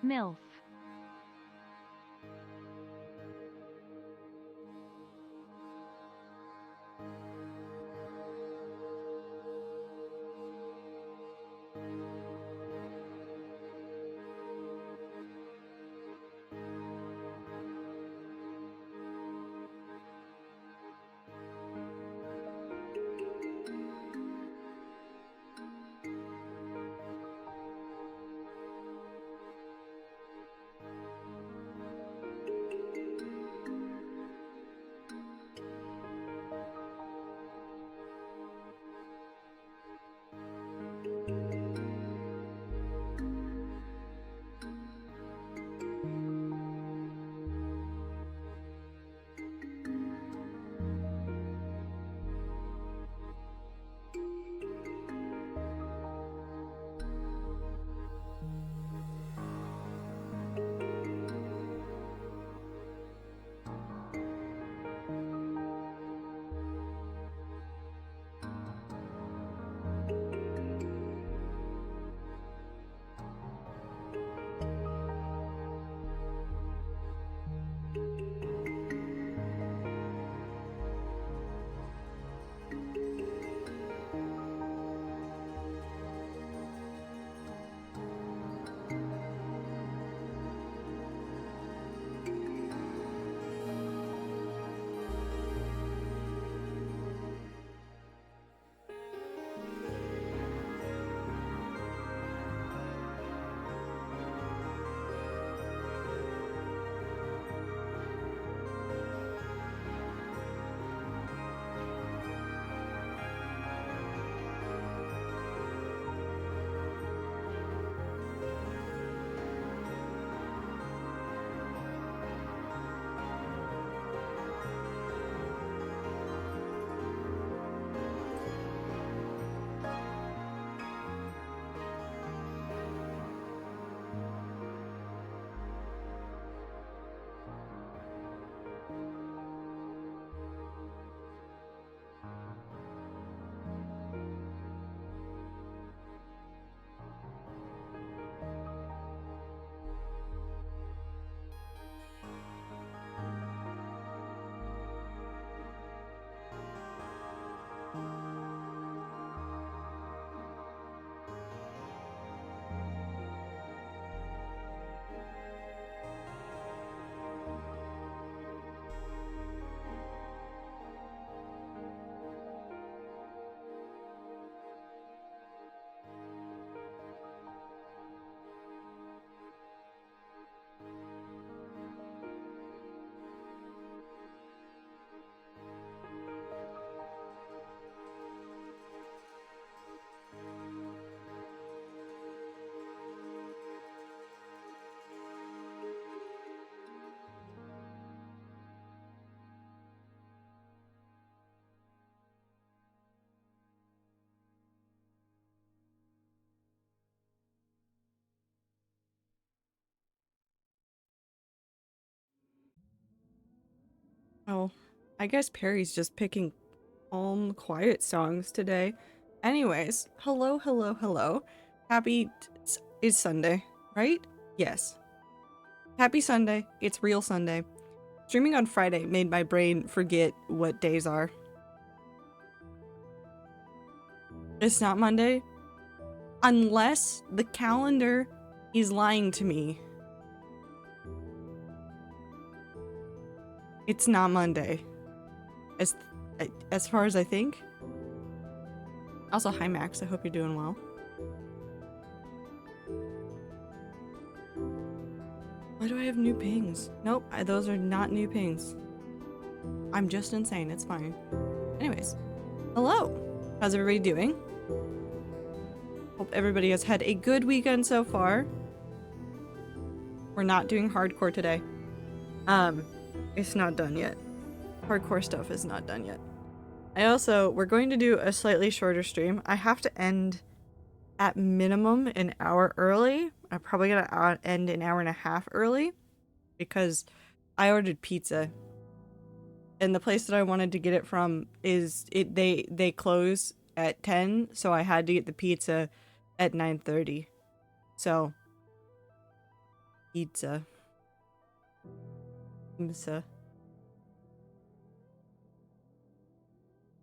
MILF. Oh, I guess Perry's just picking calm, quiet songs today. Anyways, hello, hello, hello. It's Sunday, right? Yes. Happy Sunday. It's real Sunday. Streaming on Friday made my brain forget what days are. It's not Monday. Unless the calendar is lying to me. It's not Monday. As far as I think. Also, hi Max, I hope you're doing well. Why do I have new pings? Nope, those are not new pings. I'm just insane, it's fine. Anyways, hello! How's everybody doing? Hope everybody has had a good weekend so far. We're not doing hardcore today. It's not done yet. Hardcore stuff is not done yet. We're going to do a slightly shorter stream. I have to end at minimum an hour early. I'm probably gonna end an hour and a half early because I ordered pizza, and the place that I wanted to get it from they close at 10, so I had to get the pizza at 9:30. So Pizza. Pizza.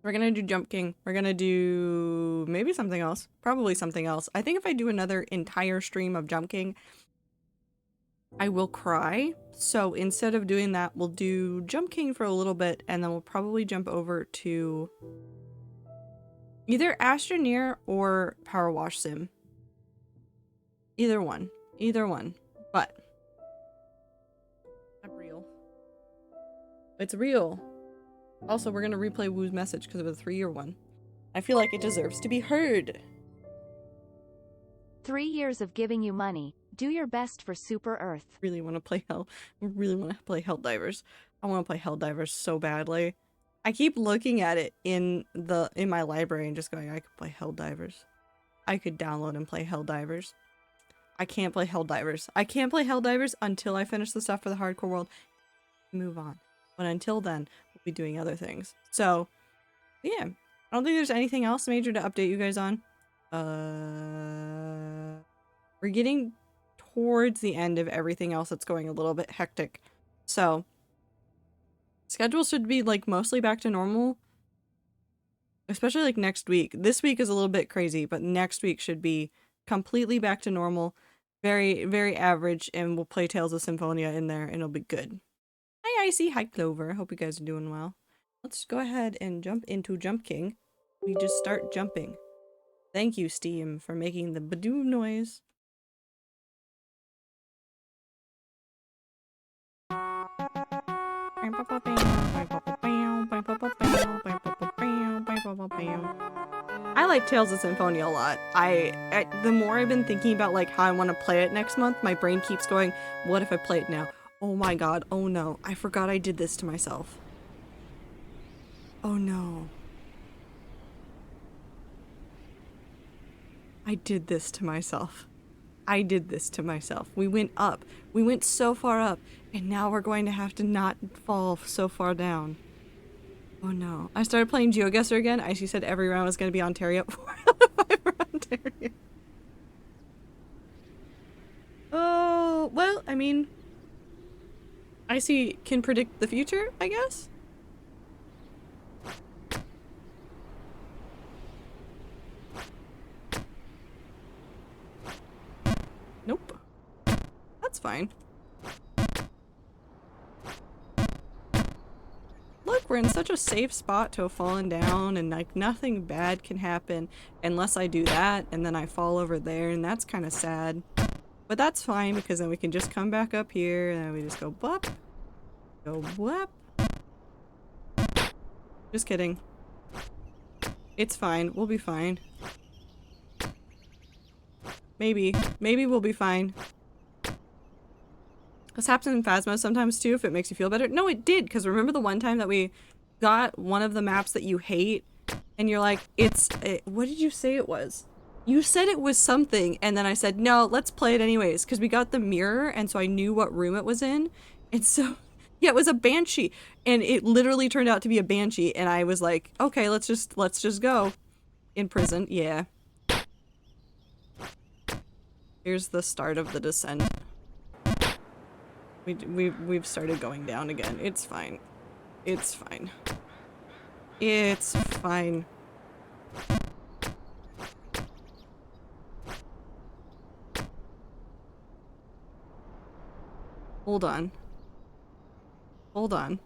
We're gonna do Jump King. We're gonna do maybe something else. Probably something else. I think if I do another entire stream of Jump King, I will cry. So instead of doing that, we'll do Jump King for a little bit, and then we'll probably jump over to either Astroneer or Powerwash Sim. Either one. Either one. But I'm real. It's real. Also, we're gonna replay Woo's message because of the 3-year one. I feel like it deserves to be heard. 3 years of giving you money. Do your best for Super Earth. Really want to play I really want to play Helldivers. I want to play Helldivers so badly. I keep looking at it in my library and just going, I could play Helldivers. I could download and play Helldivers. I can't play Helldivers. I can't play Helldivers until I finish the stuff for the hardcore world. Move on. But until then, we'll be doing other things. So, yeah. I don't think there's anything else major to update you guys on. We're getting towards the end of everything else that's going a little bit hectic. So, schedule should be like mostly back to normal. Especially like next week. This week is a little bit crazy, but next week should be completely back to normal. Very, very average, and we'll play Tales of Symphonia in there, and it'll be good. Hi Icy, hi Clover. Hope you guys are doing well. Let's go ahead and jump into Jump King. We just start jumping. Thank you, Steam, for making the badoo noise. I like Tales of Symphonia a lot. The more I've been thinking about like how I want to play it next month, my brain keeps going, what if I play it now? Oh my god, oh no, I forgot I did this to myself. Oh no. I did this to myself. I did this to myself. We went up. We went so far up, and now we're going to have to not fall so far down. Oh no. I started playing GeoGuessr again. Icy said every round was going to be Ontario. 4 out of 5 are Ontario. Oh, well, I mean, Icy can predict the future, I guess? Nope. That's fine. Look, we're in such a safe spot to have fallen down, and like nothing bad can happen unless I do that, and then I fall over there, and that's kind of sad. But that's fine, because then we can just come back up here, and then we just go bwap. Go bwap. Just kidding. It's fine. We'll be fine. Maybe. Maybe we'll be fine. This happens in Phasma sometimes too, if it makes you feel better. No, it did, because remember the one time that we got one of the maps that you hate, and you're like, what did you say it was? You said it was something, and then I said, no, let's play it anyways, because we got the mirror, and so I knew what room it was in, and so, yeah, it was a Banshee, and it literally turned out to be a Banshee, and I was like, okay, let's just go. In prison, yeah. Here's the start of the descent. We've started going down again. It's fine. It's fine. It's fine. Hold on. Hold on.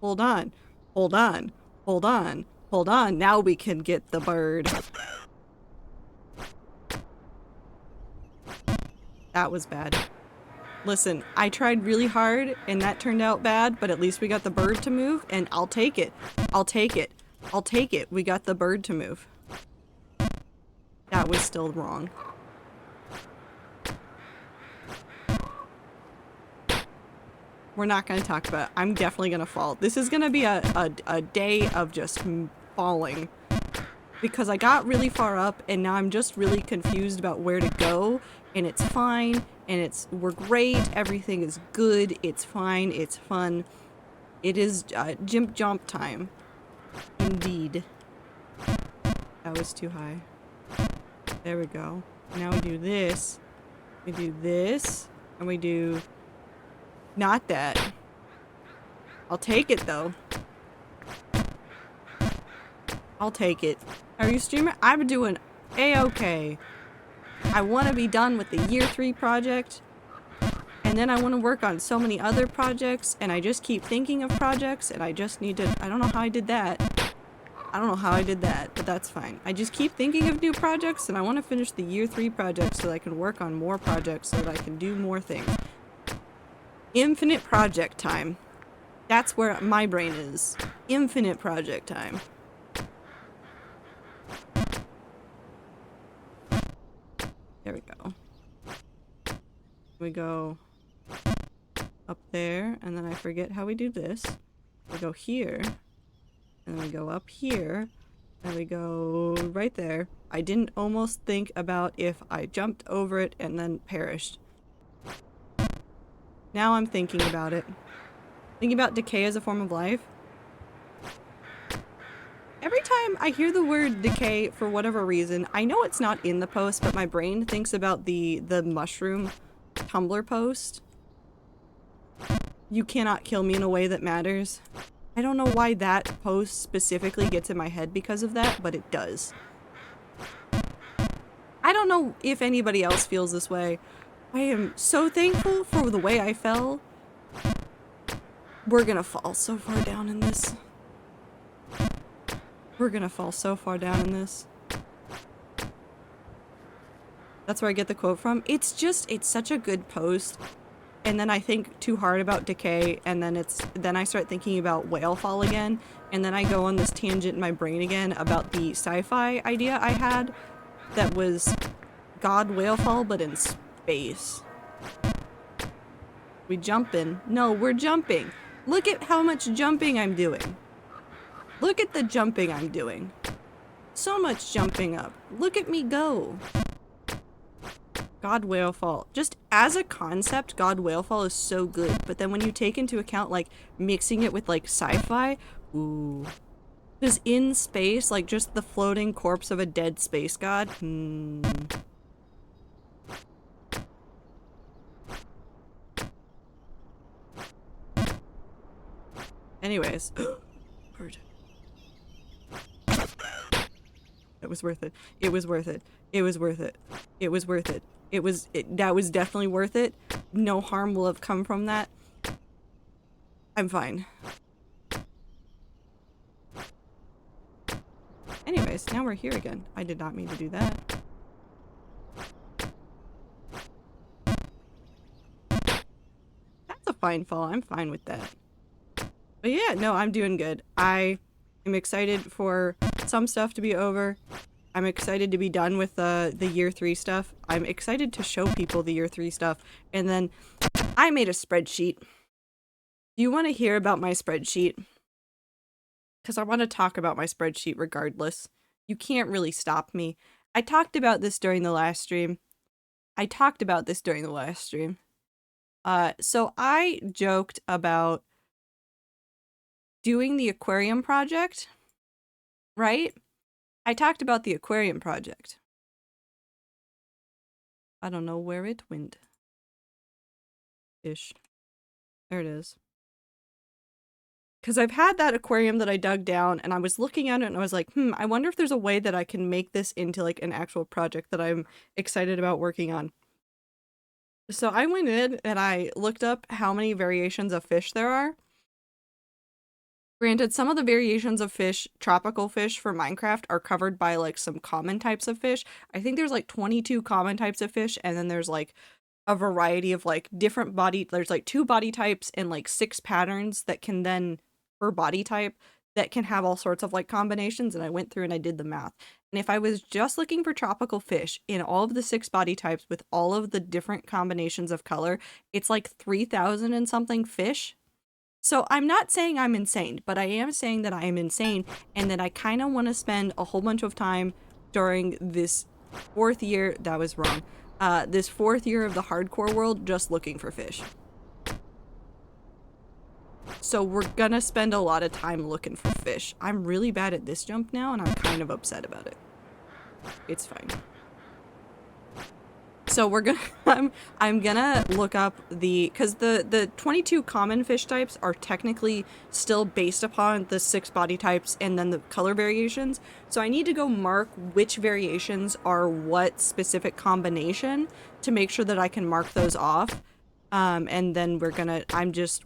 Hold on. Hold on. Hold on. Hold on. Now we can get the bird. That was bad. Listen, I tried really hard and that turned out bad, but at least we got the bird to move, and I'll take it. I'll take it. I'll take it. We got the bird to move. That was still wrong. We're not going to talk about it. I'm definitely going to fall. This is going to be a day of just falling. Because I got really far up and now I'm just really confused about where to go. And it's fine. And we're great. Everything is good. It's fine. It's fun. It is jump time. Indeed. That was too high. There we go. Now we do this. We do this. And we do not that. I'll take it though. I'll take it. Are you streaming? I'm doing a-okay. I want to be done with the year 3 project. And then I want to work on so many other projects. And I just keep thinking of projects. And I just need to... I don't know how I did that. I don't know how I did that. But that's fine. I just keep thinking of new projects. And I want to finish the year 3 project so that I can work on more projects. So that I can do more things. Infinite project time. That's where my brain is. Infinite project time. There we go. We go up there, and then I forget how we do this. We go here, and then we go up here, and we go right there. I didn't almost think about if I jumped over it and then perished. Now I'm thinking about it. Thinking about decay as a form of life. Every time I hear the word decay, for whatever reason, I know it's not in the post, but my brain thinks about the mushroom Tumblr post. You cannot kill me in a way that matters. I don't know why that post specifically gets in my head because of that, but it does. I don't know if anybody else feels this way. I am so thankful for the way I fell. We're gonna fall so far down in this. We're gonna fall so far down in this. That's where I get the quote from. It's such a good post. And then I think too hard about decay, and then I start thinking about whalefall again, and then I go on this tangent in my brain again about the sci-fi idea I had that was God whalefall, but in space. We jumping. No, we're jumping. Look at how much jumping I'm doing. Look at the jumping I'm doing. So much jumping up. Look at me go. God whalefall. Just as a concept, God whalefall is so good. But then when you take into account, like, mixing it with, like, sci-fi, ooh. Because in space, like, just the floating corpse of a dead space god, Anyways. Bird. It was worth it. It was worth it. It was worth it. It was worth it. That was definitely worth it. No harm will have come from that. I'm fine. Anyways, now we're here again. I did not mean to do that. That's a fine fall. I'm fine with that. But yeah, no, I'm doing good. I am excited for some stuff to be over. I'm excited to be done with the year 3 stuff. I'm excited to show people the year 3 stuff. And then I made a spreadsheet. Do you want to hear about my spreadsheet? Because I want to talk about my spreadsheet regardless. You can't really stop me. I talked about this during the last stream. So I joked about doing the aquarium project, right? I talked about the aquarium project. I don't know where it went. Ish. There it is. Because I've had that aquarium that I dug down, and I was looking at it and I was like, I wonder if there's a way that I can make this into like an actual project that I'm excited about working on. So I went in and I looked up how many variations of fish there are. Granted, some of the variations of fish, tropical fish for Minecraft, are covered by like some common types of fish. I think there's like 22 common types of fish, and then there's like a variety of like different there's like 2 body types and like 6 patterns that can then, per body type, that can have all sorts of like combinations, and I went through and I did the math. And if I was just looking for tropical fish in all of the 6 body types with all of the different combinations of color, it's like 3,000 and something fish. So I'm not saying I'm insane, but I am saying that I am insane and that I kind of want to spend a whole bunch of time during this 4th year, that was wrong, this 4th year of the hardcore world just looking for fish. So we're gonna spend a lot of time looking for fish. I'm really bad at this jump now and I'm kind of upset about it. It's fine. So we're gonna, I'm gonna look up cause the 22 common fish types are technically still based upon the 6 body types and then the color variations. So I need to go mark which variations are what specific combination to make sure that I can mark those off. And then I'm just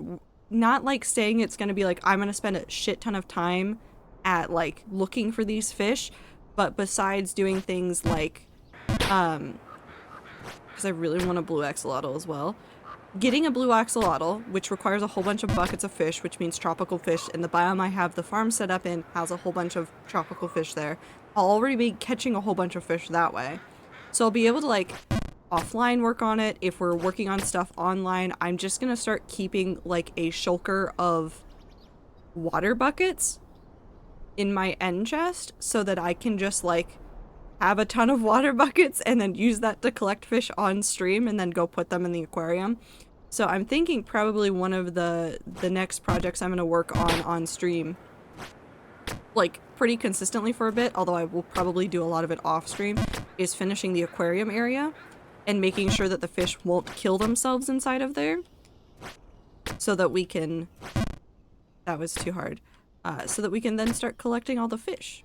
not like saying it's gonna be like, I'm gonna spend a shit ton of time at like looking for these fish, but besides doing things like, because I really want a blue axolotl as well. Getting a blue axolotl, which requires a whole bunch of buckets of fish, which means tropical fish, and the biome I have the farm set up in has a whole bunch of tropical fish there. I'll already be catching a whole bunch of fish that way. So I'll be able to like offline work on it. If we're working on stuff online, I'm just gonna start keeping like a shulker of water buckets in my end chest so that I can just like have a ton of water buckets and then use that to collect fish on stream and then go put them in the aquarium. So I'm thinking probably one of the next projects I'm going to work on stream, like pretty consistently for a bit, although I will probably do a lot of it off stream, is finishing the aquarium area and making sure that the fish won't kill themselves inside of there so that we can, that was too hard, so that we can then start collecting all the fish.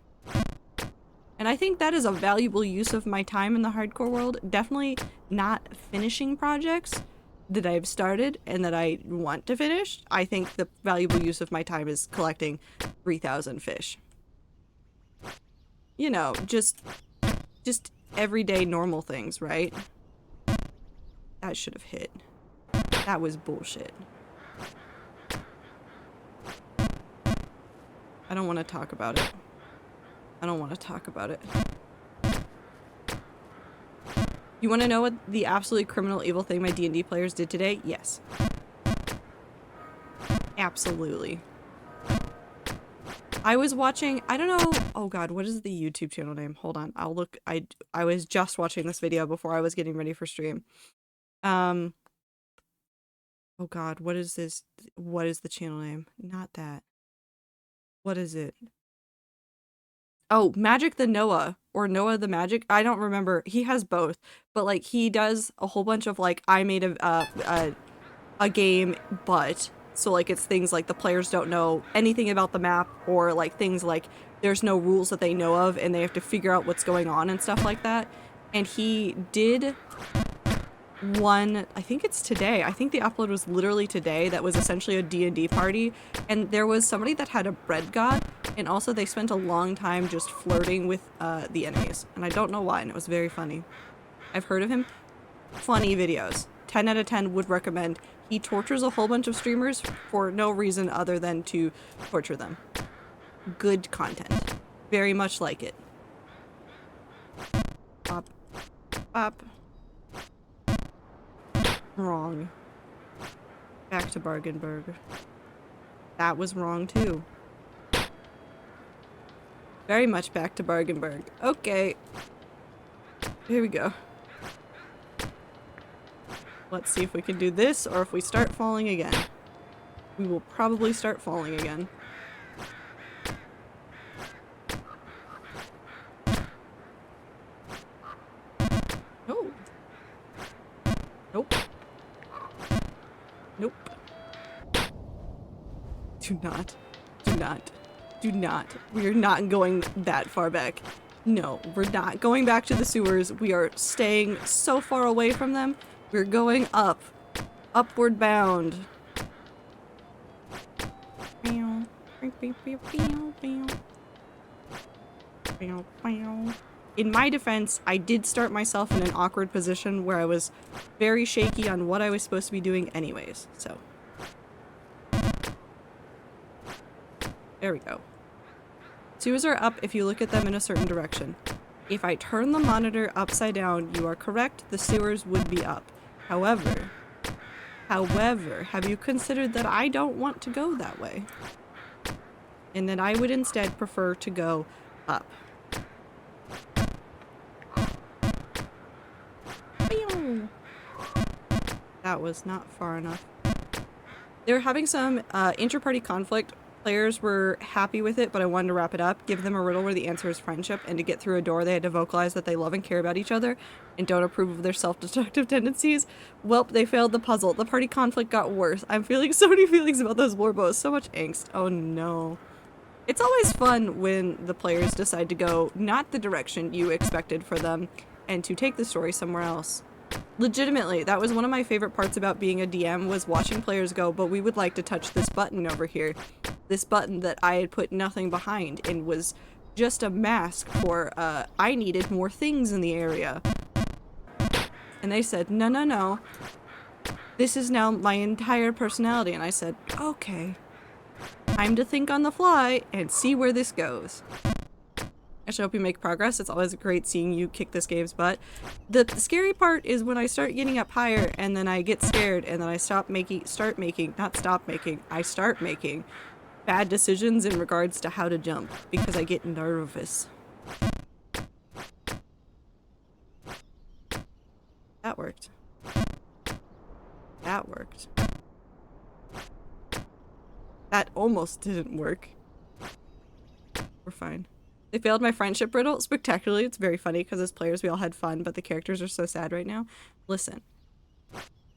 And I think that is a valuable use of my time in the hardcore world. Definitely not finishing projects that I've started and that I want to finish. I think the valuable use of my time is collecting 3,000 fish. You know, just everyday normal things, right? That should have hit. That was bullshit. I don't want to talk about it. I don't want to talk about it. You want to know what the absolutely criminal evil thing my D&D players did today? Yes. Absolutely. I was watching, I don't know, oh god, what is the YouTube channel name? Hold on, I'll look. I was just watching this video before I was getting ready for stream. Oh god, what is this? What is the channel name? Not that. What is it? Oh, Magic the Noah, or Noah the Magic. I don't remember. He has both, but like he does a whole bunch of like, I made a game, but so like it's things like the players don't know anything about the map, or like things like there's no rules that they know of and they have to figure out what's going on and stuff like that. And he did one, I think it's today. I think the upload was literally today. That was essentially a D&D party, and there was somebody that had a bread god, and also they spent a long time just flirting with the enemies, and I don't know why, and it was very funny. I've heard of him. Funny videos. 10 out of 10 would recommend. He tortures a whole bunch of streamers for no reason other than to torture them. Good content. Very much like it. Up. Up. Wrong. Back to Bargenberg. That was wrong too. Very much back to Bargenberg. Okay. Here we go. Let's see if we can do this, or if we start falling again. We will probably start falling again. Oh. Nope. Nope. Do not. Do not. Do not. We are not going that far back. No, we're not going back to the sewers. We are staying so far away from them. We're going up. Upward bound. In my defense, I did start myself in an awkward position where I was very shaky on what I was supposed to be doing anyways, so. There we go. Sewers are up if you look at them in a certain direction. If I turn the monitor upside down, you are correct, the sewers would be up. However, have you considered that I don't want to go that way? And that I would instead prefer to go up. That was not far enough. They're having some inter-party conflict players were happy with it, but I wanted to wrap it up. Give them a riddle where the answer is friendship, and to get through a door, they had to vocalize that they love and care about each other and don't approve of their self-destructive tendencies. Welp, they failed the puzzle. The party conflict got worse. I'm feeling so many feelings about those warbos. So much angst. Oh no. It's always fun when the players decide to go not the direction you expected for them and to take the story somewhere else. Legitimately, that was one of my favorite parts about being a DM, was watching players go, but we would like to touch this button over here. This button that I had put nothing behind and was just a mask for, I needed more things in the area. And they said, no, no, no. This is now my entire personality. And I said, okay. Time to think on the fly and see where this goes. I should hope you make progress. It's always great seeing you kick this game's butt. The scary part is when I start getting up higher and then I get scared and then I start making bad decisions in regards to how to jump because I get nervous. That worked. That worked. That almost didn't work. We're fine. They failed my friendship riddle spectacularly. It's very funny because as players we all had fun, but the characters are so sad right now. Listen,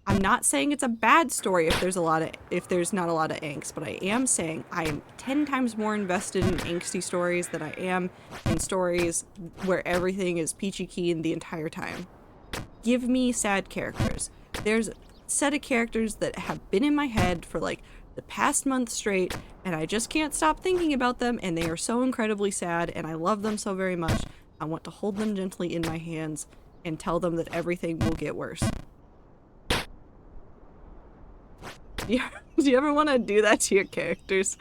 I'm not saying it's a bad story if there's not a lot of angst, but I am saying I am 10 times more invested in angsty stories than I am in stories where everything is peachy keen the entire time. Give me sad characters. There's a set of characters that have been in my head for like the past month straight, and I just can't stop thinking about them, and they are so incredibly sad, and I love them so very much. I want to hold them gently in my hands and tell them that everything will get worse. Do you ever want to do that to your characters?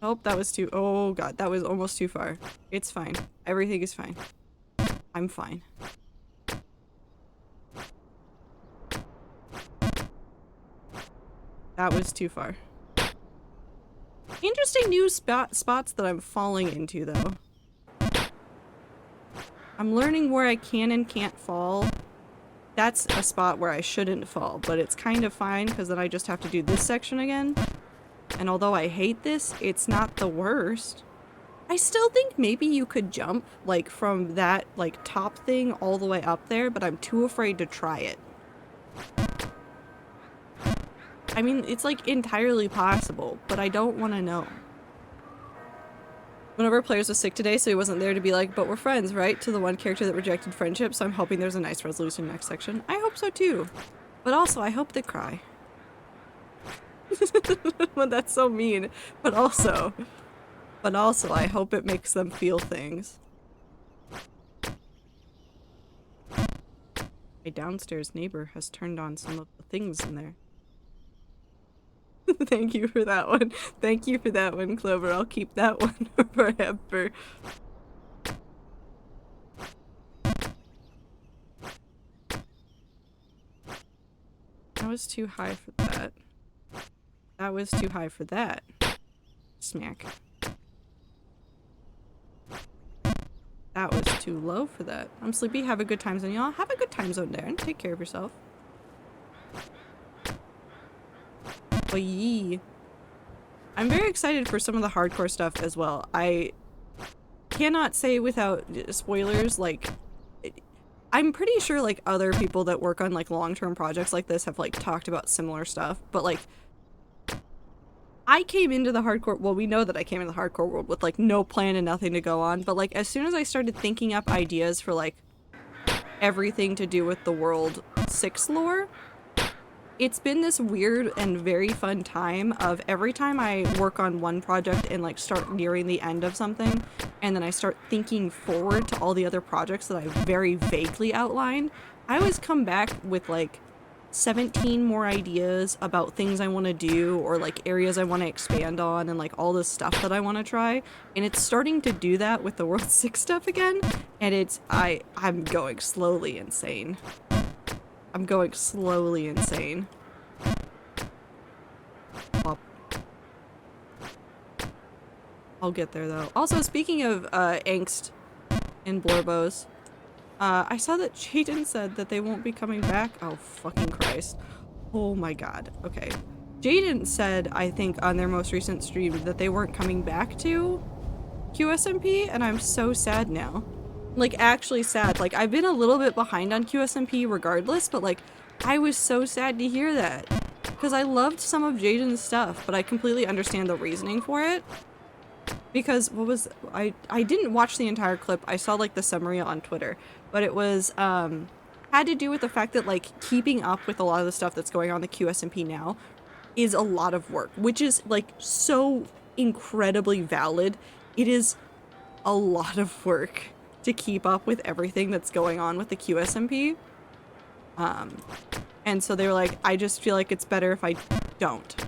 Oh, that was too- oh god, that was almost too far. It's fine. Everything is fine. I'm fine. That was too far. Interesting new spots that I'm falling into, though. I'm learning where I can and can't fall. That's a spot where I shouldn't fall, but it's kind of fine because then I just have to do this section again. And although I hate this, it's not the worst. I still think maybe you could jump, like, from that, like, top thing all the way up there, but I'm too afraid to try it. I mean, it's like entirely possible, but I don't want to know. One of our players was sick today, so he wasn't there to be like, but we're friends, right? To the one character that rejected friendship, so I'm hoping there's a nice resolution next section. I hope so too. But also, I hope they cry. Well, that's so mean. But also, I hope it makes them feel things. My downstairs neighbor has turned on some of the things in there. Thank you for that one. Thank you for that one, Clover. I'll keep that one forever. That was too high for that. That was too high for that. Smack. That was too low for that. I'm sleepy. Have a good time zone, y'all. Have a good time zone, Darren. Take care of yourself. Yee. I'm very excited for some of the hardcore stuff as well. I cannot say without spoilers, like, I'm pretty sure like other people that work on like long-term projects like this have like talked about similar stuff, but like I came into the hardcore, well, we know that I came into the hardcore world with like no plan and nothing to go on, but like as soon as I started thinking up ideas for like everything to do with the World 6 lore, it's been this weird and very fun time of every time I work on one project and like start nearing the end of something, and then I start thinking forward to all the other projects that I very vaguely outlined, I always come back with like 17 more ideas about things I want to do or like areas I want to expand on and like all this stuff that I want to try, and it's starting to do that with the World 6 stuff again, and it's I'm going slowly insane. I'm going slowly insane. Well, I'll get there though. Also, speaking of angst and blorbos, I saw that Jaden said that they won't be coming back. Oh, fucking Christ. Oh my god. Okay. Jaden said, I think, on their most recent stream that they weren't coming back to QSMP, and I'm so sad now. Like, actually sad. Like, I've been a little bit behind on QSMP regardless, but, like, I was so sad to hear that. Because I loved some of Jaden's stuff, but I completely understand the reasoning for it. Because I didn't watch the entire clip. I saw, like, the summary on Twitter. But it was, had to do with the fact that, like, keeping up with a lot of the stuff that's going on the QSMP now is a lot of work, which is, like, so incredibly valid. It is a lot of work to keep up with everything that's going on with the QSMP. And so they were like, I just feel like it's better if I don't.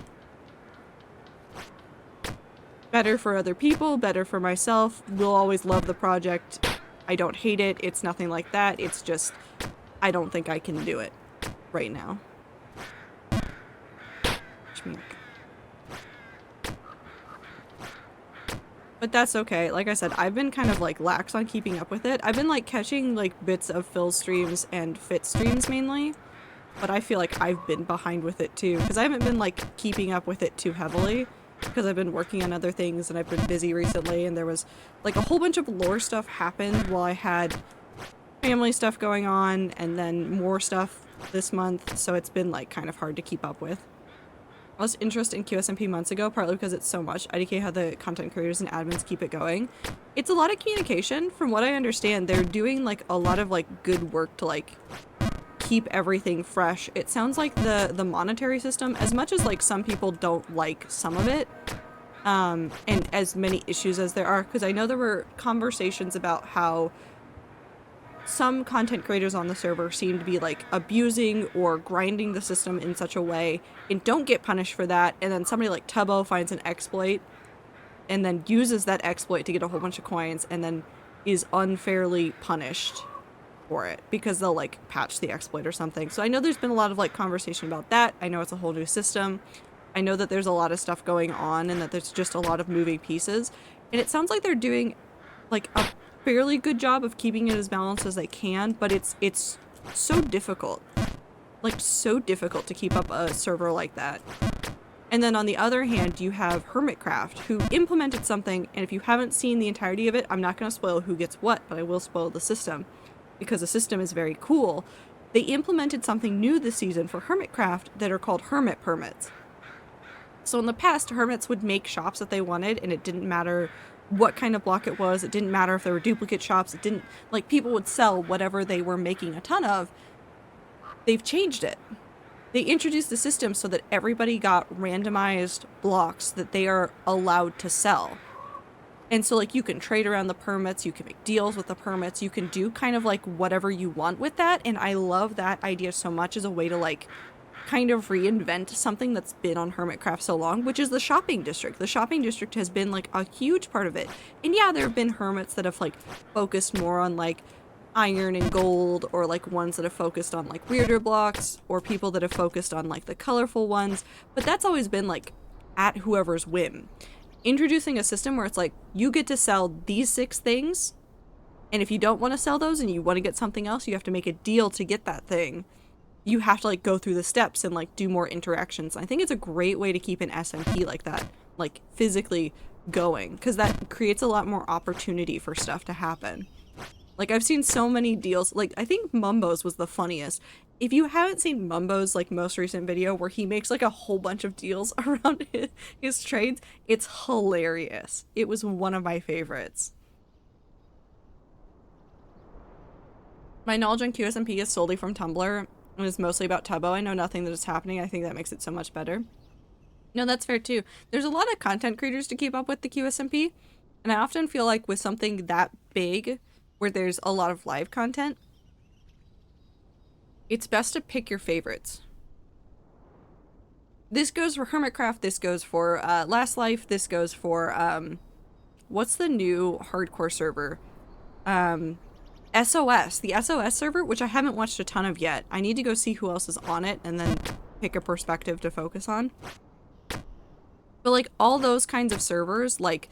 Better for other people, better for myself. We'll always love the project. I don't hate it. It's nothing like that. It's just, I don't think I can do it right now. But that's okay. Like I said, I've been kind of like lax on keeping up with it. I've been like catching like bits of Phil's streams and Fit streams mainly. But I feel like I've been behind with it too. Because I haven't been like keeping up with it too heavily. Because I've been working on other things and I've been busy recently. And there was like a whole bunch of lore stuff happened while I had family stuff going on. And then more stuff this month. So it's been like kind of hard to keep up with. I lost interest in QSMP months ago, partly because it's so much. IDK how the content creators and admins keep it going. It's a lot of communication. From what I understand, they're doing like a lot of like good work to like keep everything fresh. It sounds like the monetary system, as much as like some people don't like some of it, and as many issues as there are, because I know there were conversations about how some content creators on the server seem to be like abusing or grinding the system in such a way and don't get punished for that, and then somebody like Tubbo finds an exploit and then uses that exploit to get a whole bunch of coins and then is unfairly punished for it because they'll like patch the exploit or something. So I know there's been a lot of like conversation about that. I know it's a whole new system. I know that there's a lot of stuff going on and that there's just a lot of moving pieces, and it sounds like they're doing like a fairly good job of keeping it as balanced as they can, but it's so difficult. Like, so difficult to keep up a server like that. And then on the other hand, you have Hermitcraft, who implemented something, and if you haven't seen the entirety of it, I'm not going to spoil who gets what, but I will spoil the system, because the system is very cool. They implemented something new this season for Hermitcraft that are called Hermit Permits. So in the past, Hermits would make shops that they wanted, and it didn't matter what kind of block it was. It didn't matter if there were duplicate shops. It didn't, like, people would sell whatever they were making a ton of. They've changed it. They introduced the system so that everybody got randomized blocks that they are allowed to sell. And so, like, you can trade around the permits, you can make deals with the permits, you can do kind of, like, whatever you want with that, and I love that idea so much as a way to, like, kind of reinvent something that's been on Hermitcraft so long, which is the shopping district. The shopping district has been like a huge part of it. And yeah, there have been hermits that have like focused more on like iron and gold, or like ones that have focused on like weirder blocks, or people that have focused on like the colorful ones, but that's always been like at whoever's whim. Introducing a system where it's like, you get to sell these 6 things, and if you don't want to sell those and you want to get something else, you have to make a deal to get that thing. You have to like go through the steps and like do more interactions. I think it's a great way to keep an SMP like that, like physically going, because that creates a lot more opportunity for stuff to happen. Like, I've seen so many deals, like I think Mumbo's was the funniest. If you haven't seen Mumbo's like most recent video where he makes like a whole bunch of deals around his trades, it's hilarious. It was one of my favorites. My knowledge on QSMP is solely from Tumblr. And it's mostly about Tubbo. I know nothing that is happening. I think that makes it so much better. No, that's fair too. There's a lot of content creators to keep up with the QSMP. And I often feel like with something that big, where there's a lot of live content, it's best to pick your favorites. This goes for Hermitcraft, this goes for Last Life, this goes for, what's the new hardcore server? SOS, the SOS server, which I haven't watched a ton of yet. I need to go see who else is on it and then pick a perspective to focus on. But like all those kinds of servers, like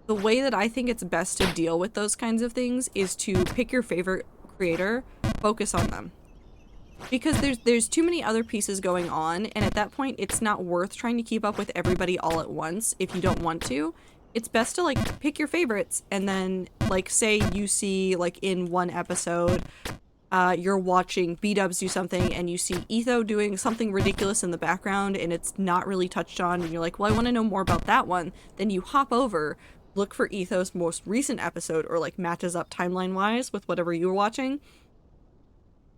the way that I think it's best to deal with those kinds of things is to pick your favorite creator, focus on them. Because there's too many other pieces going on, and at that point it's not worth trying to keep up with everybody all at once if you don't want to. It's best to like pick your favorites, and then like say you see like in one episode you're watching B-dubs do something and you see Etho doing something ridiculous in the background and it's not really touched on, and you're like, well, I want to know more about that one. Then you hop over, look for Etho's most recent episode, or like matches up timeline wise with whatever you were watching.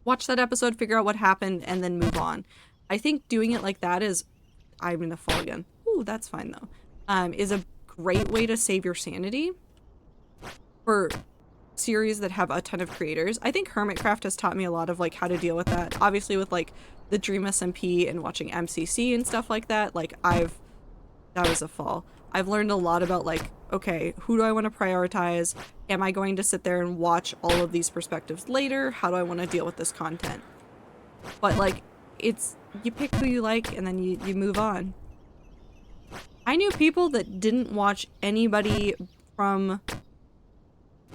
Watch that episode, figure out what happened, and then move on. I think doing it like that is, I'm gonna fall again. Ooh, that's fine though. Is a great way to save your sanity for series that have a ton of creators. I think Hermitcraft has taught me a lot of like how to deal with that. Obviously with like the Dream SMP and watching MCC and stuff like that, like that was a fall. I've learned a lot about like, okay, who do I want to prioritize? Am I going to sit there and watch all of these perspectives later? How do I want to deal with this content? But like, it's, you pick who you like and then you move on. I knew people that didn't watch anybody from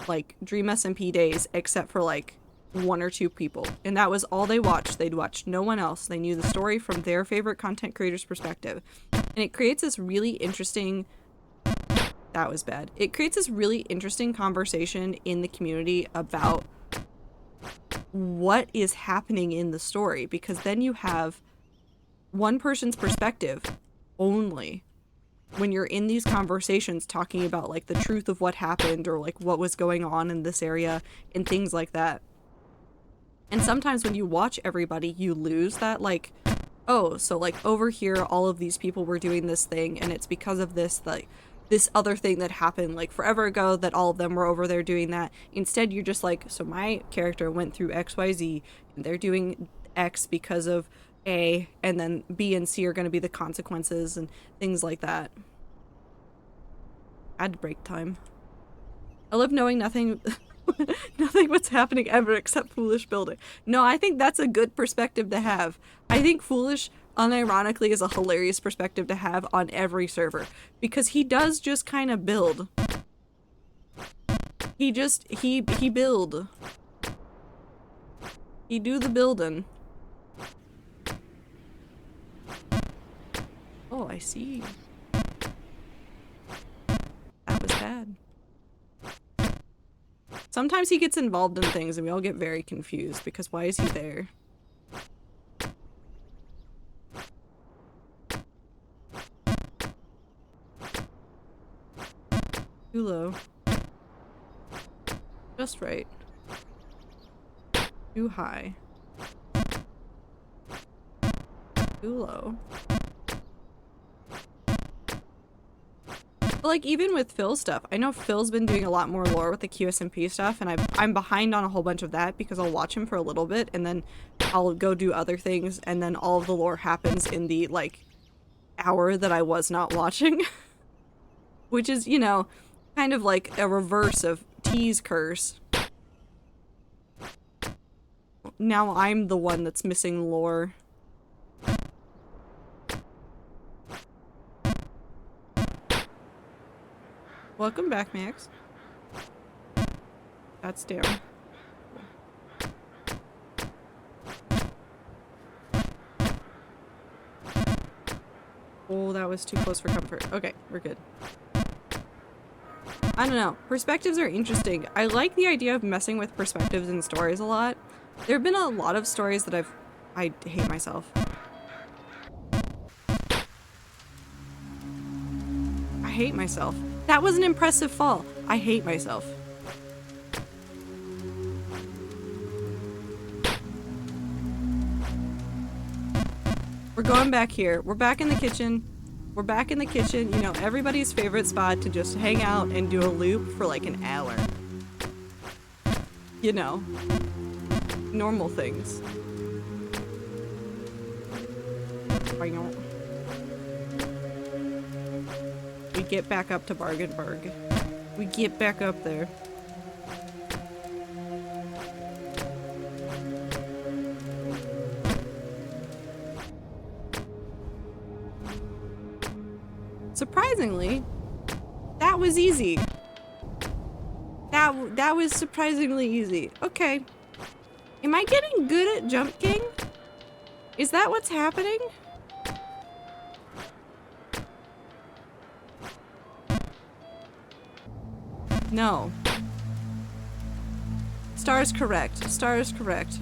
like Dream SMP days except for like 1 or 2 people, and that was all they watched. They'd watched no one else. They knew the story from their favorite content creator's perspective, and it creates this really interesting, that was bad, it creates this really interesting conversation in the community about what is happening in the story, because then you have one person's perspective only when you're in these conversations talking about like the truth of what happened or like what was going on in this area and things like that. And sometimes when you watch everybody, you lose that like, oh, so like over here all of these people were doing this thing and it's because of this, like this other thing that happened like forever ago that all of them were over there doing that. Instead you're just like, so my character went through XYZ and they're doing X because of A, and then B and C are going to be the consequences and things like that. Ad break time. I love knowing nothing what's happening ever except Foolish building. No, I think that's a good perspective to have. I think Foolish unironically is a hilarious perspective to have on every server, because he does just kind of build. He build. He do the building. Oh, I see. That was bad. Sometimes he gets involved in things and we all get very confused because why is he there? Too low. Just right. Too high. Too low. But like even with Phil's stuff, I know Phil's been doing a lot more lore with the QSMP stuff, and I'm behind on a whole bunch of that because I'll watch him for a little bit and then I'll go do other things, and then all of the lore happens in the like hour that I was not watching. Which is, you know, kind of like a reverse of T's curse. Now I'm the one that's missing lore. Welcome back, Max. That's down. Oh, that was too close for comfort. Okay, we're good. I don't know. Perspectives are interesting. I like the idea of messing with perspectives in stories a lot. There have been a lot of stories that I hate myself. I hate myself. That was an impressive fall. I hate myself. We're going back here. We're back in the kitchen. We're back in the kitchen. You know, everybody's favorite spot to just hang out and do a loop for like an hour. You know, normal things. Why not? We get back up to Bargainburg. We get back up there. Surprisingly, that was easy. That was surprisingly easy. Okay, Am I getting good at Jump King? Is that what's happening? No. Star is correct. Star is correct.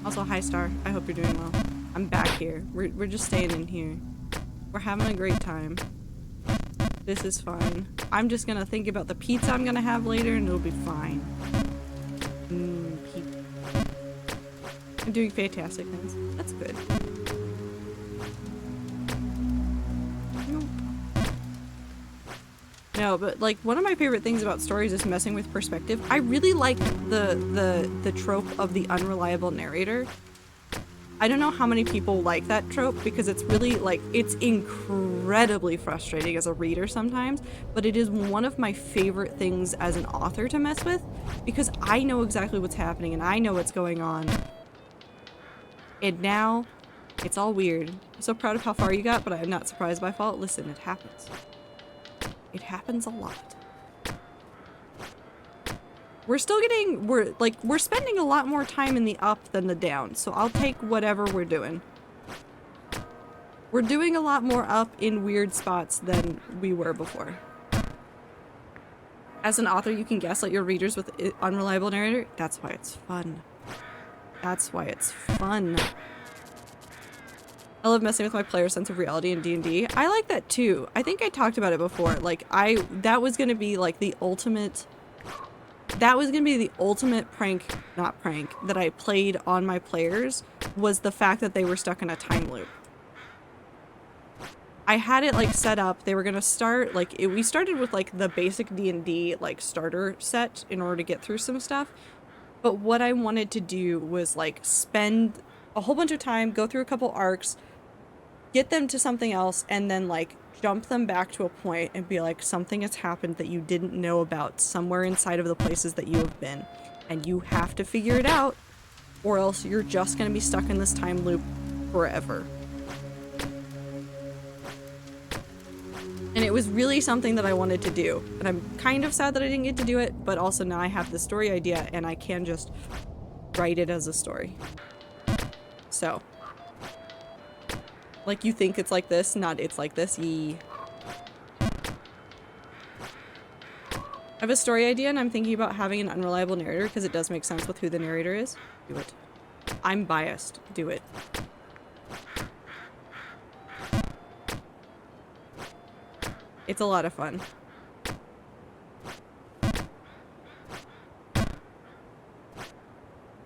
Also, hi Star. I hope you're doing well. I'm back here. We're just staying in here. We're having a great time. This is fine. I'm just gonna think about the pizza I'm gonna have later and it'll be fine. I'm doing fantastic things. That's good. Nope. No, but like one of my favorite things about stories is messing with perspective. I really like the trope of the unreliable narrator. I don't know how many people like that trope because it's really like, it's incredibly frustrating as a reader sometimes, but it is one of my favorite things as an author to mess with because I know exactly what's happening and I know what's going on. And now it's all weird. I'm so proud of how far you got, but I'm not surprised by fault. Listen, it happens. It happens a lot. We're still getting, we're spending a lot more time in the up than the down, so I'll take whatever we're doing. We're doing a lot more up in weird spots than we were before. As an author, you can gaslight your readers with unreliable narrator. That's why it's fun. That's why it's fun. I love messing with my player sense of reality in D&D. I like that too. I think I talked about it before. Like, that was gonna be like the ultimate... That was gonna be the ultimate not prank, that I played on my players, was the fact that they were stuck in a time loop. I had it like set up, they were gonna start, like, we started with like the basic D&D like starter set in order to get through some stuff, but what I wanted to do was like spend a whole bunch of time, go through a couple arcs, get them to something else, and then like jump them back to a point and be like, something has happened that you didn't know about somewhere inside of the places that you have been. And you have to figure it out, or else you're just gonna be stuck in this time loop forever. And it was really something that I wanted to do. And I'm kind of sad that I didn't get to do it, but also now I have the story idea and I can just write it as a story. So. Like, you think it's like this, not it's like this. Yee. I have a story idea and I'm thinking about having an unreliable narrator because it does make sense with who the narrator is. Do it. I'm biased. Do it. It's a lot of fun.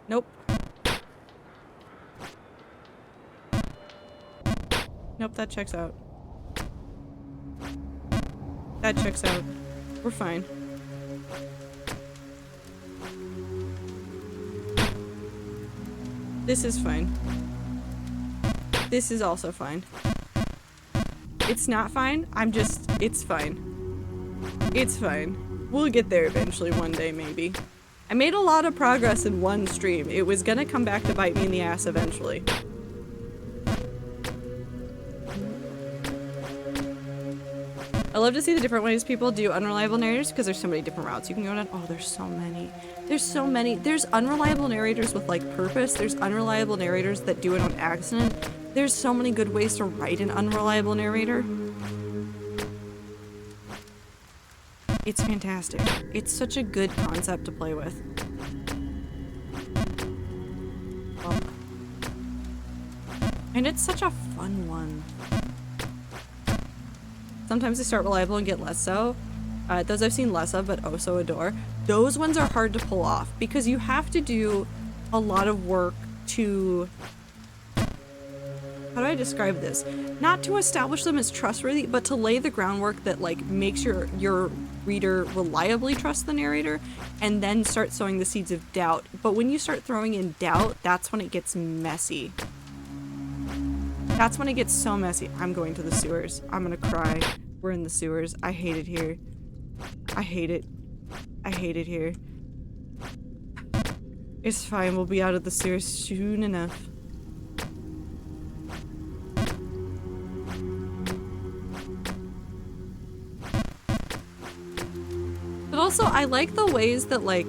Nope. Nope, that checks out. That checks out. We're fine. This is fine. This is also fine. It's not fine. It's fine. It's fine. We'll get there eventually one day, maybe. I made a lot of progress in one stream. It was gonna come back to bite me in the ass eventually. I love to see the different ways people do unreliable narrators because there's so many different routes you can go down. Oh, there's so many. There's so many. There's unreliable narrators with like purpose. There's unreliable narrators that do it on accident. There's so many good ways to write an unreliable narrator. It's fantastic. It's such a good concept to play with. And it's such a fun one. Sometimes they start reliable and get less so. Those I've seen less of, but also adore. Those ones are hard to pull off because you have to do a lot of work to... How do I describe this? Not to establish them as trustworthy, but to lay the groundwork that like makes your reader reliably trust the narrator, and then start sowing the seeds of doubt. But when you start throwing in doubt, that's when it gets messy. That's when it gets so messy. I'm going to the sewers. I'm gonna cry. We're in the sewers. I hate it here. I hate it. I hate it here. It's fine. We'll be out of the sewers soon enough. Also, I like the ways that, like,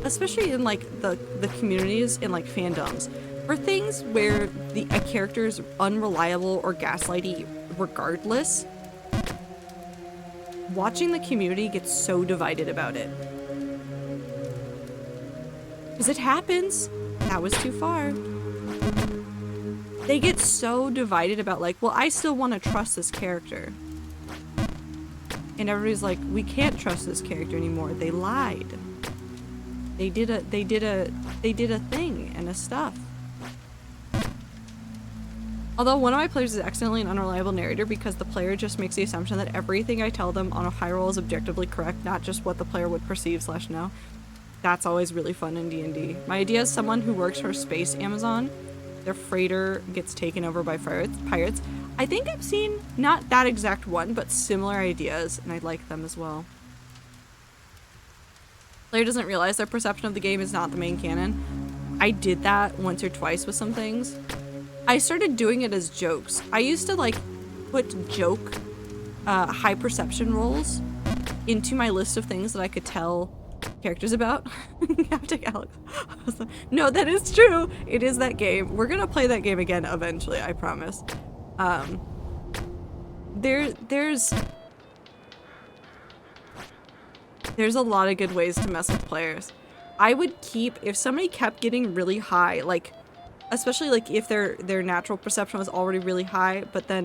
especially in, like, the communities in, like, fandoms, for things where a character is unreliable or gaslighty regardless, watching the community get so divided about it. Because it happens. That was too far. They get so divided about, like, well, I still want to trust this character. And everybody's like, we can't trust this character anymore. They lied. They did a thing and a stuff. Although one of my players is accidentally an unreliable narrator because the player just makes the assumption that everything I tell them on a high roll is objectively correct, not just what the player would perceive / know. That's always really fun in D&D. My idea is someone who works for Space Amazon. Their freighter gets taken over by pirates. I think I've seen, not that exact one, but similar ideas, and I like them as well. Player doesn't realize their perception of the game is not the main canon. I did that once or twice with some things. I started doing it as jokes. I used to, like, put joke high perception rolls into my list of things that I could tell characters about. Captain Alex. No, that is true. It is that game. We're gonna play that game again eventually, I promise. There's a lot of good ways to mess with players. I would keep, if somebody kept getting really high, like, especially like if their natural perception was already really high, but then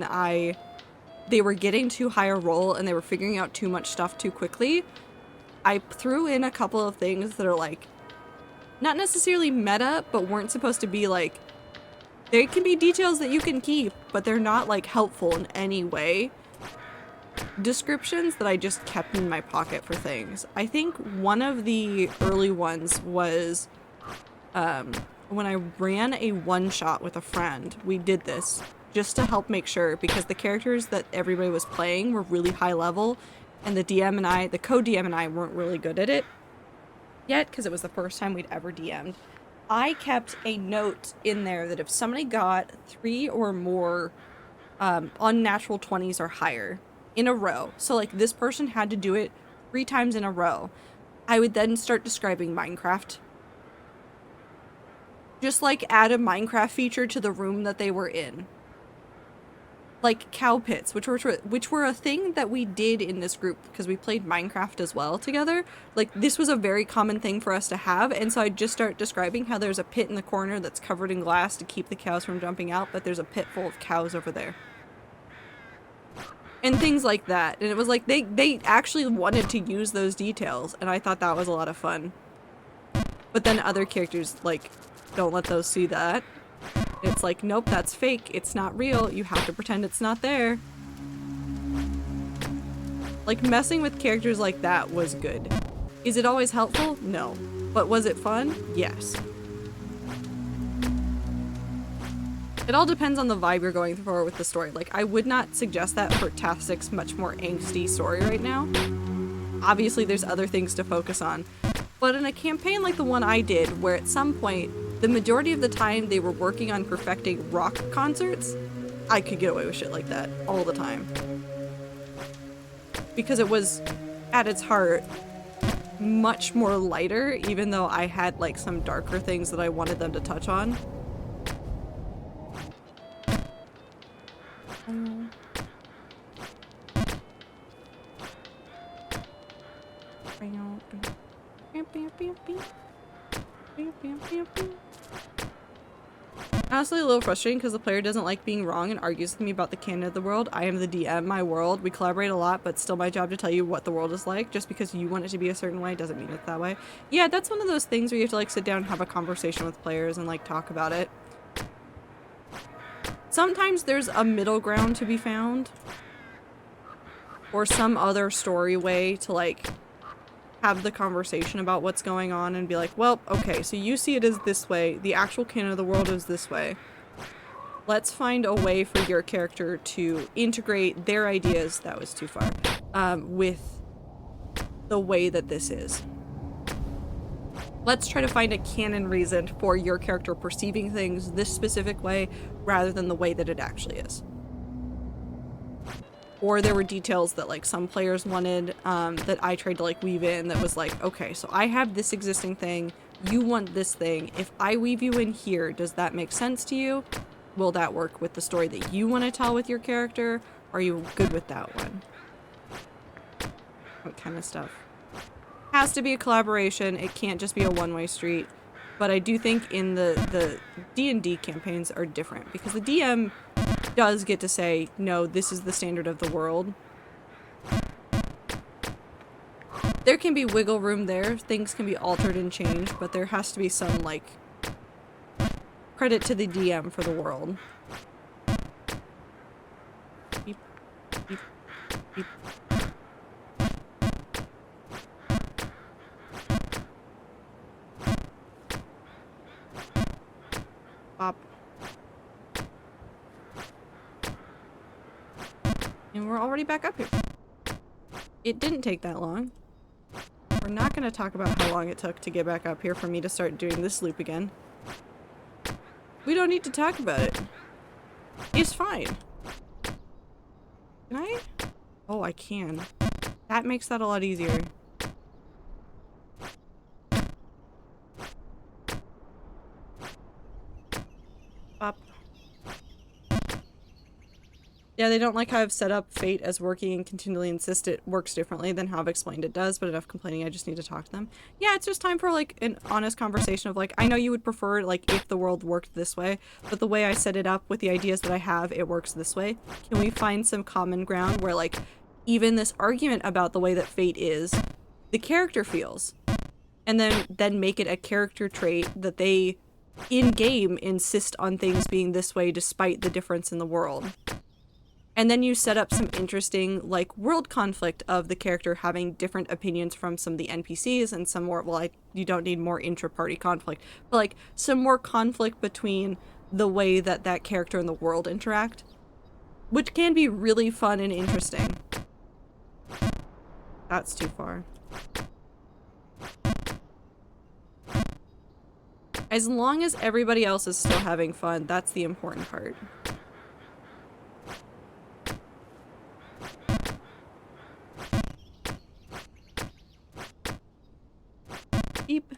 they were getting too high a roll and they were figuring out too much stuff too quickly, I threw in a couple of things that are, like, not necessarily meta, but weren't supposed to be, like, they can be details that you can keep, but they're not, like, helpful in any way. Descriptions that I just kept in my pocket for things. I think one of the early ones was when I ran a one-shot with a friend. We did this just to help make sure, because the characters that everybody was playing were really high level, and the co-DM and I weren't really good at it yet, because it was the first time we'd ever DM'd. I kept a note in there that if somebody got 3 or more unnatural 20s or higher in a row, so like this person had to do it 3 times in a row, I would then start describing Minecraft. Just, like, add a Minecraft feature to the room that they were in. Like cow pits, which were a thing that we did in this group because we played Minecraft as well together. Like, this was a very common thing for us to have, and so I'd just start describing how there's a pit in the corner that's covered in glass to keep the cows from jumping out, but there's a pit full of cows over there. And things like that. And it was like, they actually wanted to use those details, and I thought that was a lot of fun. But then other characters, like, don't let those see that. It's like, nope, that's fake. It's not real. You have to pretend it's not there. Like, messing with characters like that was good. Is it always helpful? No. But was it fun? Yes. It all depends on the vibe you're going for with the story. Like, I would not suggest that for Tastic's much more angsty story right now. Obviously, there's other things to focus on. But in a campaign like the one I did, where at some point, the majority of the time they were working on perfecting rock concerts, I could get away with shit like that all the time. Because it was, at its heart, much more lighter, even though I had, like, some darker things that I wanted them to touch on. Honestly, a little frustrating because the player doesn't like being wrong and argues with me about the canon of the world. I am the DM, my world. We collaborate a lot, but still my job to tell you what the world is like. Just because you want it to be a certain way doesn't mean it's that way. Yeah, that's one of those things where you have to, like, sit down and have a conversation with players and, like, talk about it. Sometimes there's a middle ground to be found. Or some other story way to, like, have the conversation about what's going on and be like, well, okay, so you see it as this way, the actual canon of the world is this way. Let's find a way for your character to integrate their ideas, that was too far, with the way that this is. Let's try to find a canon reason for your character perceiving things this specific way rather than the way that it actually is. Or there were details that like some players wanted that I tried to like weave in that was like, okay, so I have this existing thing, you want this thing. If I weave you in here, does that make sense to you? Will that work with the story that you want to tell with your character? Are you good with that one? What kind of stuff? Has to be a collaboration. It can't just be a one-way street. But I do think in the D&D campaigns are different because the DM does get to say, no, this is the standard of the world. There can be wiggle room there. Things can be altered and changed, but there has to be some, like, credit to the DM for the world. Beep, beep, beep. Bop. And we're already back up here. It didn't take that long. We're not going to talk about how long it took to get back up here for me to start doing this loop again. We don't need to talk about it. It's fine. Can I? Oh, I can. That makes that a lot easier. Up. Yeah, they don't like how I've set up Fate as working and continually insist it works differently than how I've explained it does, but enough complaining, I just need to talk to them. Yeah, it's just time for, like, an honest conversation of, like, I know you would prefer, like, if the world worked this way, but the way I set it up with the ideas that I have, it works this way. Can we find some common ground where, like, even this argument about the way that Fate is, the character feels? And then make it a character trait that they, in-game, insist on things being this way despite the difference in the world. And then you set up some interesting, like, world conflict of the character having different opinions from some of the NPCs and some more, well, you don't need more intra-party conflict, but, like, some more conflict between the way that that character and the world interact, which can be really fun and interesting. That's too far. As long as everybody else is still having fun, that's the important part. Beep.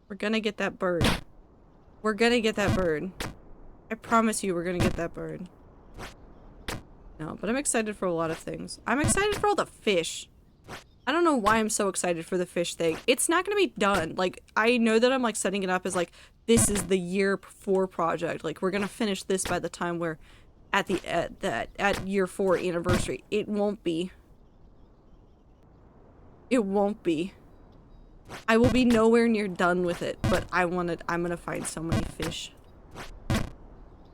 We're gonna get that bird. We're gonna get that bird. I promise you we're gonna get that bird. No, but I'm excited for a lot of things. I'm excited for all the fish. I don't know why I'm so excited for the fish thing. It's not gonna be done. Like, I know that I'm, like, setting it up as, like, this is the year 4 project. Like, we're gonna finish this by the time we're at year 4 anniversary. It won't be. It won't be. I will be nowhere near done with it, but I'm gonna find so many fish. Do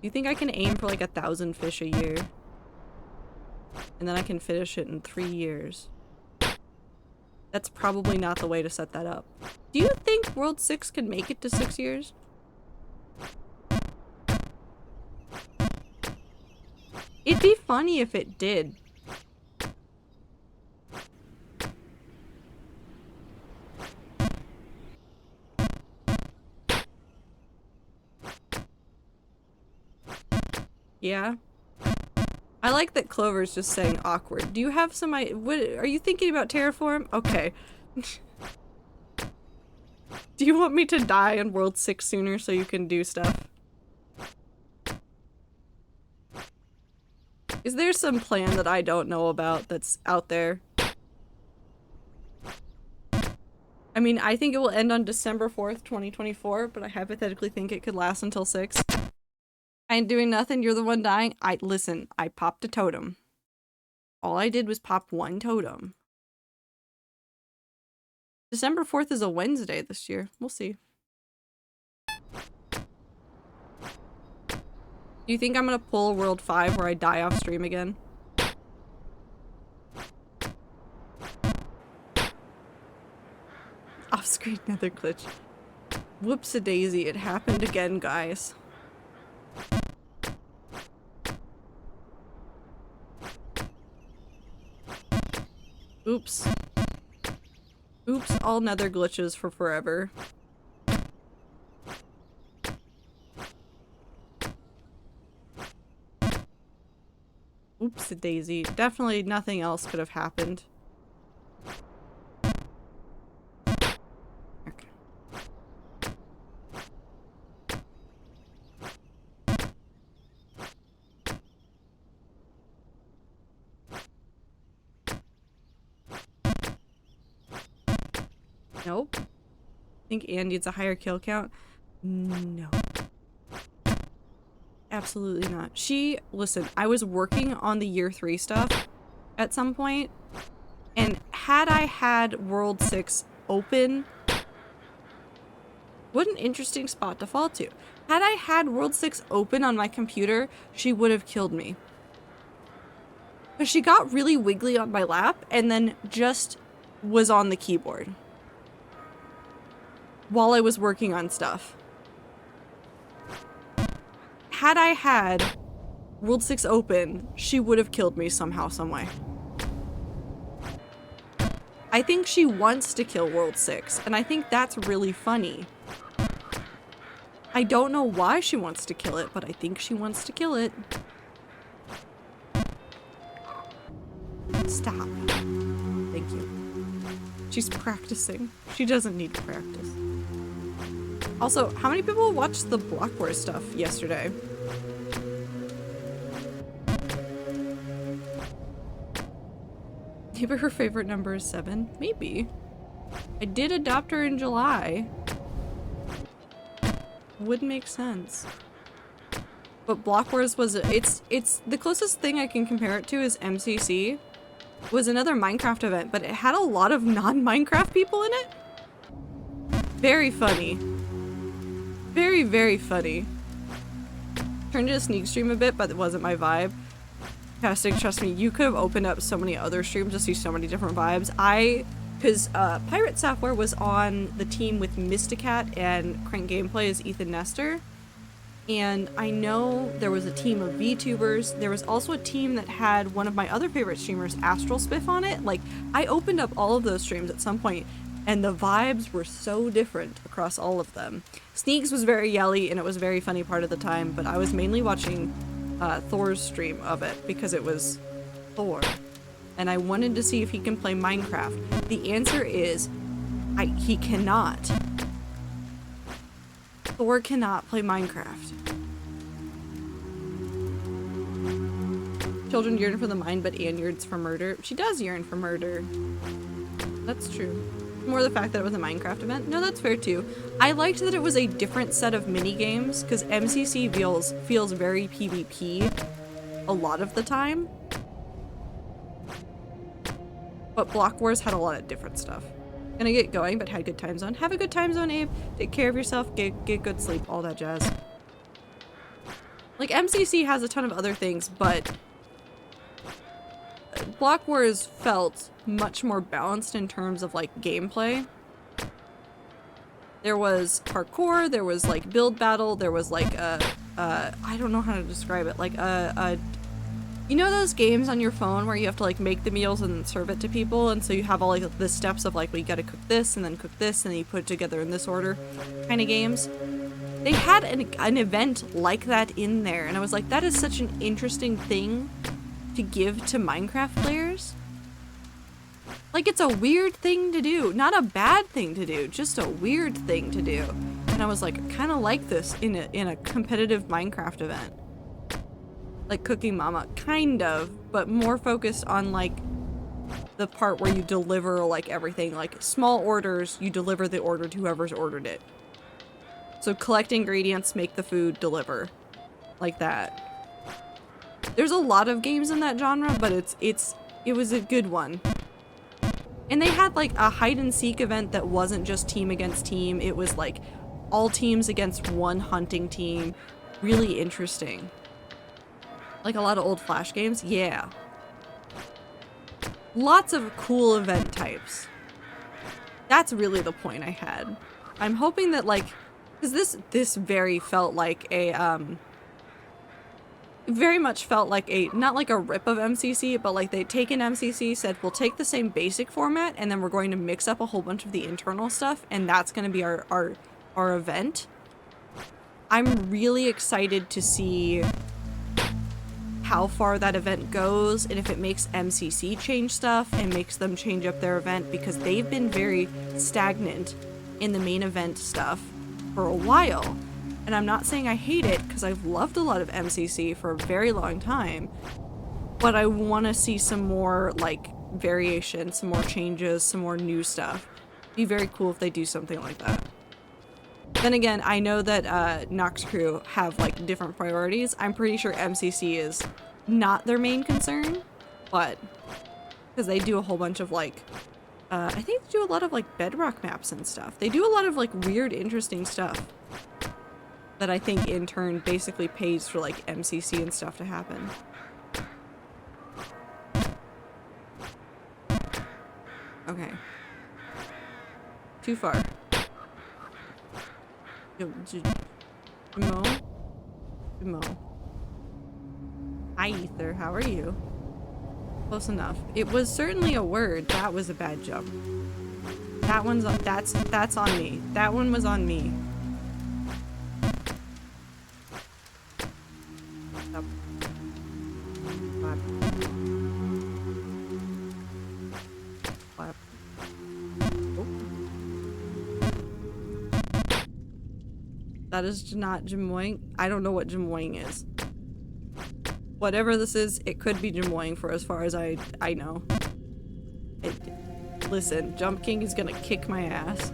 you think I can aim for, like, 1,000 fish a year? And then I can finish it in 3 years. That's probably not the way to set that up. Do you think World 6 can make it to 6 years? It'd be funny if it did. Yeah. I like that Clover's just saying awkward. Do you have some what are you thinking about terraform? Okay. Do you want me to die in World 6 sooner so you can do stuff? Is there some plan that I don't know about that's out there? I mean, I think it will end on December 4th, 2024, but I hypothetically think it could last until 6. I ain't doing nothing, you're the one dying. Listen, I popped a totem. All I did was pop one totem. December 4th is a Wednesday this year. We'll see. Do you think I'm gonna pull World 5 where I die off stream again? Off-screen nether glitch. Whoops-a-daisy, it happened again, guys. Oops. Oops, all nether glitches for forever. to Daisy. Definitely nothing else could have happened. Okay. Nope. I think Anne needs a higher kill count. No. Absolutely not. Listen, I was working on the year 3 stuff at some point, and had I had World 6 open, what an interesting spot to fall to. Had I had World 6 open on my computer, she would have killed me. But she got really wiggly on my lap and then just was on the keyboard while I was working on stuff. Had I had World 6 open, she would have killed me somehow, someway. I think she wants to kill World 6, and I think that's really funny. I don't know why she wants to kill it, but I think she wants to kill it. Stop. Thank you. She's practicing. She doesn't need to practice. Also, how many people watched the Block Wars stuff yesterday? Maybe her favorite number is 7? Maybe. I did adopt her in July. Would make sense. But Block Wars was, it's the closest thing I can compare it to is MCC. It was another Minecraft event, but it had a lot of non-Minecraft people in it. Very funny. Very, very funny. Turned to a sneak stream a bit, but it wasn't my vibe. Fantastic, trust me, you could have opened up so many other streams to see so many different vibes. Because Pirate Software was on the team with Mysticat and Crank Gameplay as Ethan Nestor. And I know there was a team of VTubers. There was also a team that had one of my other favorite streamers, Astral Spiff, on it. Like, I opened up all of those streams at some point, and the vibes were so different across all of them. Sneaks was very yelly, and it was a very funny part of the time, but I was mainly watching Thor's stream of it because it was Thor. And I wanted to see if he can play Minecraft. The answer is, he cannot. Thor cannot play Minecraft. Children yearn for the mind, but Anne yearns for murder. She does yearn for murder. That's true. More the fact that it was a Minecraft event. No, that's fair too. I liked that it was a different set of mini games because MCC feels very PvP a lot of the time. But Block Wars had a lot of different stuff. Gonna get going, but had good time zone. Have a good time zone, Abe. Take care of yourself. Get good sleep. All that jazz. Like, MCC has a ton of other things, but Block Wars felt much more balanced in terms of, like, gameplay. There was parkour, there was, like, build battle, there was, like, I don't know how to describe it, like, you know those games on your phone where you have to, like, make the meals and then serve it to people, and so you have all, like, the steps of, like, well, you gotta cook this, and then cook this, and then you put it together in this order kind of games? They had an event like that in there, and I was like, that is such an interesting thing to give to Minecraft players. Like, it's a weird thing to do. Not a bad thing to do, just a weird thing to do. And I was like, I kind of like this in a competitive Minecraft event. Like Cooking Mama, kind of, but more focused on, like, the part where you deliver, like, everything. Like, small orders, you deliver the order to whoever's ordered it. So collect ingredients, make the food, deliver. Like that. There's a lot of games in that genre, but it was a good one. And they had, like, a hide and seek event that wasn't just team against team. It was, like, all teams against one hunting team. Really interesting. Like a lot of old Flash games? Yeah. Lots of cool event types. That's really the point I had. I'm hoping that, like, because this very felt like a, very much felt like a, not like a rip of MCC, but like they'd taken MCC, said, we'll take the same basic format, and then we're going to mix up a whole bunch of the internal stuff, and that's going to be our event. I'm really excited to see how far that event goes and if it makes MCC change stuff and makes them change up their event, because they've been very stagnant in the main event stuff for a while. And I'm not saying I hate it, because I've loved a lot of MCC for a very long time, but I want to see some more like variation, some more changes, some more new stuff. It'd be very cool if they do something like that. Then again, I know that Nox Crew have like different priorities. I'm pretty sure MCC is not their main concern, but because they do a whole bunch of like, I think they do a lot of like bedrock maps and stuff. They do a lot of like weird, interesting stuff that I think in turn basically pays for like MCC and stuff to happen. Okay. Too far. Jamo. Hi, Ether. How are you? Close enough. It was certainly a word. That was a bad jump. That one's on, that's on me. That one was on me. Up. Clap. Clap. Oh. That is not Jamoying. I don't know what Jamoying is. Whatever this is, it could be Jamoying for as far as I know. Listen, Jump King is gonna kick my ass.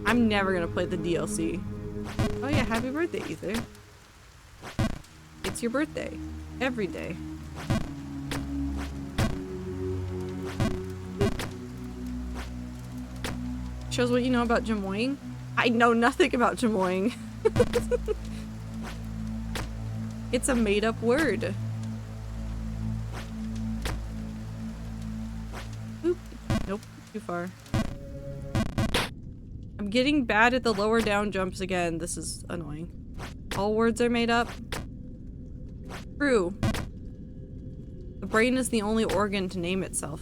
I'm never gonna play the DLC. Oh yeah, happy birthday, Ether. It's your birthday. Every day. Shows what you know about Jamoying. I know nothing about Jamoying. It's a made-up word. Oop. Nope, too far. I'm getting bad at the lower down jumps again. This is annoying. All words are made up. True. The brain is the only organ to name itself.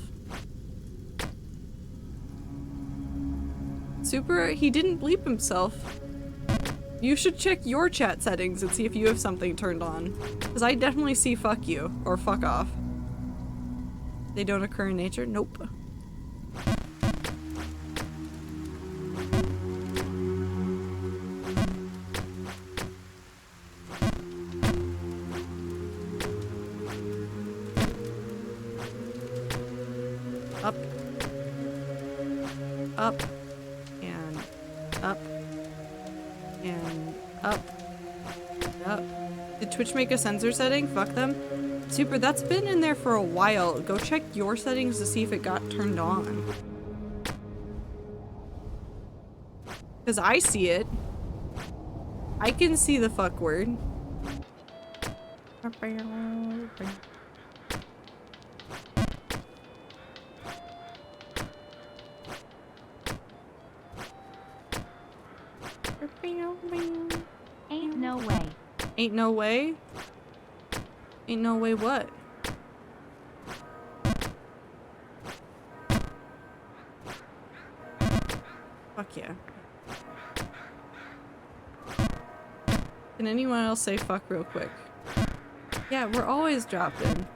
Super, he didn't bleep himself. You should check your chat settings and see if you have something turned on. Because I definitely see fuck you, or fuck off. They don't occur in nature? Nope. Up. Up. And up. And up. Up. Did Twitch make a sensor setting? Fuck them. Super, that's been in there for a while. Go check your settings to see if it got turned on. Because I see it. I can see the fuck word. Ain't no way. Ain't no way? Ain't no way what? Fuck yeah. Can anyone else say fuck real quick? Yeah, we're always dropped in.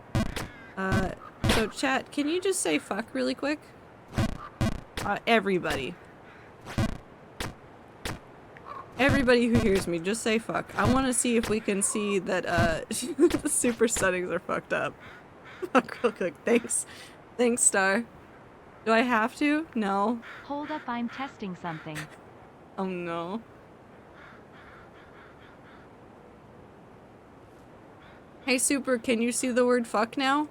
So chat, can you just say fuck really quick? Everybody. Everybody who hears me, just say fuck. I want to see if we can see that, the super settings are fucked up. Fuck real quick. Thanks. Thanks, Star. Do I have to? No. Hold up, I'm testing something. Oh no. Hey Super, can you see the word fuck now?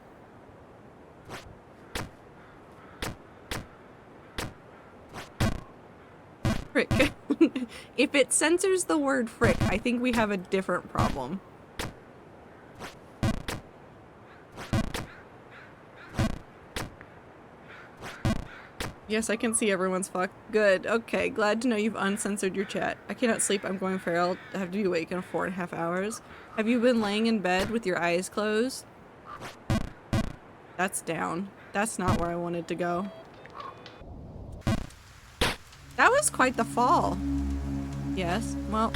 Frick. If it censors the word frick, I think we have a different problem. Yes, I can see everyone's fuck. Good. Okay, glad to know you've uncensored your chat. I cannot sleep. I'm going feral. I have to be awake in 4.5 hours. Have you been laying in bed with your eyes closed? That's down. That's not where I wanted to go. That was quite the fall. Yes. Well,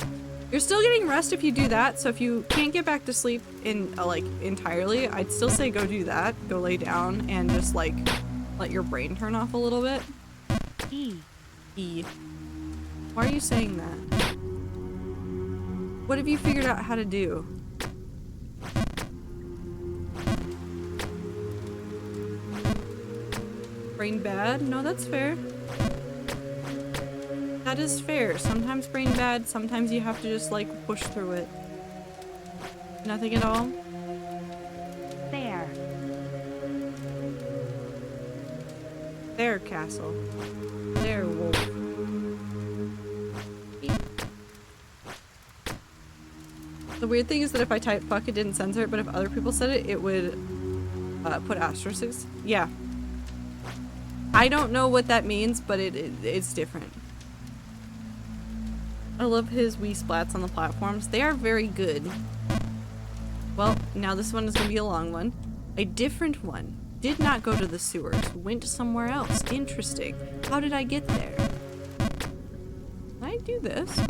You're still getting rest if you do that, so if you can't get back to sleep in like entirely, I'd still say go do that. Go lay down and just like let your brain turn off a little bit. E. E. Why are you saying that? What have you figured out how to do? Brain bad? No, that's fair. That is fair. Sometimes brain bad, sometimes you have to just like push through it. Nothing at all? There. There, castle. There, wolf. The weird thing is that if I type fuck, it didn't censor it, but if other people said it, it would put asterisks. Yeah. I don't know what that means, but it's different. I love his wee splats on the platforms. They are very good. Well, now this one is going to be a long one. A different one. Did not go to the sewers. Went somewhere else. Interesting. How did I get there? Can I do this?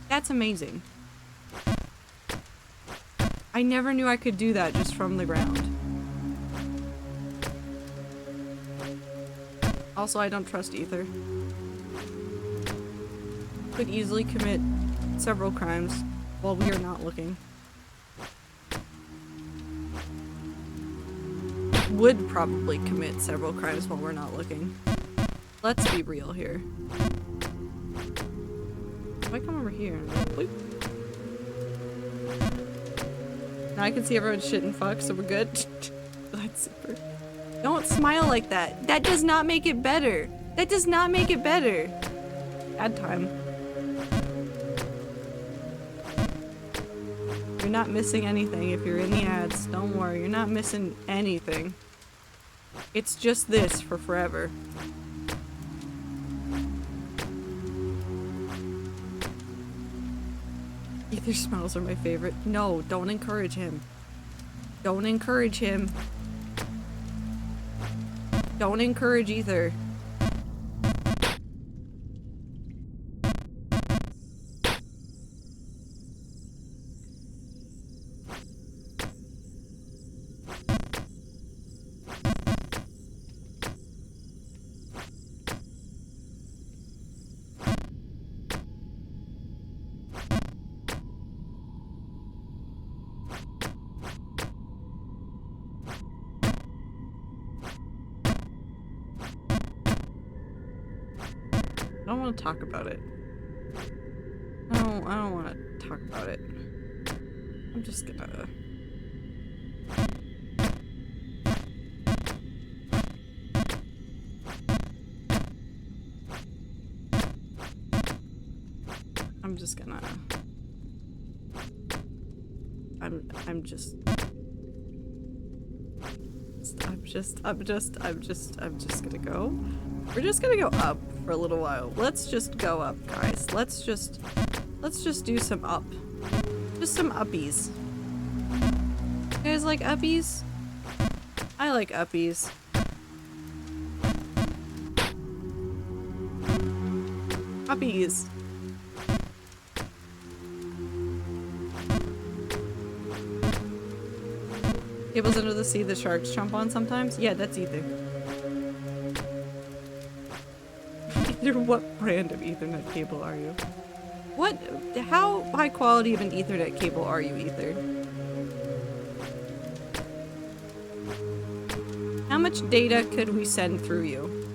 That's amazing. I never knew I could do that just from the ground. Also, I don't trust Ether. Could easily commit several crimes while we are not looking. Would probably commit several crimes while we're not looking. Let's be real here. If I come over here, boop. Now I can see everyone's shit and fuck, so we're good. That's super. Don't smile like that. That does not make it better. That does not make it better. Ad time. You're not missing anything if you're in the ads. Don't worry, you're not missing anything. It's just this for forever. Ether smells are my favorite. No, don't encourage him. Don't encourage him. Don't encourage Ether. I don't want to talk about it. I don't want to talk about it. I'm just gonna... I'm just gonna... I'm just gonna go. We're just gonna go up for a little while. Let's just go up, guys. Let's just do some up. Just some uppies. You guys like uppies? I like uppies. Uppies. Cables under the sea the sharks chomp on sometimes? Yeah, that's Ether. Ether, what brand of Ethernet cable are you? What? How high quality of an Ethernet cable are you, Ether? How much data could we send through you?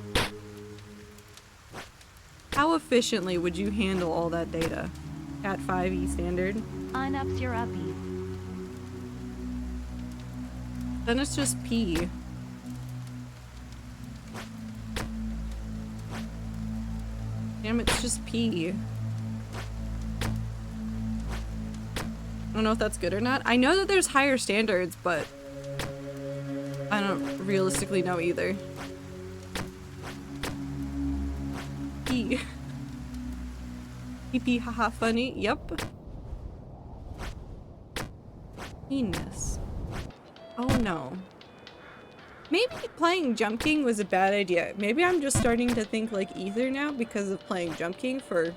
How efficiently would you handle all that data? At 5e standard? Unups your uppies. Then it's just P. Damn, it's just P. I don't know if that's good or not. I know that there's higher standards, but I don't realistically know either. P. PP, haha, funny. Yep. Penis. Oh no. Maybe playing Jump King was a bad idea. Maybe I'm just starting to think like Ether now because of playing Jump King for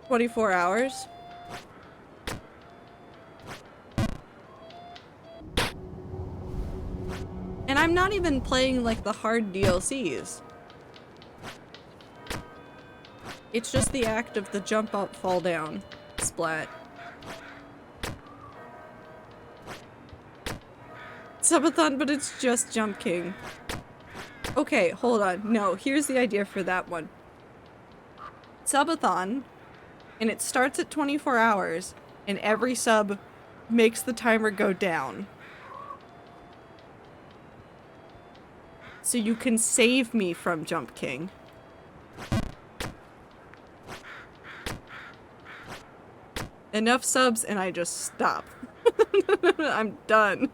24 hours. And I'm not even playing like the hard DLCs. It's just the act of the jump up, fall down, splat. Subathon, but it's just Jump King. Okay, hold on. No, here's the idea for that one. Subathon, and it starts at 24 hours, and every sub makes the timer go down. So you can save me from Jump King. Enough subs and I just stop. I'm done.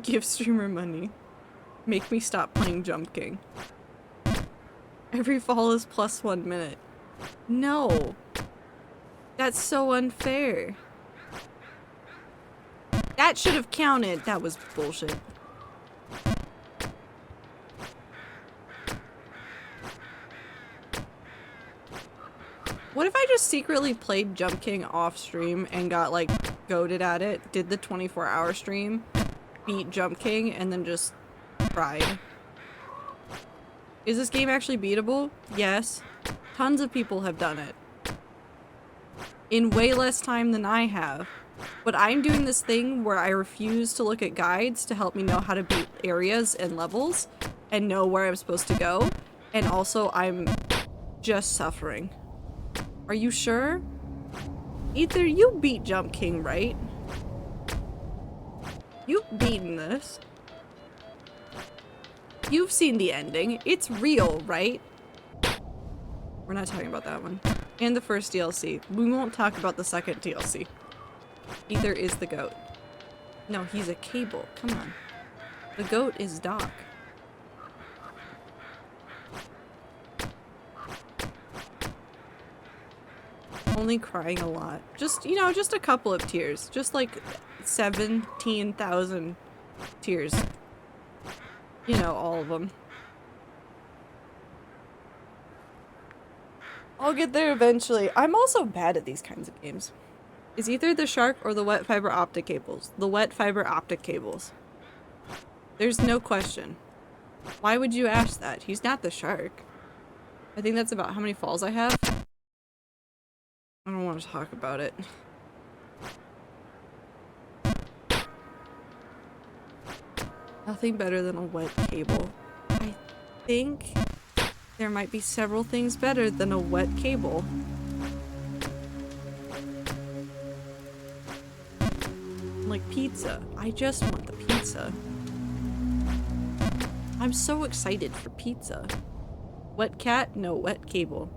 Give streamer money. Make me stop playing Jump King. Every fall is plus 1 minute. No. That's so unfair. That should have counted. That was bullshit. What if I just secretly played Jump King off stream and got like goated at it, did the 24-hour stream, beat Jump King, and then just cried? Is this game actually beatable? Yes. Tons of people have done it. In way less time than I have. But I'm doing this thing where I refuse to look at guides to help me know how to beat areas and levels and know where I'm supposed to go. And also I'm just suffering. Are you sure? Ether, you beat Jump King, right? You've beaten this. You've seen the ending. It's real, right? We're not talking about that one. And the first DLC. We won't talk about the second DLC. Ether is the goat. No, he's a cable. Come on. The goat is Doc. Only crying a lot. Just, you know, just a couple of tears. Just like 17,000 tears. You know, all of them. I'll get there eventually. I'm also bad at these kinds of games. Is either the shark or the wet fiber optic cables? The wet fiber optic cables. There's no question. Why would you ask that? He's not the shark. I think that's about how many falls I have. I don't want to talk about it. Nothing better than a wet cable. I think there might be several things better than a wet cable. Like pizza. I just want the pizza. I'm so excited for pizza. Wet cat? No, wet cable.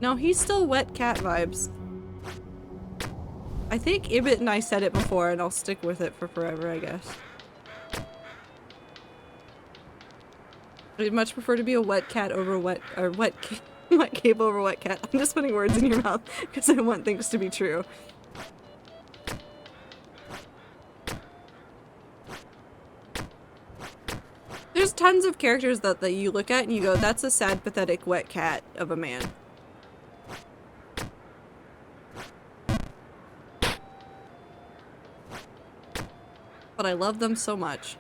No, he's still wet cat vibes. I think Ibit and I said it before, and I'll stick with it for forever, I guess. I'd much prefer to be a wet cat over wet cable over wet cat. I'm just putting words in your mouth because I want things to be true. There's tons of characters that you look at and you go, that's a sad, pathetic wet cat of a man. But I love them so much.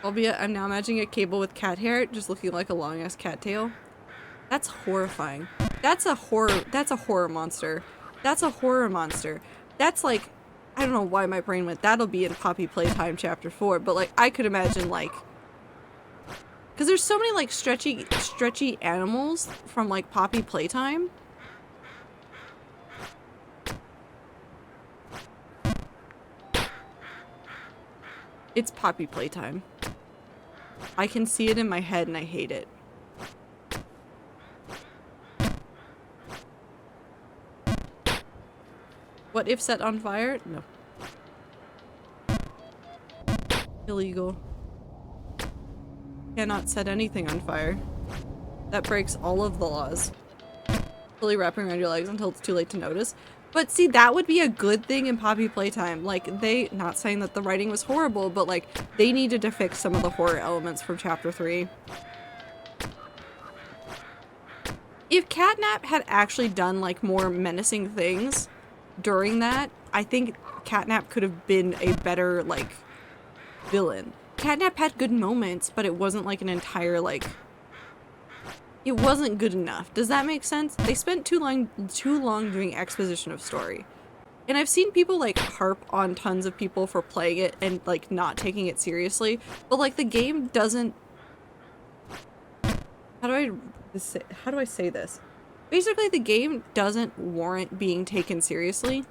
Albeit, I'm now imagining a cable with cat hair just looking like a long-ass cat tail. That's horrifying. That's a horror monster. That's a horror monster. That's like, I don't know why my brain went, that'll be in Poppy Playtime Chapter 4, but like, I could imagine like, because there's so many like stretchy animals from like Poppy Playtime. It's Poppy Playtime. I can see it in my head and I hate it. What if set on fire? No. Illegal. Cannot set anything on fire. That breaks all of the laws. fully wrapping around your legs until it's too late to notice. But see, that would be a good thing in Poppy Playtime. Like, they, not saying that the writing was horrible, but like, they needed to fix some of the horror elements from chapter 3. If Catnap had actually done like more menacing things during that, I think Catnap could have been a better like villain. Catnap had good moments, but it wasn't like an entire like, it wasn't good enough. Does that make sense? They spent too long doing exposition of story. And I've seen people like harp on tons of people for playing it and like not taking it seriously, but like the game doesn't, how do I say this? Basically, the game doesn't warrant being taken seriously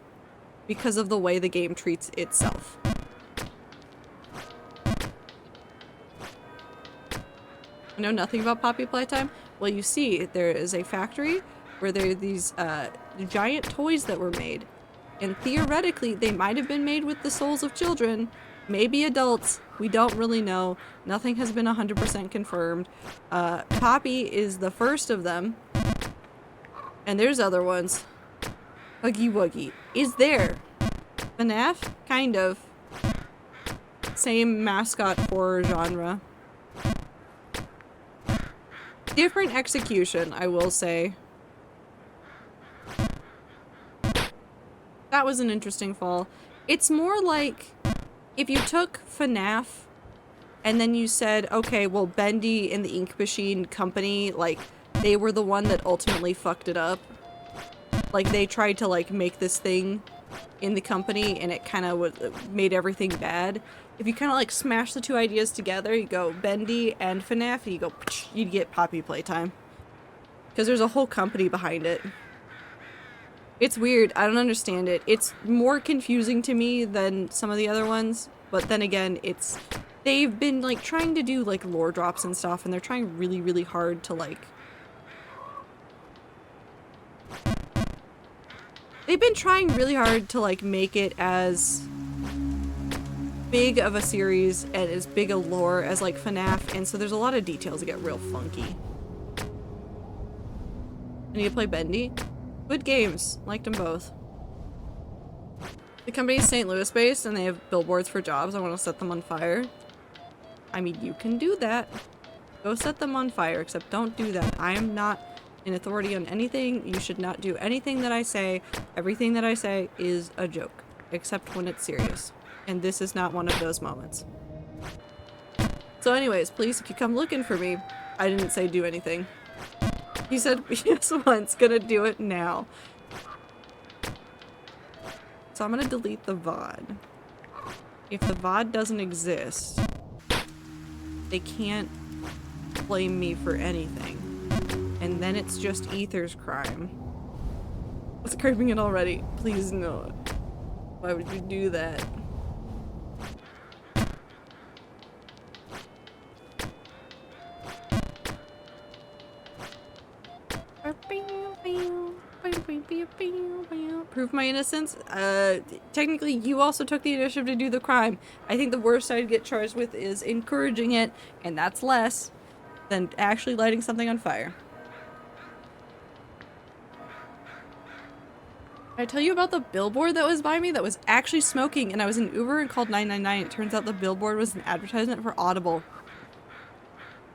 because of the way the game treats itself. I know nothing about Poppy Playtime. Well, you see, there is a factory where there are these giant toys that were made. And theoretically, they might have been made with the souls of children, maybe adults. We don't really know. Nothing has been 100% confirmed. Poppy is the first of them. And there's other ones. Huggy Wuggy is there. FNAF? Kind of. Same mascot horror genre. Different execution, I will say. That was an interesting fall. It's more like if you took FNAF and then you said, okay, well, Bendy and the Ink Machine Company, like, they were the one that ultimately fucked it up. Like, they tried to, like, make this thing in the company and it kind of made everything bad. If you kind of, like, smash the two ideas together, you go Bendy and FNAF, and you go, you'd get Poppy Playtime. Because there's a whole company behind it. It's weird. I don't understand it. It's more confusing to me than some of the other ones. But then again, it's... They've been, like, trying to do, like, lore drops and stuff, and they're trying really, really hard to, like... They've been trying really hard to, like, make it as big of a series and as big a lore as, like, FNAF, and so there's a lot of details that get real funky. I need to play Bendy. Good games. Liked them both. The company is St. Louis based and they have billboards for jobs. I want to set them on fire. I mean, you can do that. Go set them on fire, except don't do that. I am not an authority on anything. You should not do anything that I say. Everything that I say is a joke, except when it's serious. And this is not one of those moments. So anyways, please, if you come looking for me, I didn't say do anything. He said yes once, gonna do it now. So I'm gonna delete the VOD. If the VOD doesn't exist, they can't blame me for anything. And then it's just Ether's crime. It's creeping it already. Please no. Why would you do that? Prove my innocence? Technically you also took the initiative to do the crime. I think the worst I'd get charged with is encouraging it, and that's less than actually lighting something on fire. Did I tell you about the billboard that was by me that was actually smoking, and I was in Uber and called 999. It turns out the billboard was an advertisement for Audible.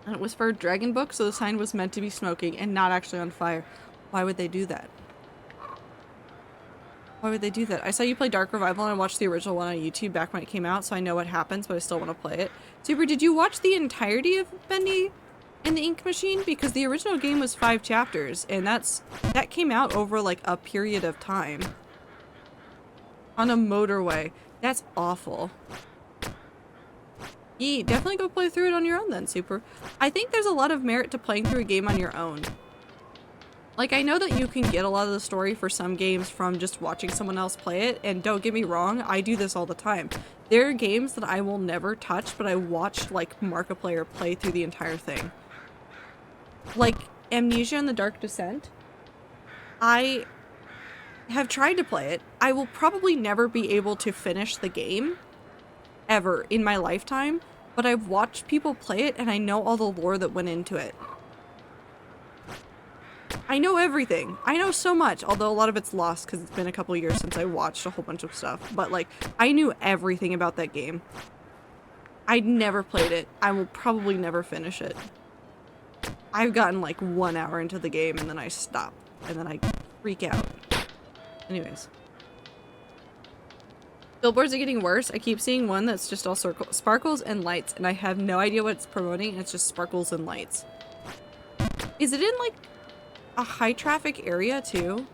And it was for a dragon book, so the sign was meant to be smoking and not actually on fire. Why would they do that? Why would they do that? I saw you play Dark Revival and I watched the original one on YouTube back when it came out, so I know what happens, but I still want to play it. Super, did you watch the entirety of Bendy and the Ink Machine? Because the original game was 5 chapters, and that came out over like a period of time. On a motorway. That's awful. Yeah, definitely go play through it on your own then, Super. I think there's a lot of merit to playing through a game on your own. Like, I know that you can get a lot of the story for some games from just watching someone else play it, and don't get me wrong, I do this all the time. There are games that I will never touch, but I watch, like, Markiplier play through the entire thing. Like, Amnesia and the Dark Descent. I have tried to play it. I will probably never be able to finish the game, ever, in my lifetime, but I've watched people play it, and I know all the lore that went into it. I know everything. I know so much, although a lot of it's lost because it's been a couple years since I watched a whole bunch of stuff. But like, I knew everything about that game. I'd never played it. I will probably never finish it. I've gotten like 1 hour into the game and then I stop. And then I freak out. Anyways. Billboards are getting worse. I keep seeing one that's just all sparkles and lights, and I have no idea what it's promoting. It's just sparkles and lights. Is it in like a high traffic area too?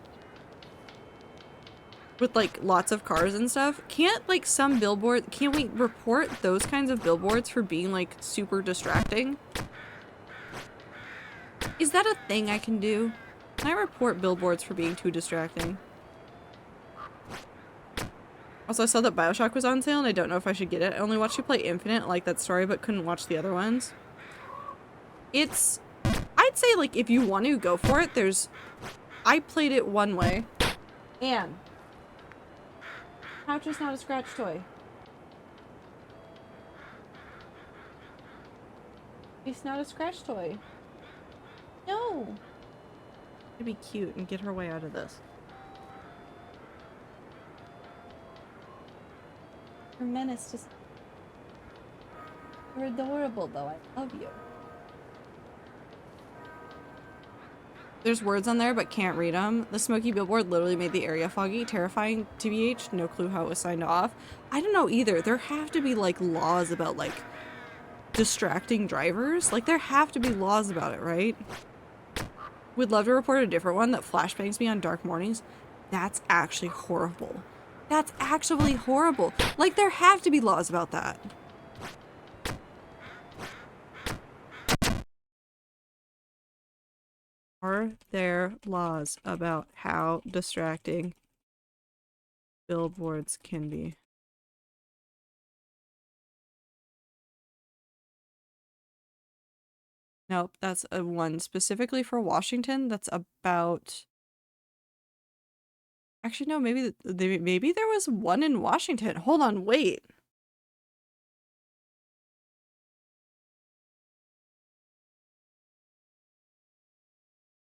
With like lots of cars and stuff? Can't like some billboard, can't we report those kinds of billboards for being like super distracting? Is that a thing I can do? Can I report billboards for being too distracting? Also, I saw that BioShock was on sale and I don't know if I should get it. I only watched you play Infinite, I like that story, but couldn't watch the other ones. It's, I'd say like if you want to go for it, I played it one way. And couch is not a scratch toy. It's not a scratch toy. No. It'd be cute and get her way out of this. You're menace just. You're adorable though. I love you. There's words on there but can't read them. The smoky billboard literally made the area foggy. Terrifying, TBH. No clue how it was signed off. I don't know either. There have to be like laws about like distracting drivers. Like there have to be laws about it, right? Would love to report a different one that flashbangs me on dark mornings. That's actually horrible. That's actually horrible. Like there have to be laws about that. Are there laws about how distracting billboards can be? Nope, that's a one specifically for Washington. That's about. Actually, no. Maybe there was one in Washington. Hold on, wait.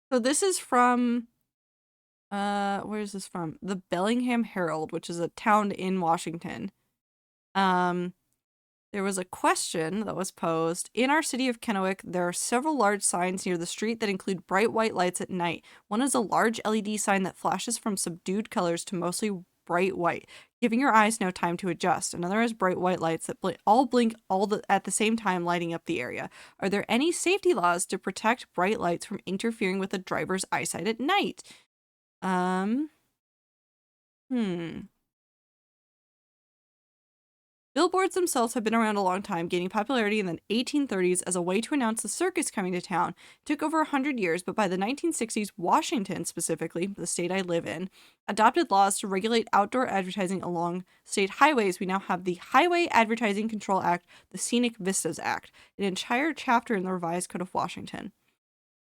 So this is from. Where is this from? The Bellingham Herald, which is a town in Washington. There was a question that was posed. In our city of Kennewick, there are several large signs near the street that include bright white lights at night. One is a large LED sign that flashes from subdued colors to mostly bright white, giving your eyes no time to adjust. Another has bright white lights that blink at the same time, lighting up the area. Are there any safety laws to protect bright lights from interfering with a driver's eyesight at night? Billboards themselves have been around a long time, gaining popularity in the 1830s as a way to announce the circus coming to town. It took over 100 years, but by the 1960s, Washington, specifically, the state I live in, adopted laws to regulate outdoor advertising along state highways. We now have the Highway Advertising Control Act, the Scenic Vistas Act, an entire chapter in the Revised Code of Washington.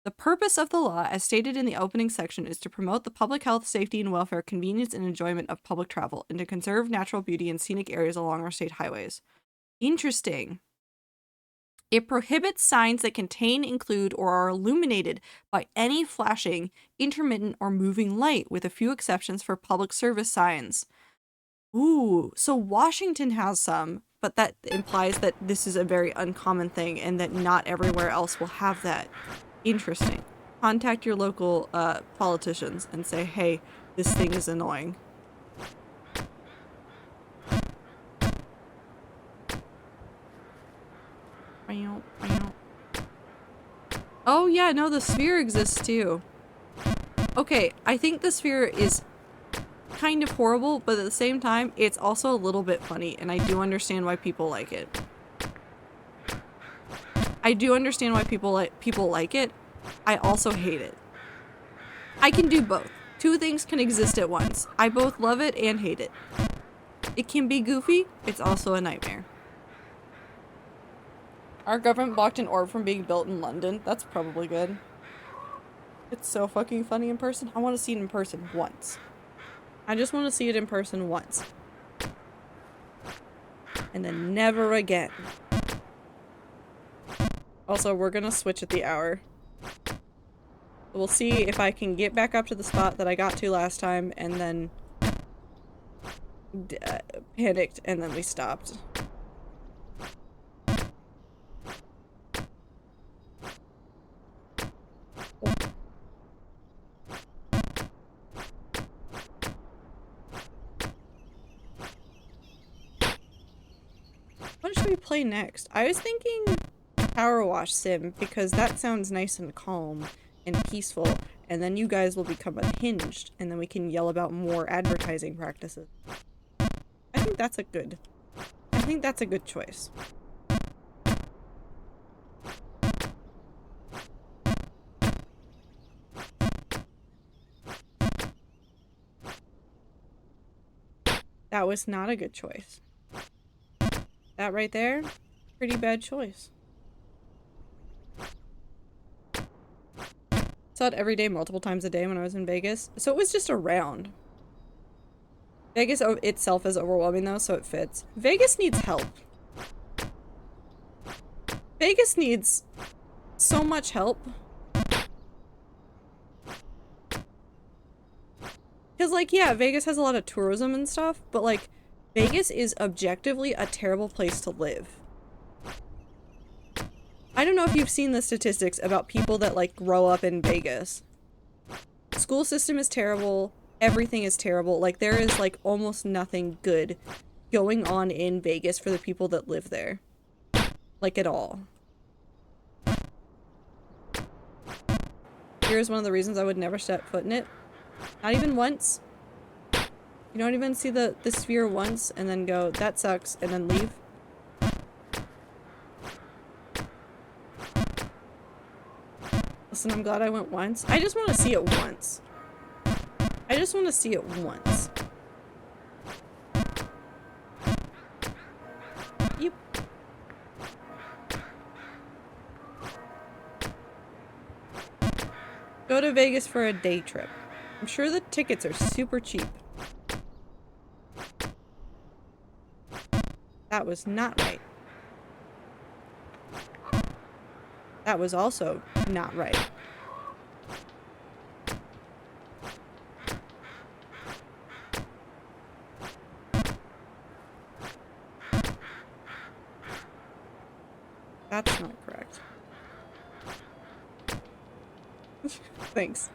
The purpose of the law, as stated in the opening section, is to promote the public health, safety, and welfare, convenience, and enjoyment of public travel, and to conserve natural beauty and scenic areas along our state highways. Interesting. It prohibits signs that contain, include, or are illuminated by any flashing, intermittent, or moving light, with a few exceptions for public service signs. Ooh, so Washington has some, but that implies that this is a very uncommon thing and that not everywhere else will have that. Interesting. Contact your local politicians and say, hey, this thing is annoying. Oh yeah, no, the sphere exists too. Okay, I think the sphere is kind of horrible, but at the same time, it's also a little bit funny, and I do understand why people like it. I do understand why people like it. I also hate it. I can do both. Two things can exist at once. I both love it and hate it. It can be goofy. It's also a nightmare. Our government blocked an orb from being built in London. That's probably good. It's so fucking funny in person. I want to see it in person once. I just want to see it in person once. And then never again. Also, we're gonna switch at the hour. We'll see if I can get back up to the spot that I got to last time, and then panicked, and then we stopped. What should we play next? I was thinking Powerwash Sim, because that sounds nice and calm and peaceful, and then you guys will become unhinged, and then we can yell about more advertising practices. I think that's a good choice. That was not a good choice. That right there, pretty bad choice. Saw it every day, multiple times a day when I was in Vegas. So it was just around. Vegas itself is overwhelming though, so it fits. Vegas needs help. Vegas needs so much help. Because, like, yeah, Vegas has a lot of tourism and stuff, but, like, Vegas is objectively a terrible place to live. I don't know if you've seen the statistics about people that, like, grow up in Vegas. School system is terrible. Everything is terrible. Like, there is, like, almost nothing good going on in Vegas for the people that live there. Like, at all. Here's one of the reasons I would never step foot in it. Not even once. You don't even see the sphere once and then go, that sucks, and then leave. Listen, I'm glad I went once. I just want to see it once. I just want to see it once. Yep. Go to Vegas for a day trip. I'm sure the tickets are super cheap. That was not right. That was also not right. That's not correct. Thanks.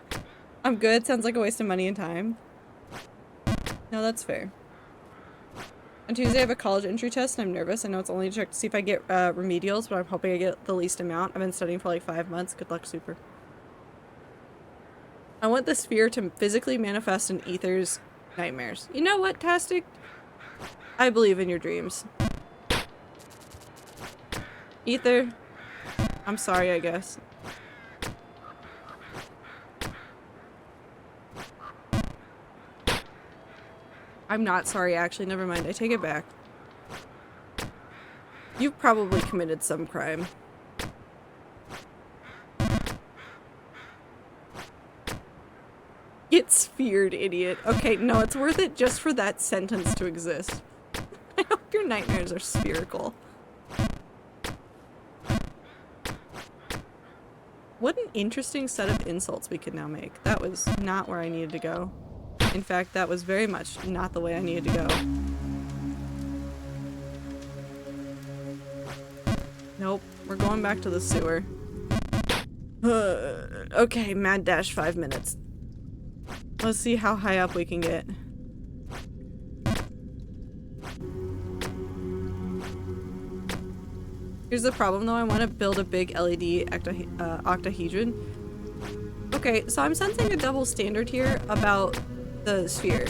I'm good. Sounds like a waste of money and time. No, that's fair. On Tuesday I have a college entry test and I'm nervous. I know it's only to check to see if I get remedials, but I'm hoping I get the least amount. I've been studying for like 5 months. Good luck, super. I want the sphere to physically manifest in Ether's nightmares. You know what, Tastic? I believe in your dreams. Ether, I'm sorry, I guess. I'm not sorry, actually. Never mind. I take it back. You've probably committed some crime. Get sphered, idiot. Okay, no, it's worth it just for that sentence to exist. I hope your nightmares are spherical. What an interesting set of insults we could now make. That was not where I needed to go. In fact, that was very much not the way I needed to go. Nope, we're going back to the sewer. Okay, mad dash 5 minutes. Let's see how high up we can get. Here's the problem though, I want to build a big LED octahedron. Okay, so I'm sensing a double standard here about the sphere.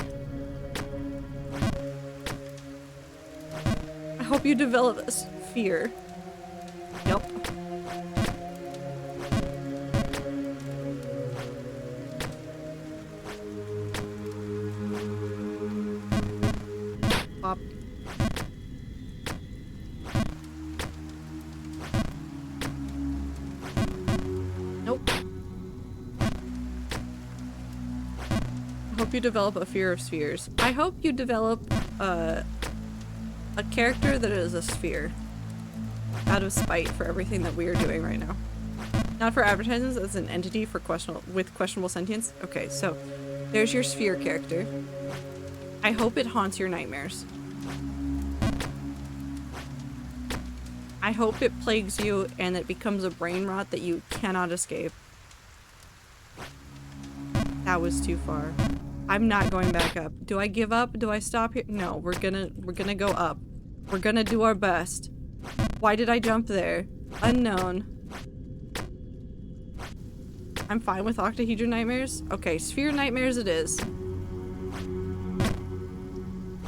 I hope you develop a sphere. Yep. Pop. Nope. I hope you develop a fear of spheres. I hope you develop a character that is a sphere. Out of spite for everything that we are doing right now. Not for advertisements, as an entity for questionable sentience. Okay, so there's your sphere character. I hope it haunts your nightmares. I hope it plagues you and it becomes a brain rot that you cannot escape. That was too far. I'm not going back up. Do I give up? Do I stop here? No, we're gonna go up. We're gonna do our best. Why did I jump there? Unknown. I'm fine with octahedron nightmares. Okay, sphere nightmares it is. Can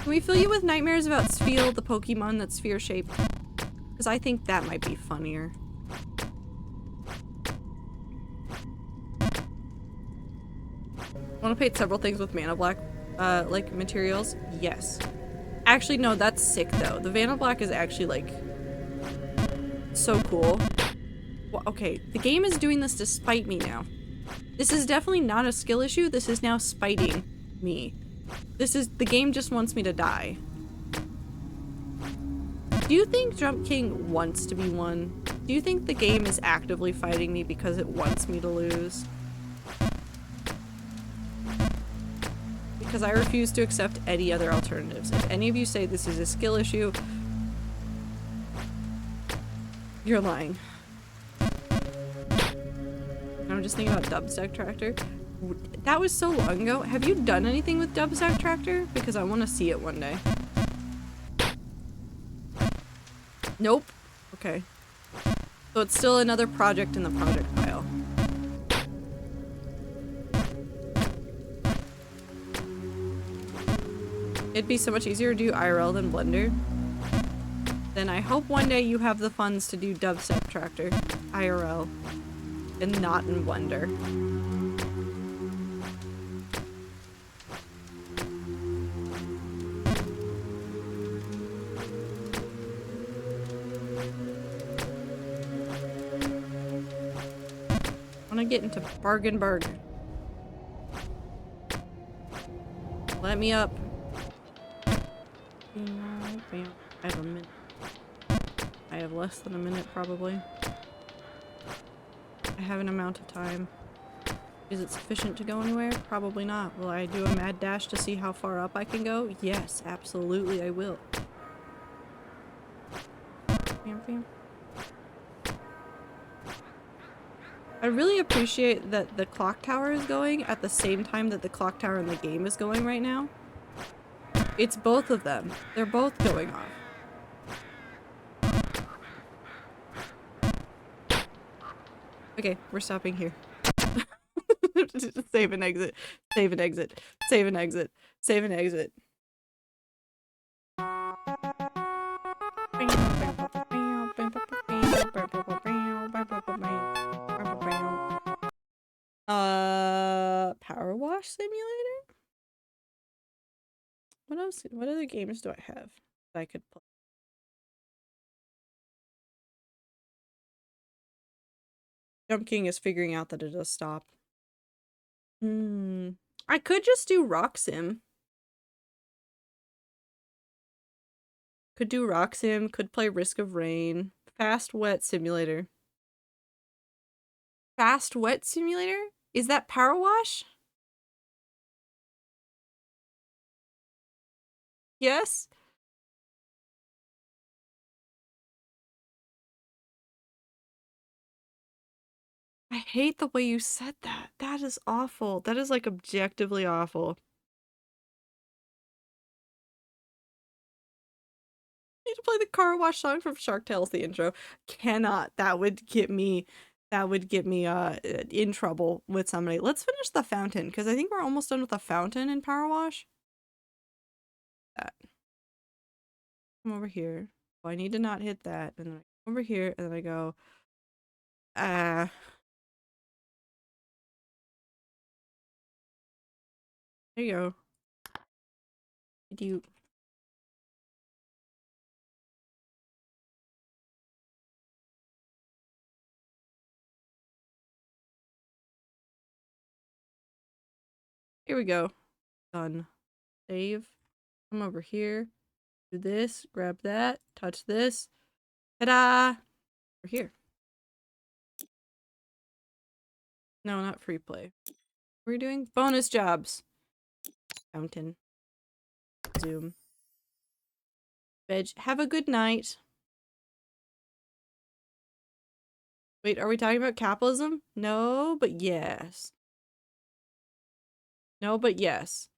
we fill you with nightmares about Sphere, the Pokemon that's sphere shaped? Because I think that might be funnier. I want to paint several things with Mana Black, like materials. Yes. Actually, no, that's sick though. The Vanna Black is actually like so cool. Well, okay, the game is doing this to spite me now. This is definitely not a skill issue. This is now spiting me. The game just wants me to die. Do you think Jump King wants to be won? Do you think the game is actively fighting me because it wants me to lose? Because I refuse to accept any other alternatives. If any of you say this is a skill issue, you're lying. I'm just thinking about Dubstack Tractor. That was so long ago. Have you done anything with Dubstack Tractor? Because I want to see it one day. Nope. Okay. So it's still another project in the project pile. It'd be so much easier to do IRL than Blender. Then I hope one day you have the funds to do Dubstep Tractor IRL and not in Blender. I want to get into bargain. Let me up. I have a minute. I have less than a minute, probably. I have an amount of time. Is it sufficient to go anywhere? Probably not. Will I do a mad dash to see how far up I can go? Yes, absolutely I will. I really appreciate that the clock tower is going at the same time that the clock tower in the game is going right now. It's both of them. They're both going off. Okay, we're stopping here. Save and exit. Save and exit. Save and exit. Save and exit. Powerwash Simulator? What else? What other games do I have that I could play? Jump King is figuring out that it does stop. I could just do Rock Sim. Could do Rock Sim, could play Risk of Rain. Fast Wet Simulator. Fast Wet Simulator? Is that Powerwash? Yes? I hate the way you said that. That is awful. That is like objectively awful. I need to play the car wash song from Shark Tales, the intro. Cannot. That would get me in trouble with somebody. Let's finish the fountain, because I think we're almost done with the fountain in Powerwash. That. Come over here. Oh, I need to not hit that. And then I come over here, and then I go, there you go. Did you... Here we go. Done. Save. Come over here. Do this. Grab that. Touch this. Ta-da! We're here. No, not free play. What are we doing? Bonus jobs. Fountain. Zoom. Veg. Have a good night. Wait, are we talking about capitalism? No, but yes. No, but yes.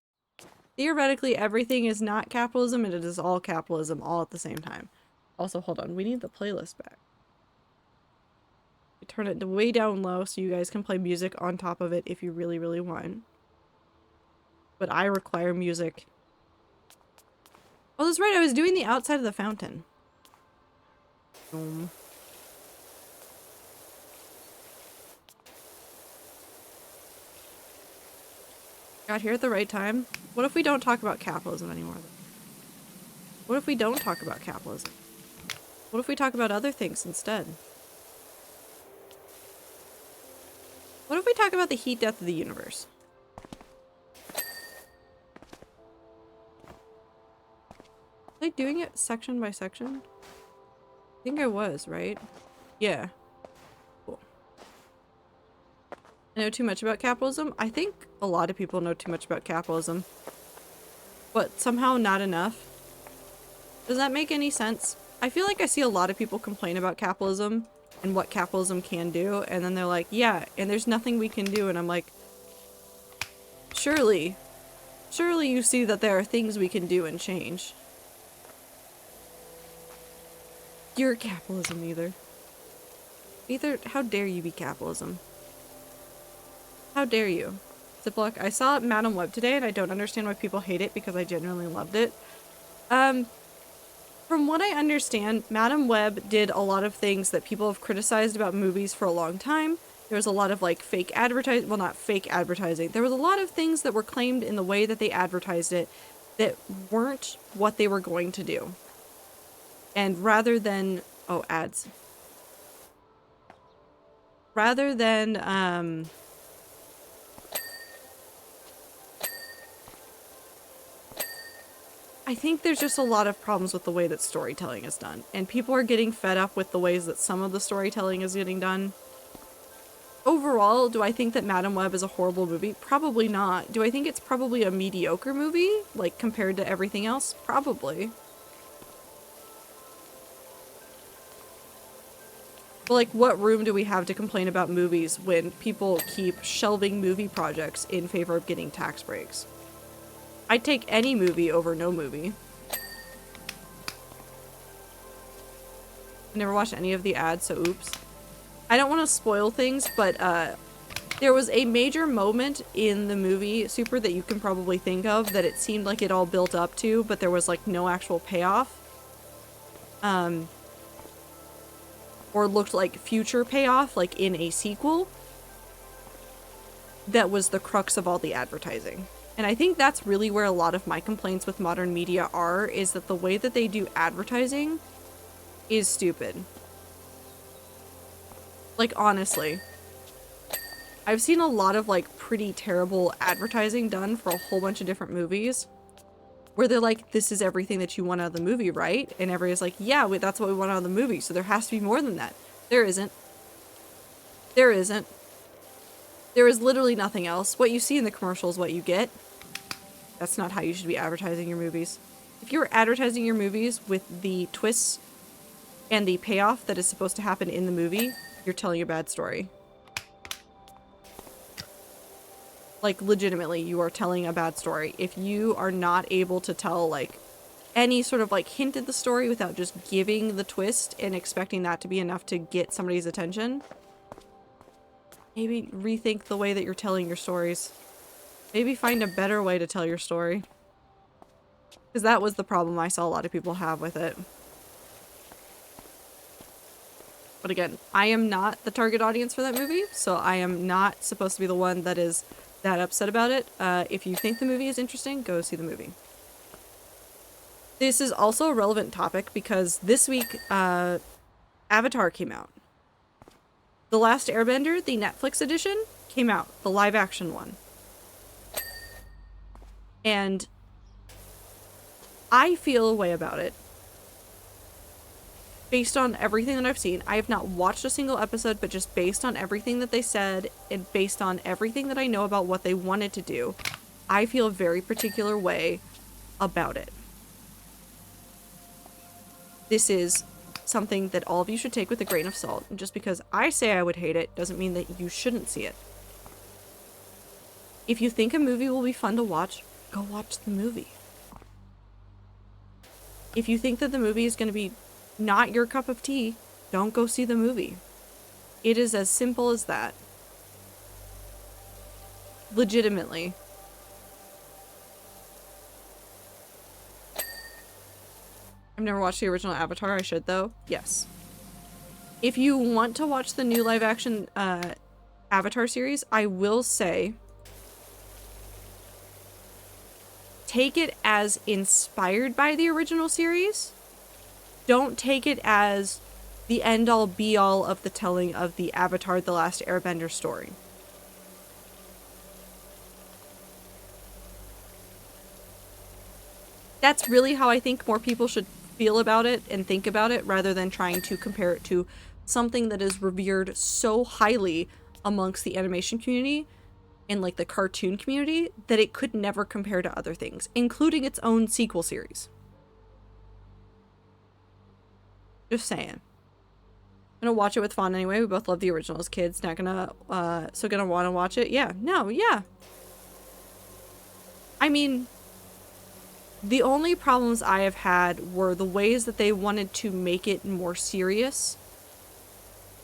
Theoretically, everything is not capitalism and it is all capitalism all at the same time. Also, hold on. We need the playlist back. We turn it way down low so you guys can play music on top of it if you really, really want. But I require music. Oh, that's right. I was doing the outside of the fountain. Got here at the right time. What if we don't talk about capitalism anymore? What if we don't talk about capitalism? What if we talk about other things instead? What if we talk about the heat death of the universe? Was I doing it section by section? I think I was, right? Yeah. Cool. I know too much about capitalism. I think a lot of people know too much about capitalism. But somehow not enough. Does that make any sense? I feel like I see a lot of people complain about capitalism and what capitalism can do, and then they're like, yeah, and there's nothing we can do, and I'm like, surely you see that there are things we can do and change. You're capitalism either. How dare you be capitalism? How dare you? Ziploc, I saw Madam Web today and I don't understand why people hate it because I genuinely loved it. From what I understand, Madam Web did a lot of things that people have criticized about movies for a long time. There was a lot of like fake advertising, well, not fake advertising. There was a lot of things that were claimed in the way that they advertised it that weren't what they were going to do. And rather than, oh, ads. Rather than, I think there's just a lot of problems with the way that storytelling is done. And people are getting fed up with the ways that some of the storytelling is getting done. Overall, do I think that Madam Web is a horrible movie? Probably not. Do I think it's probably a mediocre movie? Like, compared to everything else? Probably. But like, what room do we have to complain about movies when people keep shelving movie projects in favor of getting tax breaks? I'd take any movie over no movie. I never watched any of the ads, so oops. I don't want to spoil things, but there was a major moment in the movie, Super, that you can probably think of that it seemed like it all built up to, but there was like no actual payoff. Or looked like future payoff, like in a sequel. That was the crux of all the advertising. And I think that's really where a lot of my complaints with modern media are, is that the way that they do advertising is stupid. Like, honestly. I've seen a lot of, like, pretty terrible advertising done for a whole bunch of different movies. Where they're like, this is everything that you want out of the movie, right? And everybody's like, yeah, that's what we want out of the movie, so there has to be more than that. There isn't. There isn't. There is literally nothing else. What you see in the commercial is what you get. That's not how you should be advertising your movies. If you're advertising your movies with the twists and the payoff that is supposed to happen in the movie, you're telling a bad story. Like, legitimately, you are telling a bad story. If you are not able to tell, like, any sort of, like, hint of the story without just giving the twist and expecting that to be enough to get somebody's attention, maybe rethink the way that you're telling your stories. Maybe find a better way to tell your story. Because that was the problem I saw a lot of people have with it. But again, I am not the target audience for that movie, so I am not supposed to be the one that is that upset about it. If you think the movie is interesting, go see the movie. This is also a relevant topic because this week, Avatar came out. The Last Airbender, the Netflix edition, came out. The live action one. And I feel a way about it. based on everything that I've seen, I have not watched a single episode, but just based on everything that they said and based on everything that I know about what they wanted to do, I feel a very particular way about it. This is something that all of you should take with a grain of salt. And just because I say I would hate it doesn't mean that you shouldn't see it. If you think a movie will be fun to watch, go watch the movie. If you think that the movie is going to be not your cup of tea, don't go see the movie. It is as simple as that. Legitimately. I've never watched the original Avatar. I should, though. Yes. If you want to watch the new live-action Avatar series, I will say, take it as inspired by the original series. Don't take it as the end-all, be-all of the telling of the Avatar: The Last Airbender story. That's really how I think more people should feel about it and think about it, rather than trying to compare it to something that is revered so highly amongst the animation community and like the cartoon community that it could never compare to other things, including its own sequel series. Just saying. I'm gonna watch it with Fawn anyway. We both love the original as kids. Not gonna, so gonna want to watch it. Yeah, no, yeah. I mean, the only problems I have had were the ways that they wanted to make it more serious.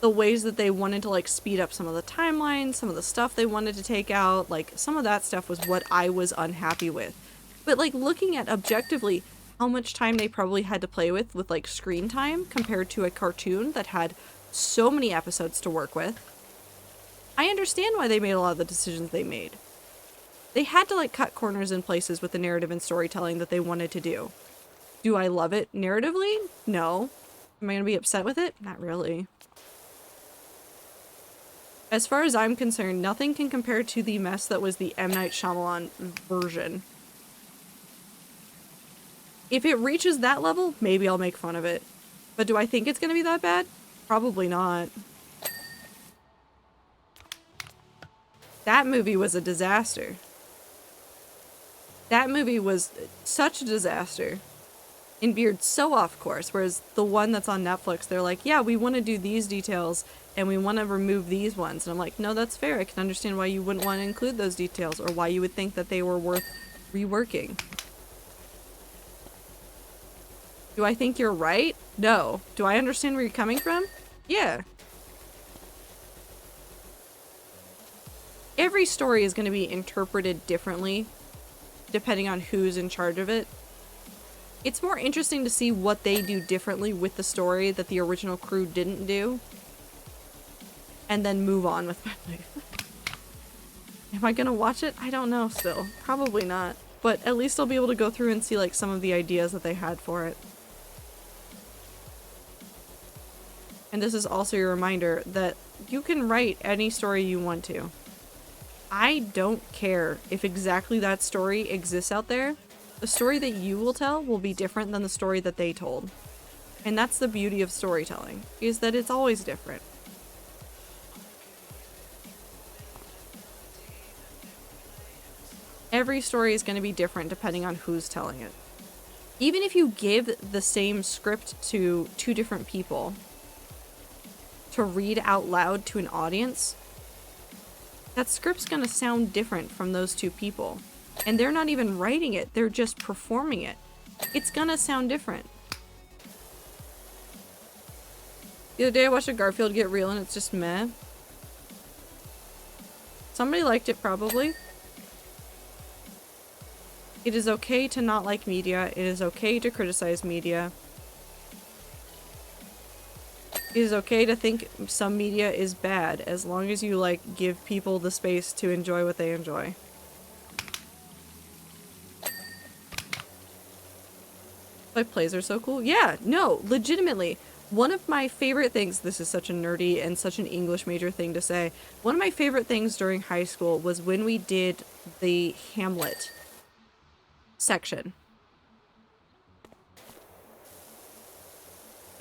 The ways that they wanted to like speed up some of the timelines, some of the stuff they wanted to take out, like some of that stuff was what I was unhappy with. But like looking at objectively how much time they probably had to play with like screen time compared to a cartoon that had so many episodes to work with, I understand why they made a lot of the decisions they made. They had to like cut corners in places with the narrative and storytelling that they wanted to do. Do I love it narratively? No. Am I gonna be upset with it? Not really. As far as I'm concerned, nothing can compare to the mess that was the M. Night Shyamalan version. If it reaches that level, maybe I'll make fun of it. But do I think it's gonna be that bad? Probably not. That movie was a disaster. That movie was such a disaster. And veered so off course, whereas the one that's on Netflix, they're like, yeah, we want to do these details and we want to remove these ones. And I'm like, no, that's fair. I can understand why you wouldn't want to include those details or why you would think that they were worth reworking. Do I think you're right? No. Do I understand where you're coming from? Yeah. Every story is going to be interpreted differently depending on who's in charge of it. It's more interesting to see what they do differently with the story that the original crew didn't do, and then move on with my life. Am I gonna watch it? I don't know still. Probably not. But at least I'll be able to go through and see like some of the ideas that they had for it. And this is also your reminder that you can write any story you want to. I don't care if exactly that story exists out there. The story that you will tell will be different than the story that they told. And that's the beauty of storytelling, is that it's always different. Every story is going to be different depending on who's telling it. Even if you give the same script to two different people to read out loud to an audience, that script's going to sound different from those two people. And they're not even writing it, they're just performing it. It's gonna sound different. The other day I watched a Garfield get real and it's just meh. Somebody liked it probably. It is okay to not like media. It is okay to criticize media. It is okay to think some media is bad as long as you like give people the space to enjoy what they enjoy. Like plays are so cool. Yeah, no, legitimately. One of my favorite things, this is such a nerdy and such an English major thing to say, one of my favorite things during high school was when we did the Hamlet section.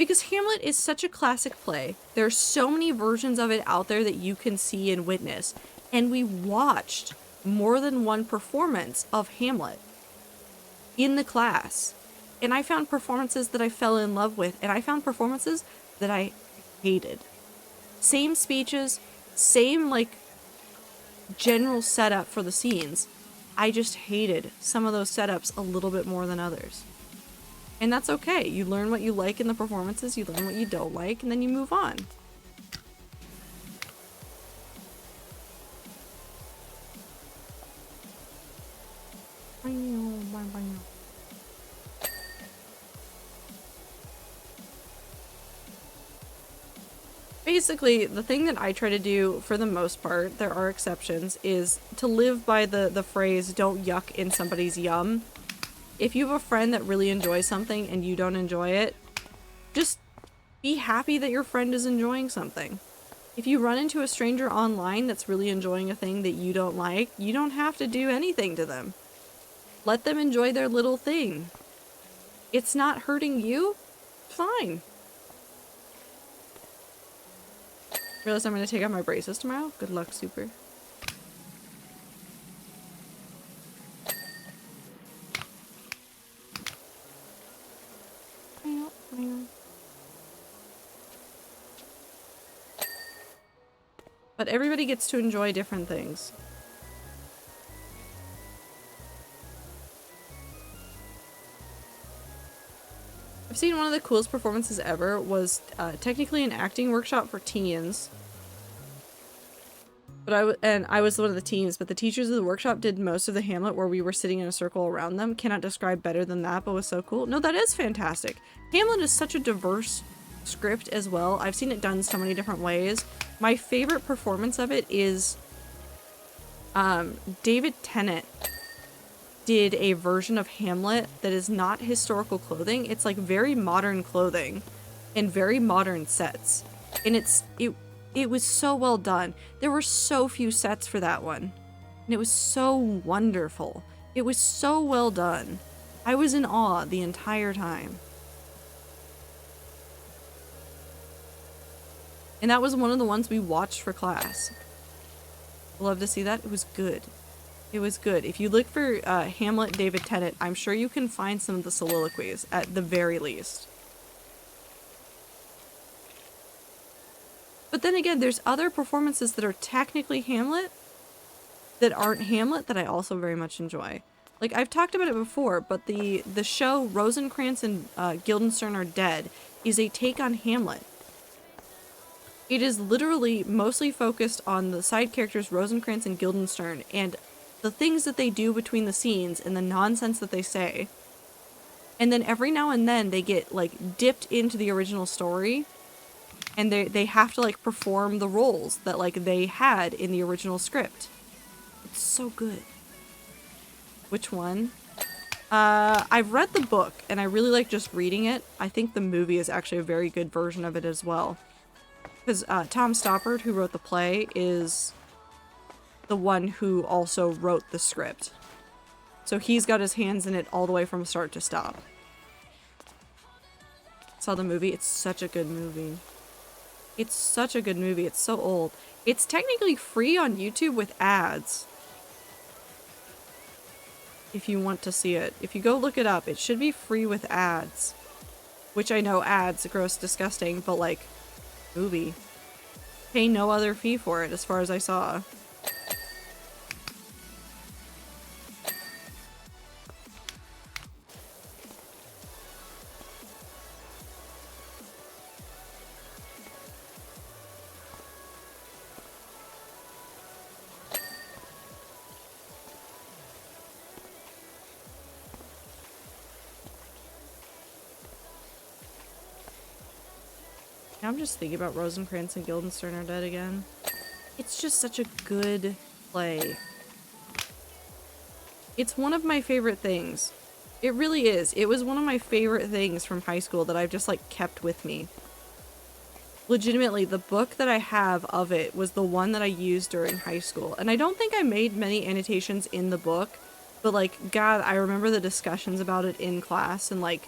Because Hamlet is such a classic play. There's so many versions of it out there that you can see and witness. And we watched more than one performance of Hamlet in the class. And I found performances that I fell in love with, and I found performances that I hated. Same speeches, same like general setup for the scenes. I just hated some of those setups a little bit more than others. And that's okay. You learn what you like in the performances, you learn what you don't like, and then you move on. Basically, the thing that I try to do, for the most part, there are exceptions, is to live by the phrase, don't yuck in somebody's yum. If you have a friend that really enjoys something and you don't enjoy it, just be happy that your friend is enjoying something. If you run into a stranger online that's really enjoying a thing that you don't like, you don't have to do anything to them. Let them enjoy their little thing. It's not hurting you. Fine. Realize I'm going to take out my braces tomorrow? Good luck, Super. But everybody gets to enjoy different things. I've seen one of the coolest performances ever was technically an acting workshop for teens. But I was one of the teens, but the teachers of the workshop did most of the Hamlet where we were sitting in a circle around them. Cannot describe better than that, but was so cool. No, that is fantastic. Hamlet is such a diverse script as well. I've seen it done so many different ways. My favorite performance of it is David Tennant did a version of Hamlet that is not historical clothing. It's like very modern clothing and very modern sets. And it was so well done. There were so few sets for that one. And it was so wonderful. It was so well done. I was in awe the entire time. And that was one of the ones we watched for class. Love to see that. It was good. It was good. If you look for Hamlet David Tennant, I'm sure you can find some of the soliloquies at the very least. But then again, there's other performances that are technically Hamlet that aren't Hamlet that I also very much enjoy. Like, I've talked about it before, but the show Rosencrantz and Guildenstern Are Dead is a take on Hamlet. It is literally mostly focused on the side characters Rosencrantz and Guildenstern and the things that they do between the scenes and the nonsense that they say. And then every now and then they get, like, dipped into the original story and they have to, like, perform the roles that, like, they had in the original script. It's so good. Which one? I've read the book and I really like just reading it. I think the movie is actually a very good version of it as well. Because Tom Stoppard, who wrote the play, is the one who also wrote the script. So he's got his hands in it all the way from start to stop. Saw the movie. It's such a good movie. It's such a good movie. It's so old. It's technically free on YouTube with ads. If you want to see it. If you go look it up, it should be free with ads. Which I know ads, gross, disgusting, but like, movie. Pay no other fee for it as far as I saw. I'm just thinking about Rosencrantz and Guildenstern Are Dead again. It's just such a good play. It's one of my favorite things. It really is. It was one of my favorite things from high school that I've just, like, kept with me. Legitimately, the book that I have of it was the one that I used during high school. And I don't think I made many annotations in the book, but, like, God, I remember the discussions about it in class and, like,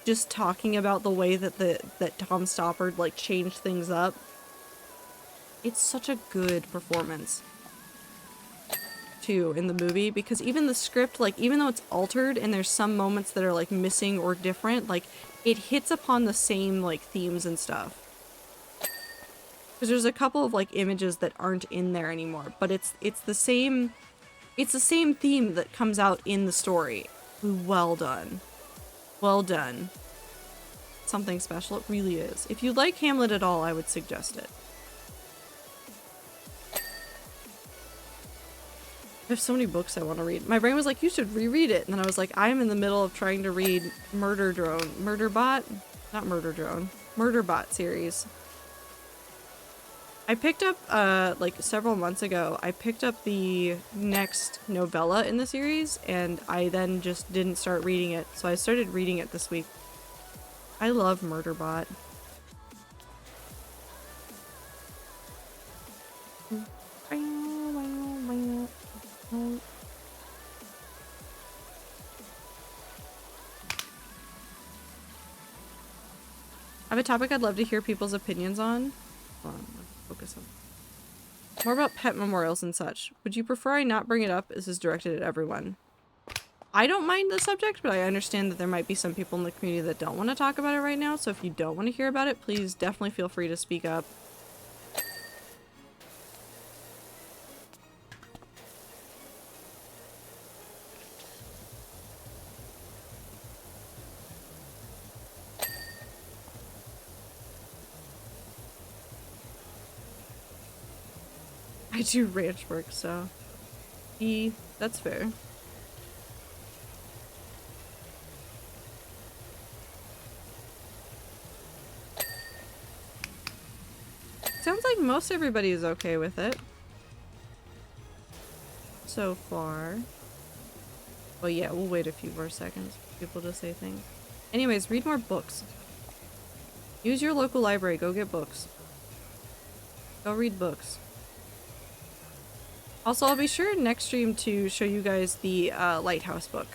just talking about the way that that Tom Stoppard like changed things up. It's such a good performance too in the movie, because even the script, like, even though it's altered and there's some moments that are like missing or different, like it hits upon the same like themes and stuff. Because there's a couple of like images that aren't in there anymore, but it's the same theme that comes out in the story. Well done. Well done. Something special, it really is. If you like Hamlet at all, I would suggest it. I have so many books I want to read. My brain was like, you should reread it. And then I was like, I'm in the middle of trying to read Murderbot series. I picked up, like several months ago, I picked up the next novella in the series, and I then just didn't start reading it. So I started reading it this week. I love Murderbot. I have a topic I'd love to hear people's opinions on. Hold on, let's focus on more about pet memorials and such. Would you prefer I not bring it up? This is directed at everyone. I don't mind the subject, but I understand that there might be some people in the community that don't want to talk about it right now, so if you don't want to hear about it, please definitely feel free to speak up. I do ranch work, so that's fair. Sounds like most everybody is okay with it so far. Well, yeah, we'll wait a few more seconds for people to say things. Anyways, read more books. Use your local library. Go get books. Go read books. Also, I'll be sure next stream to show you guys the Lighthouse book.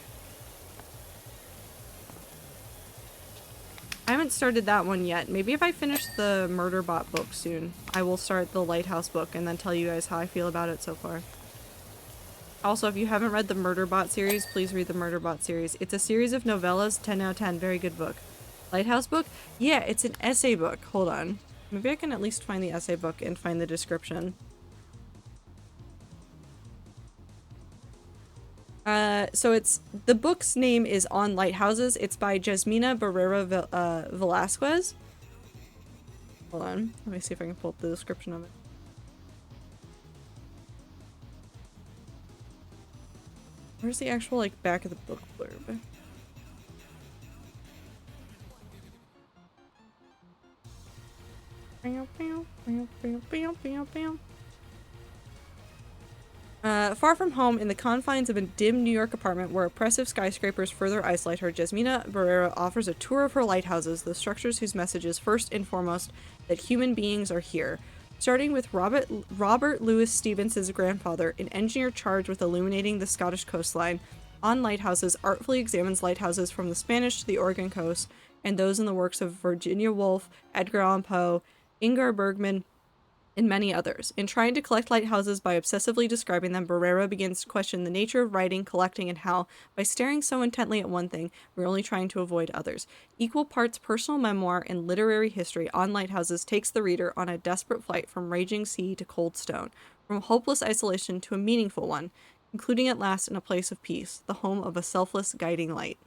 I haven't started that one yet. Maybe if I finish the Murderbot book soon, I will start the Lighthouse book and then tell you guys how I feel about it so far. Also, if you haven't read the Murderbot series, please read the Murderbot series. It's a series of novellas, 10 out of 10, very good book. Lighthouse book? Yeah, it's an essay book. Hold on. Maybe I can at least find the essay book and find the description. So the book's name is On Lighthouses. It's by Jasmina Barrera Velasquez. Hold on, let me see if I can pull up the description of it. Where's the actual, like, back of the book blurb? Far from home, in the confines of a dim New York apartment where oppressive skyscrapers further isolate her, Jasmina Barrera offers a tour of her lighthouses, the structures whose message is first and foremost that human beings are here. Starting with Robert Louis Stevenson's grandfather, an engineer charged with illuminating the Scottish coastline, On Lighthouses artfully examines lighthouses from the Spanish to the Oregon coast, and those in the works of Virginia Woolf, Edgar Allan Poe, Ingmar Bergman, and many others. In trying to collect lighthouses by obsessively describing them, Barrera begins to question the nature of writing, collecting, and how, by staring so intently at one thing, we're only trying to avoid others. Equal parts personal memoir and literary history, On Lighthouses takes the reader on a desperate flight from raging sea to cold stone, from hopeless isolation to a meaningful one, concluding at last in a place of peace, the home of a selfless guiding light.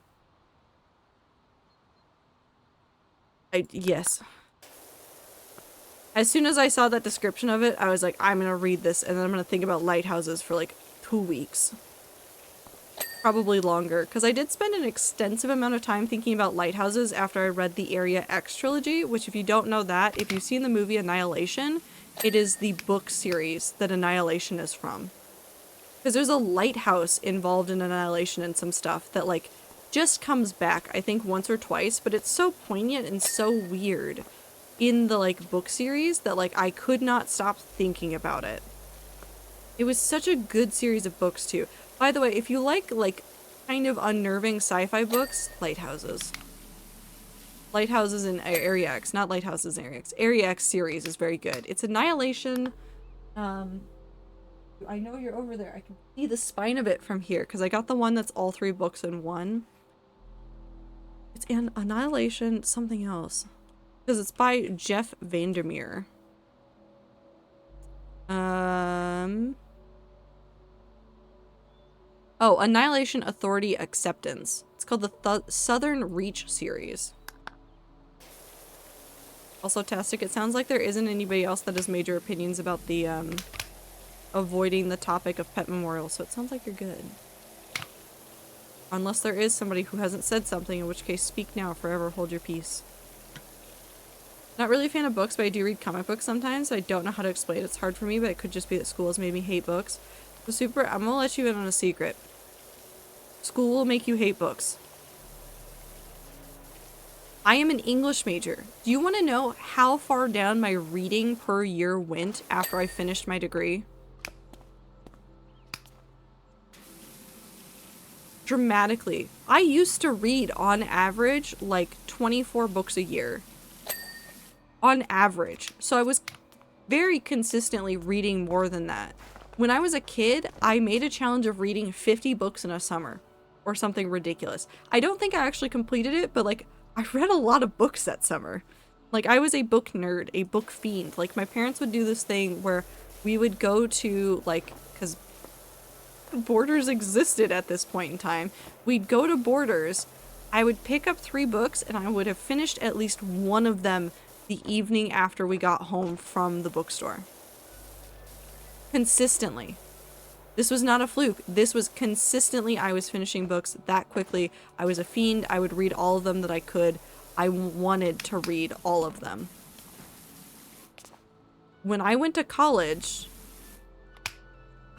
Yes. As soon as I saw that description of it, I was like, I'm gonna read this and then I'm gonna think about lighthouses for like 2 weeks. Probably longer, because I did spend an extensive amount of time thinking about lighthouses after I read the Area X trilogy, which, if you don't know that, if you've seen the movie Annihilation, it is the book series that Annihilation is from. Because there's a lighthouse involved in Annihilation and some stuff that, like, just comes back, I think, once or twice, but it's so poignant and so weird in the, like, book series that, like, I could not stop thinking about it. It was such a good series of books, too. By the way, if you like, kind of unnerving sci-fi books, Lighthouses. Lighthouses in Area X, not Lighthouses in Area X. Area X series is very good. It's Annihilation. I know you're over there. I can see the spine of it from here because I got the one that's all 3 books in one. It's an Annihilation something else. Because it's by Jeff Vandermeer. Oh, Annihilation Authority Acceptance. It's called the Southern Reach series. Also, Tastic, it sounds like there isn't anybody else that has major opinions about the, avoiding the topic of pet memorials, so it sounds like you're good. Unless there is somebody who hasn't said something, in which case speak now, forever hold your peace. Not really a fan of books, but I do read comic books sometimes. I don't know how to explain it. It's hard for me, but it could just be that school has made me hate books. So Super, I'm gonna let you in on a secret. School will make you hate books. I am an English major. Do you want to know how far down my reading per year went after I finished my degree? Dramatically. I used to read on average like 24 books a year. On average. So I was very consistently reading more than that. When I was a kid, I made a challenge of reading 50 books in a summer. Or something ridiculous. I don't think I actually completed it, but like, I read a lot of books that summer. Like, I was a book nerd, a book fiend. Like, my parents would do this thing where we would go to, like, because Borders existed at this point in time. We'd go to Borders, I would pick up 3 books, and I would have finished at least one of them the evening after we got home from the bookstore. Consistently. This was not a fluke. This was consistently, I was finishing books that quickly. I was a fiend. I would read all of them that I could. I wanted to read all of them. When I went to college,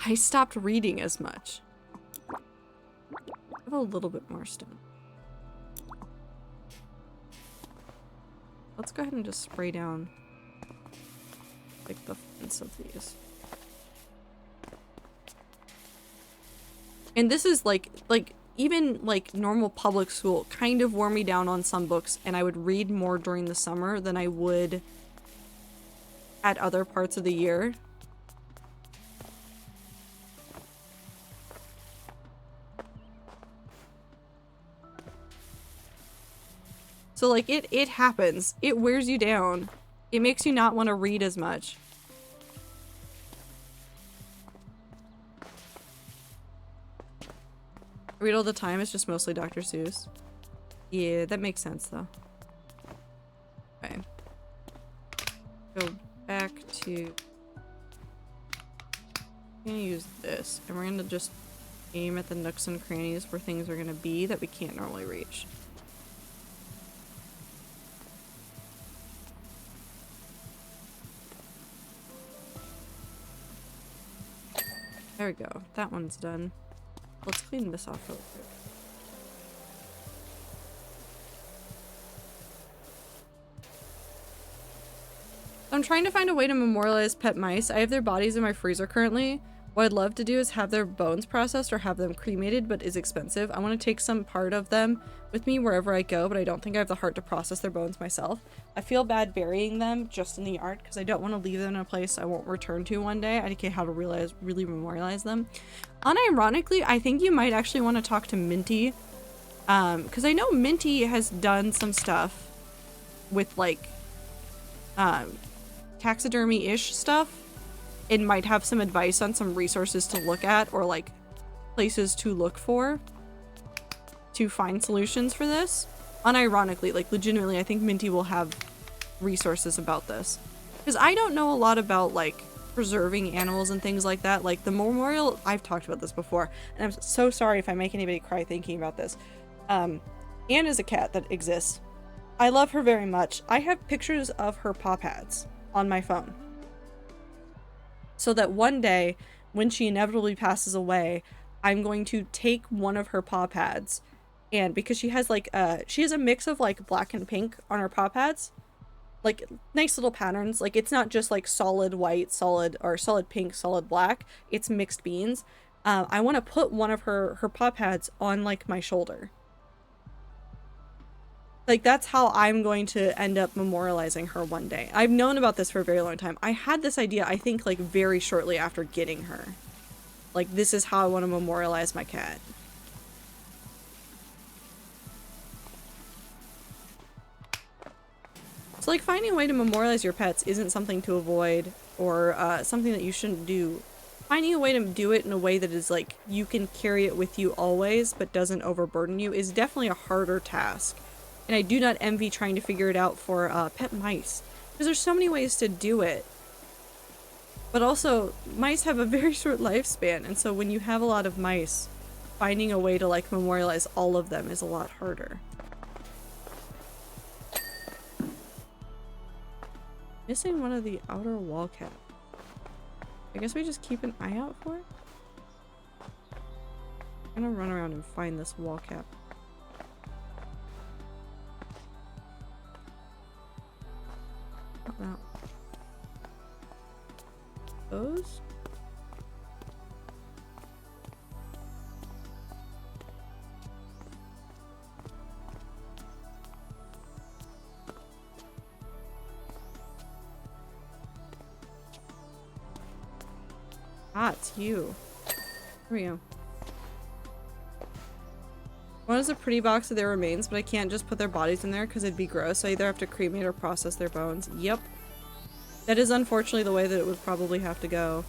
I stopped reading as much. I have a little bit more stone. Let's go ahead and just spray down like the fence of these. And this is like even like normal public school kind of wore me down on some books, and I would read more during the summer than I would at other parts of the year. So like it happens. It wears you down. It makes you not want to read as much. I read all the time, it's just mostly Dr. Seuss. Yeah, that makes sense though. Okay. Go back to... I'm gonna use this, and we're gonna just aim at the nooks and crannies where things are gonna be that we can't normally reach. There we go. That one's done. Let's clean this off real quick. I'm trying to find a way to memorialize pet mice. I have their bodies in my freezer currently. What I'd love to do is have their bones processed or have them cremated, but is expensive. I want to take some part of them with me wherever I go, but I don't think I have the heart to process their bones myself. I feel bad burying them just in the yard because I don't want to leave them in a place I won't return to one day. I don't know how to really memorialize them. Unironically, I think you might actually want to talk to Minty, because I know Minty has done some stuff with like taxidermy-ish stuff. It might have some advice on some resources to look at or like places to look for to find solutions for this. Unironically, like legitimately, I think Minty will have resources about this, because I don't know a lot about like preserving animals and things like that. Like the memorial, I've talked about this before, and I'm so sorry if I make anybody cry thinking about this. Anne is a cat that exists. I love her very much. I have pictures of her paw pads on my phone, so that one day when she inevitably passes away, I'm going to take one of her paw pads, and because she has like she has a mix of like black and pink on her paw pads, like nice little patterns. Like it's not just like solid white, solid pink, solid black. It's mixed beans. I want to put one of her paw pads on like my shoulder. Like, that's how I'm going to end up memorializing her one day. I've known about this for a very long time. I had this idea, I think, like, very shortly after getting her. Like, this is how I want to memorialize my cat. So, like, finding a way to memorialize your pets isn't something to avoid or something that you shouldn't do. Finding a way to do it in a way that is, like, you can carry it with you always but doesn't overburden you is definitely a harder task. And I do not envy trying to figure it out for pet mice. Because there's so many ways to do it. But also, mice have a very short lifespan, and so when you have a lot of mice, finding a way to, like, memorialize all of them is a lot harder. Missing one of the outer wall cap. I guess we just keep an eye out for it? I'm gonna run around and find this wall cap. Not that. Those? Ah, it's you. Here we go. One is a pretty box of their remains, but I can't just put their bodies in there because it'd be gross. I either have to cremate or process their bones. Yep. That is unfortunately the way that it would probably have to go.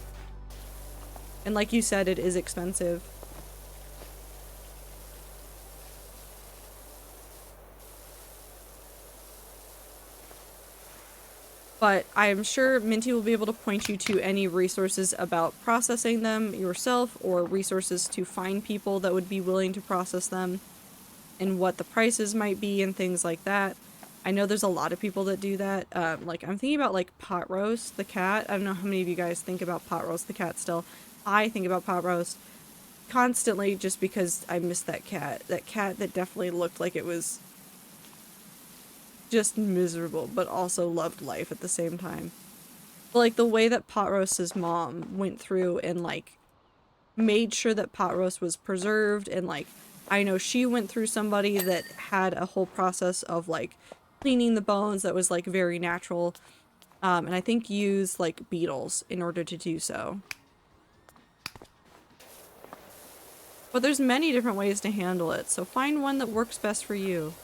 And like you said, it is expensive. But I am sure Minty will be able to point you to any resources about processing them yourself, or resources to find people that would be willing to process them, and what the prices might be and things like that. I know there's a lot of people that do that. Like, I'm thinking about, like, Pot Roast the cat. I don't know how many of you guys think about Pot Roast the cat still. I think about Pot Roast constantly just because I miss that cat. That cat that definitely looked like it was just miserable, but also loved life at the same time. But, like, the way that Pot Roast's mom went through and, like, made sure that Pot Roast was preserved, and, like, I know she went through somebody that had a whole process of, like, cleaning the bones that was, like, very natural, and I think used, like, beetles in order to do so. But there's many different ways to handle it, so find one that works best for you.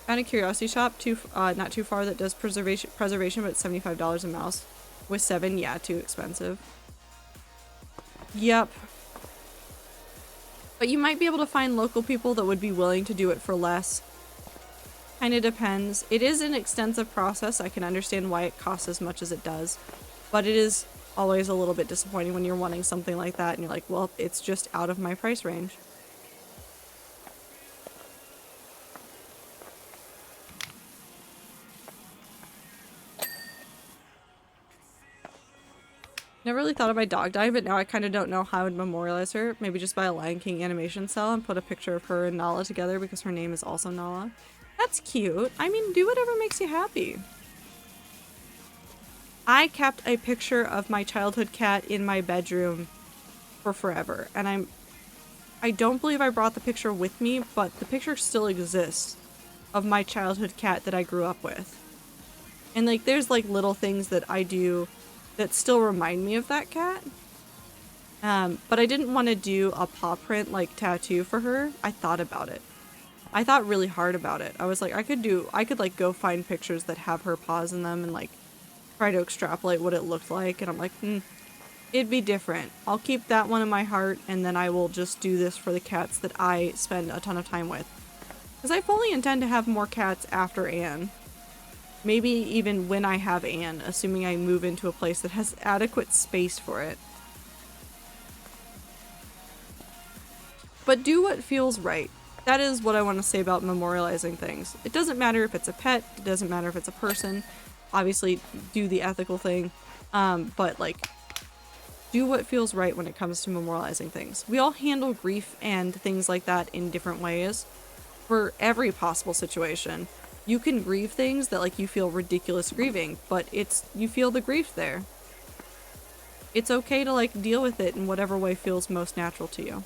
Found a curiosity shop not too far that does preservation, but it's $75 a mouse. With 7, yeah, too expensive. Yep. But you might be able to find local people that would be willing to do it for less. Kinda depends. It is an extensive process. I can understand why it costs as much as it does. But it is always a little bit disappointing when you're wanting something like that and you're like, well, it's just out of my price range. Never really thought of my dog dying, but now I kind of don't know how I would memorialize her. Maybe just buy a Lion King animation cell and put a picture of her and Nala together because her name is also Nala. That's cute. I mean, do whatever makes you happy. I kept a picture of my childhood cat in my bedroom for forever, and I don't believe I brought the picture with me, but the picture still exists of my childhood cat that I grew up with. And, like, there's, like, little things that I do that still remind me of that cat. But I didn't want to do a paw print, like, tattoo for her. I thought about it. I thought really hard about it. I was like, I could like go find pictures that have her paws in them and, like, try to extrapolate what it looked like. And I'm like, it'd be different. I'll keep that one in my heart, and then I will just do this for the cats that I spend a ton of time with. Because I fully intend to have more cats after Anne. Maybe even when I have Anne, assuming I move into a place that has adequate space for it. But do what feels right. That is what I want to say about memorializing things. It doesn't matter if it's a pet, it doesn't matter if it's a person. Obviously, do the ethical thing. But, like, do what feels right when it comes to memorializing things. We all handle grief and things like that in different ways. for every possible situation. You can grieve things that like you feel ridiculous grieving, but you feel the grief there. It's okay to like deal with it in whatever way feels most natural to you.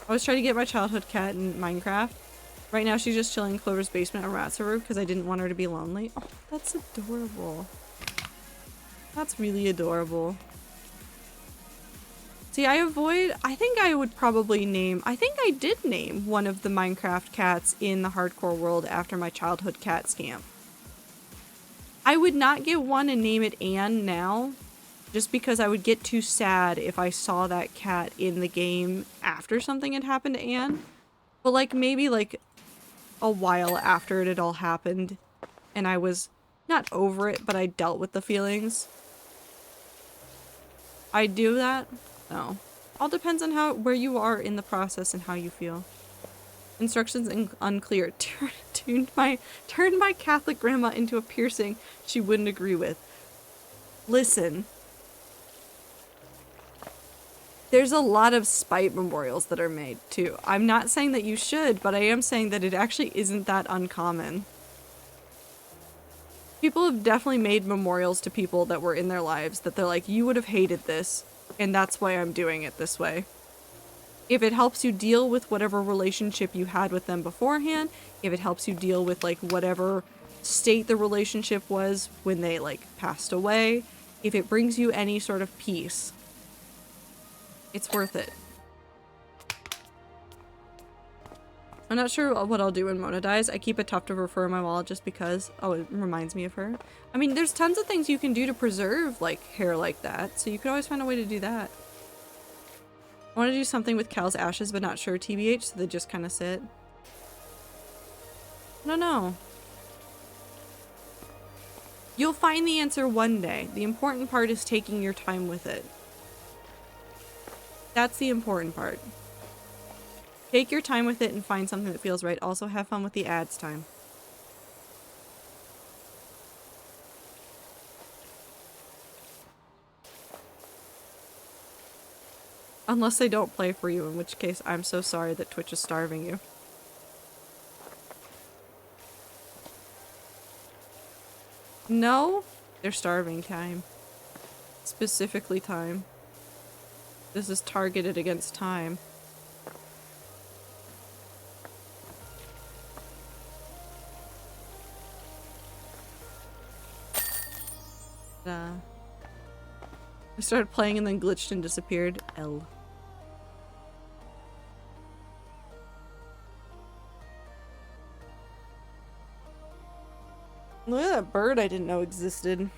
I was trying to get my childhood cat in Minecraft. Right now she's just chilling in Clover's basement on Rat Server because I didn't want her to be lonely. Oh, that's adorable. That's really adorable. See, I think I would probably name, I think I did name one of the Minecraft cats in the hardcore world after my childhood cat Scamp. I would not get one and name it Anne now, just because I would get too sad if I saw that cat in the game after something had happened to Anne. But like maybe like a while after it had all happened and I was not over it, but I dealt with the feelings. I do that? No. All depends on where you are in the process and how you feel. Instructions unclear. Turned my Catholic grandma into a piercing she wouldn't agree with. Listen. There's a lot of spite memorials that are made too. I'm not saying that you should, but I am saying that it actually isn't that uncommon. People have definitely made memorials to people that were in their lives that they're like, you would have hated this, and that's why I'm doing it this way. If it helps you deal with whatever relationship you had with them beforehand, if it helps you deal with like whatever state the relationship was when they like passed away, if it brings you any sort of peace, it's worth it. I'm not sure what I'll do when Mona dies. I keep a tuft of her fur in my wallet just because. Oh, it reminds me of her. I mean, there's tons of things you can do to preserve like hair like that, so you could always find a way to do that. I want to do something with Cal's ashes, but not sure TBH, so they just kind of sit. I don't know. You'll find the answer one day. The important part is taking your time with it. That's the important part. Take your time with it and find something that feels right. Also have fun with the ads time. Unless they don't play for you, in which case I'm so sorry that Twitch is starving you. No, they're starving time. Specifically time. This is targeted against time. I started playing and then glitched and disappeared. L. Look at that bird I didn't know existed.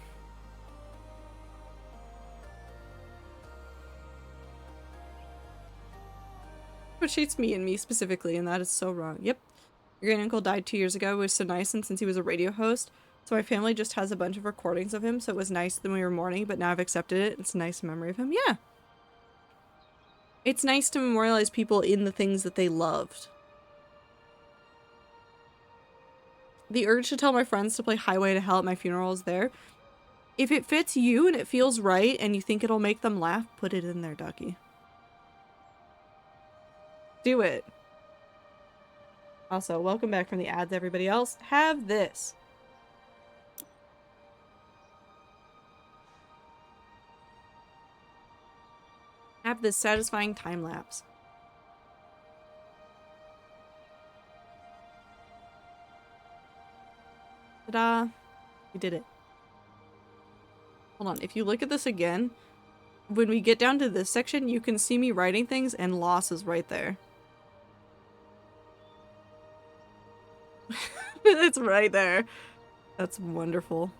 But cheats me and me specifically, and that is so wrong. Yep. Your great uncle died 2 years ago. It was so nice, and since he was a radio host, so my family just has a bunch of recordings of him, so it was nice when we were mourning, but now I've accepted it. It's a nice memory of him. Yeah. It's nice to memorialize people in the things that they loved. The urge to tell my friends to play Highway to Hell at my funeral is there. If it fits you and it feels right and you think it'll make them laugh, put it in there, Ducky. Do it. Also, welcome back from the ads, everybody else. Have this. Have this satisfying time lapse. Ta-da! We did it. Hold on, if you look at this again, when we get down to this section, you can see me writing things and loss is right there. It's right there. That's wonderful.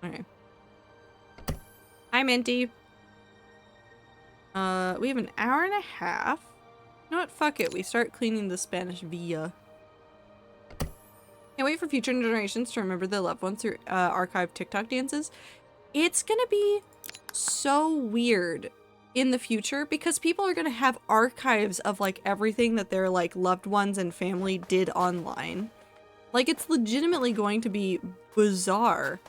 Okay. Hi, Minty. We have an hour and a half. You know what? Fuck it. We start cleaning the Spanish Villa. Can't wait for future generations to remember their loved ones through archived TikTok dances. It's gonna be so weird in the future because people are gonna have archives of like everything that their like loved ones and family did online. Like it's legitimately going to be bizarre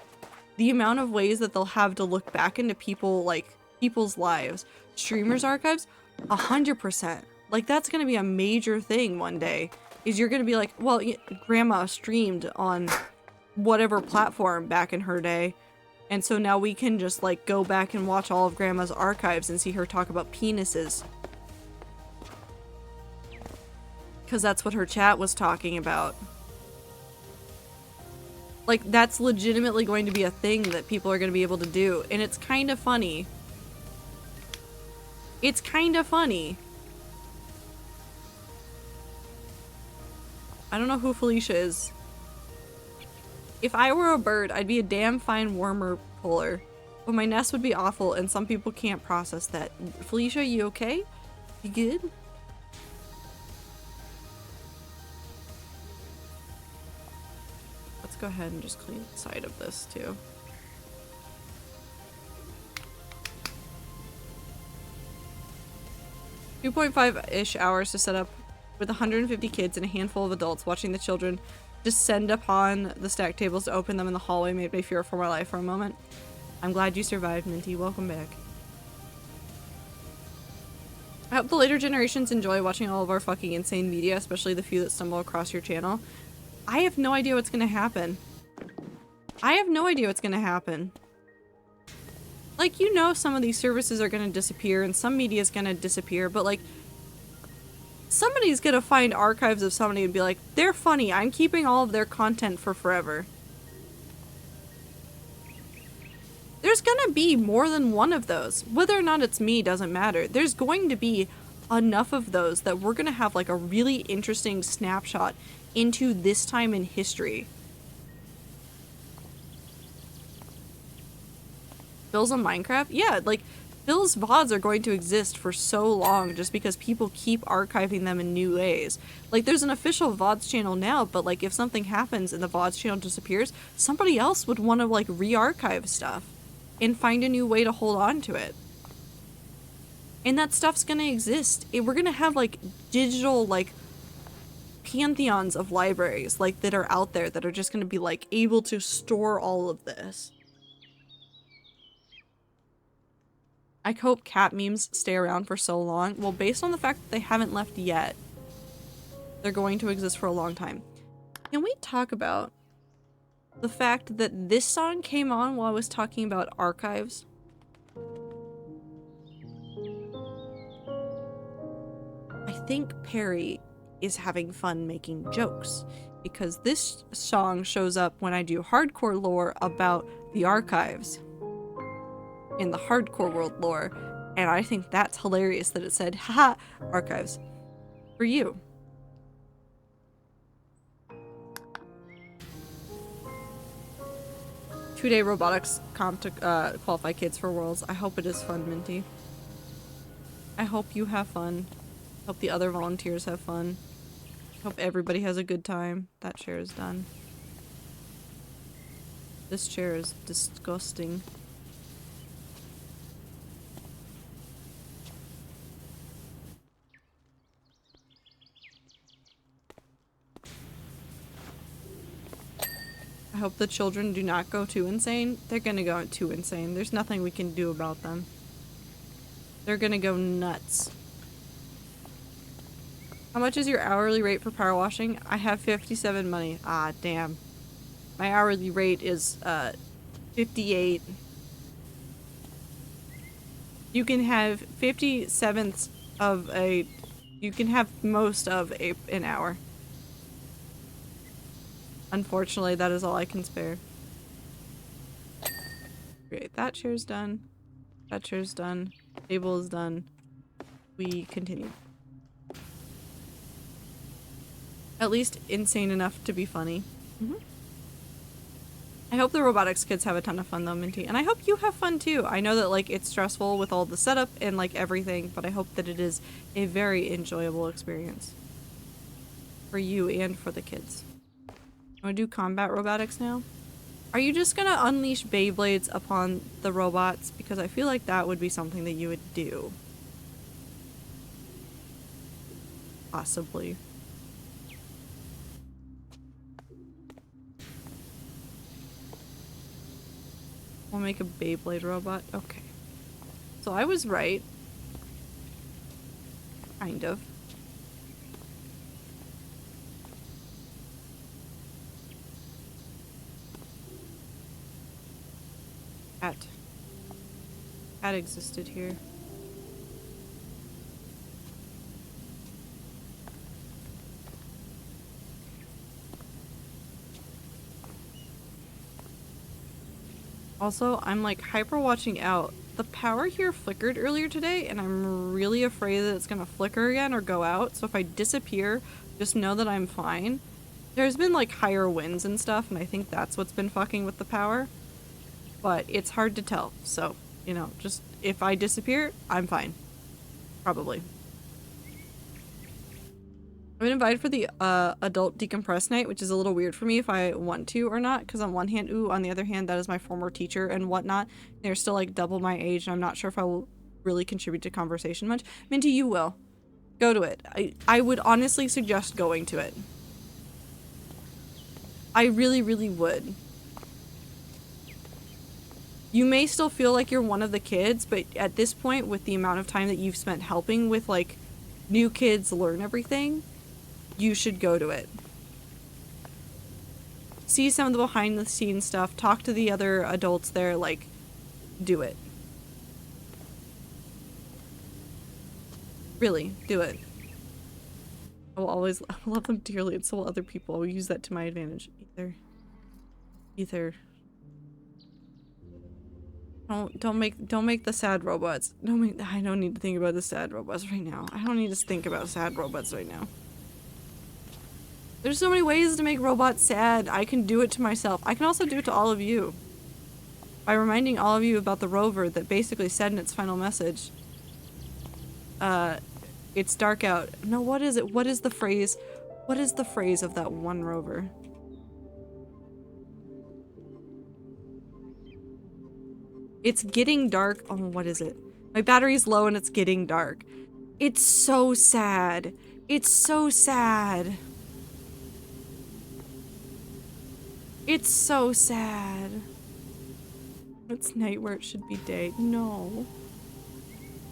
the amount of ways that they'll have to look back into people's lives. Streamers archives, 100%. Like, that's gonna be a major thing one day. Is you're gonna be like, well, grandma streamed on whatever platform back in her day. And so now we can just, like, go back and watch all of grandma's archives and see her talk about penises. Because that's what her chat was talking about. Like, that's legitimately going to be a thing that people are going to be able to do. And it's kind of funny. It's kind of funny. I don't know who Felicia is. If I were a bird, I'd be a damn fine wormer puller. But my nest would be awful, and some people can't process that. Felicia, you okay? You good? Let's go ahead and just clean the side of this, too. "2.5-ish hours to set up with 150 kids and a handful of adults watching the children descend upon the stack tables to open them in the hallway made me fear for my life for a moment. I'm glad you survived, Minty. Welcome back. I hope the later generations enjoy watching all of our fucking insane media, especially the few that stumble across your channel. I have no idea what's gonna happen. I have no idea what's gonna happen. Like, you know, some of these services are gonna disappear and some media is gonna disappear, but like, somebody's gonna find archives of somebody and be like, they're funny, I'm keeping all of their content for forever. There's gonna be more than one of those. Whether or not it's me doesn't matter. There's going to be enough of those that we're gonna have like a really interesting snapshot into this time in history. Bills on Minecraft? Yeah, like, Bill's VODs are going to exist for so long just because people keep archiving them in new ways. Like, there's an official VODs channel now, but like, if something happens and the VODs channel disappears, somebody else would want to like re-archive stuff and find a new way to hold on to it. And that stuff's gonna exist. We're gonna have like digital like pantheons of libraries like that are out there that are just gonna be like able to store all of this. I hope cat memes stay around for so long. Well, based on the fact that they haven't left yet, they're going to exist for a long time. Can we talk about the fact that this song came on while I was talking about archives? I think Perry is having fun making jokes because this song shows up when I do hardcore lore about the archives in the hardcore world lore, and I think that's hilarious that it said, haha, archives for you. Two-day robotics comp to qualify kids for Worlds. I hope it is fun, Minty. I hope you have fun. Hope the other volunteers have fun. Hope everybody has a good time. That chair is done. This chair is disgusting. I hope the children do not go too insane. They're gonna go too insane. There's nothing we can do about them. They're gonna go nuts. How much is your hourly rate for power washing? I have 57 money. Ah, damn. My hourly rate is 58. You can have 57ths of a... You can have most of an hour. Unfortunately, that is all I can spare. Great, that chair's done. That chair's done. Table is done. We continue. At least insane enough to be funny. I hope the robotics kids have a ton of fun though, Minty. And I hope you have fun too. I know that like it's stressful with all the setup and like everything, but I hope that it is a very enjoyable experience. For you and for the kids. Want to do combat robotics now? Are you just gonna unleash Beyblades upon the robots? Because I feel like that would be something that you would do. Possibly. We'll make a Beyblade robot? Okay. So I was right. Kind of. Cat. Cat existed here. Also, I'm like hyper watching out. The power here flickered earlier today, and I'm really afraid that it's gonna flicker again or go out. So if I disappear, just know that I'm fine. There's been like higher winds and stuff, and I think that's what's been fucking with the power. But it's hard to tell, so, you know, just if I disappear, I'm fine. Probably. I've been invited for the adult decompress night, which is a little weird for me if I want to or not, because on one hand, ooh, on the other hand, that is my former teacher and whatnot. They're still like double my age, and I'm not sure if I will really contribute to conversation much. Minty, you will. Go to it. I would honestly suggest going to it. I really, really would. You may still feel like you're one of the kids, but at this point, with the amount of time that you've spent helping with like new kids learn everything, you should go to it. See some of the behind the scenes stuff, talk to the other adults there, like, do it. Really, do it. I will always love them dearly, and so will other people. I will use that to my advantage. Ether. Don't make the sad robots. I don't need to think about the sad robots right now. I don't need to think about sad robots right now. There's so many ways to make robots sad. I can do it to myself. I can also do it to all of you. By reminding all of you about the rover that basically said in its final message, it's dark out. No, what is it? What is the phrase? What is the phrase of that one rover? It's getting dark. Oh, what is it? My battery's low and it's getting dark. It's so sad. It's so sad. It's so sad. It's night where it should be day. No.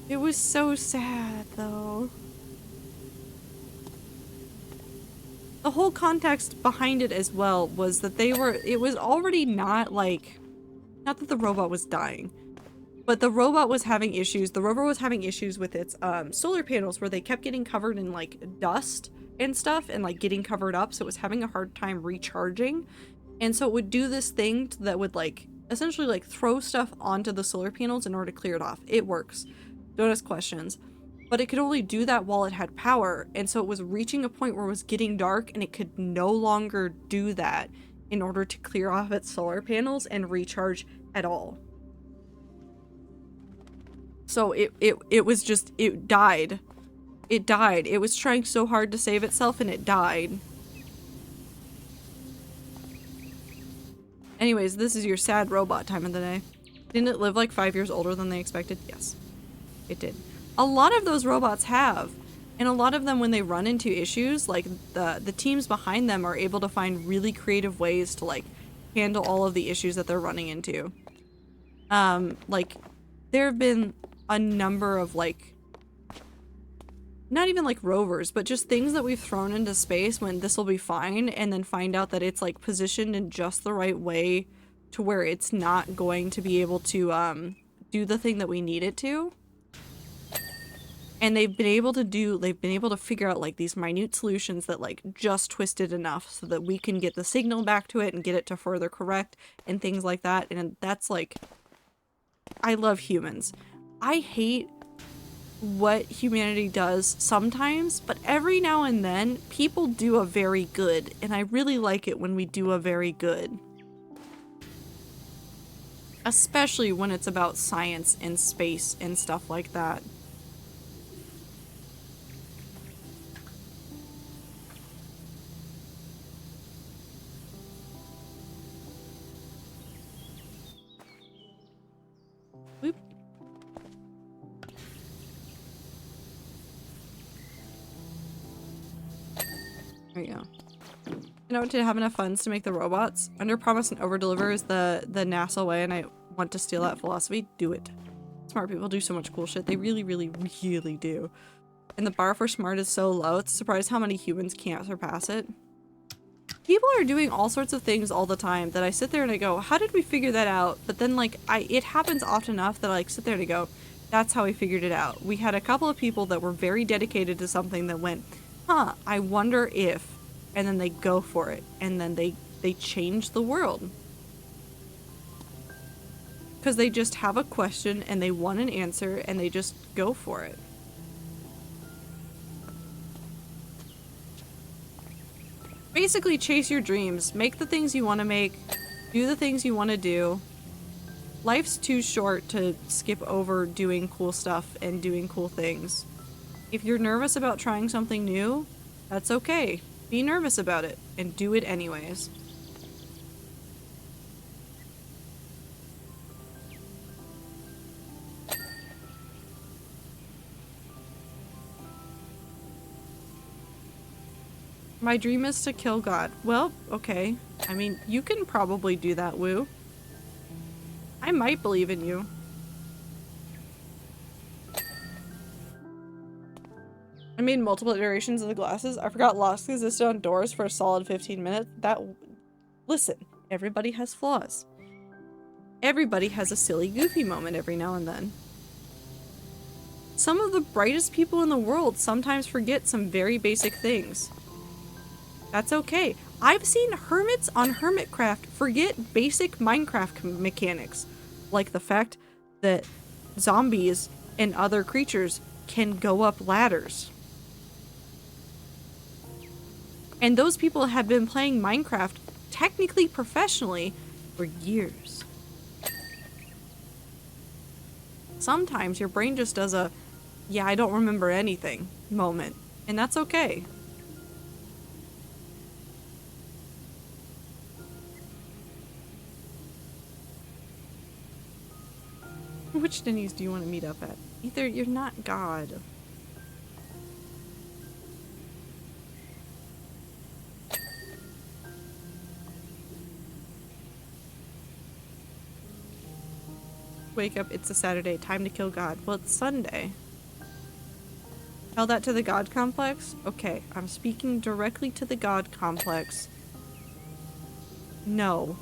It was so sad, though. The whole context behind it as well was that it was already not like, not that the robot was dying, but the robot was having issues. The rover was having issues with its solar panels where they kept getting covered in like dust and stuff and like getting covered up. So it was having a hard time recharging. And so it would do this thing that would like essentially like throw stuff onto the solar panels in order to clear it off. It works. Don't ask questions. But it could only do that while it had power. And so it was reaching a point where it was getting dark and it could no longer do that in order to clear off its solar panels and recharge at all. So it was just, it died. It died. It was trying so hard to save itself and it died. Anyways, this is your sad robot time of the day. Didn't it live like 5 years older than they expected? Yes, it did. A lot of those robots have. And a lot of them, when they run into issues, like the teams behind them are able to find really creative ways to like handle all of the issues that they're running into. Like there have been a number of like, not even like rovers, but just things that we've thrown into space when this will be fine, and then find out that it's like positioned in just the right way to where it's not going to be able to do the thing that we need it to. And they've been able to figure out like these minute solutions that like just twist it enough so that we can get the signal back to it and get it to further correct and things like that. And that's like, I love humans. I hate what humanity does sometimes, but every now and then people do a very good, and I really like it when we do a very good. Especially when it's about science and space and stuff like that. Whoop. There you go. You know, to have enough funds to make the robots. Under promise and over deliver is the NASA way, and I want to steal that philosophy. Do it. Smart people do so much cool shit. They really, really, really do. And the bar for smart is so low, it's surprised how many humans can't surpass it. People are doing all sorts of things all the time that I sit there and I go, how did we figure that out? But then like it happens often enough that I like sit there and I go, that's how we figured it out. We had a couple of people that were very dedicated to something that went, huh, I wonder if, and then they go for it, and then they change the world. Because they just have a question and they want an answer and they just go for it. Basically, chase your dreams. Make the things you want to make. Do the things you want to do. Life's too short to skip over doing cool stuff and doing cool things. If you're nervous about trying something new, that's okay. Be nervous about it and do it anyways. My dream is to kill God. Well, okay. I mean, you can probably do that, Woo. I might believe in you. I made multiple iterations of the glasses. I forgot locks existed on doors for a solid 15 minutes. Listen, everybody has flaws. Everybody has a silly, goofy moment every now and then. Some of the brightest people in the world sometimes forget some very basic things. That's okay. I've seen hermits on Hermitcraft forget basic Minecraft mechanics, like the fact that zombies and other creatures can go up ladders. And those people have been playing Minecraft technically professionally for years. Sometimes your brain just does a, yeah, I don't remember anything moment, and that's okay. Which Denny's do you want to meet up at? Either you're not God. Wake up, it's a Saturday, time to kill God. Well, it's Sunday. Tell that to the God complex? Okay, I'm speaking directly to the God complex. No.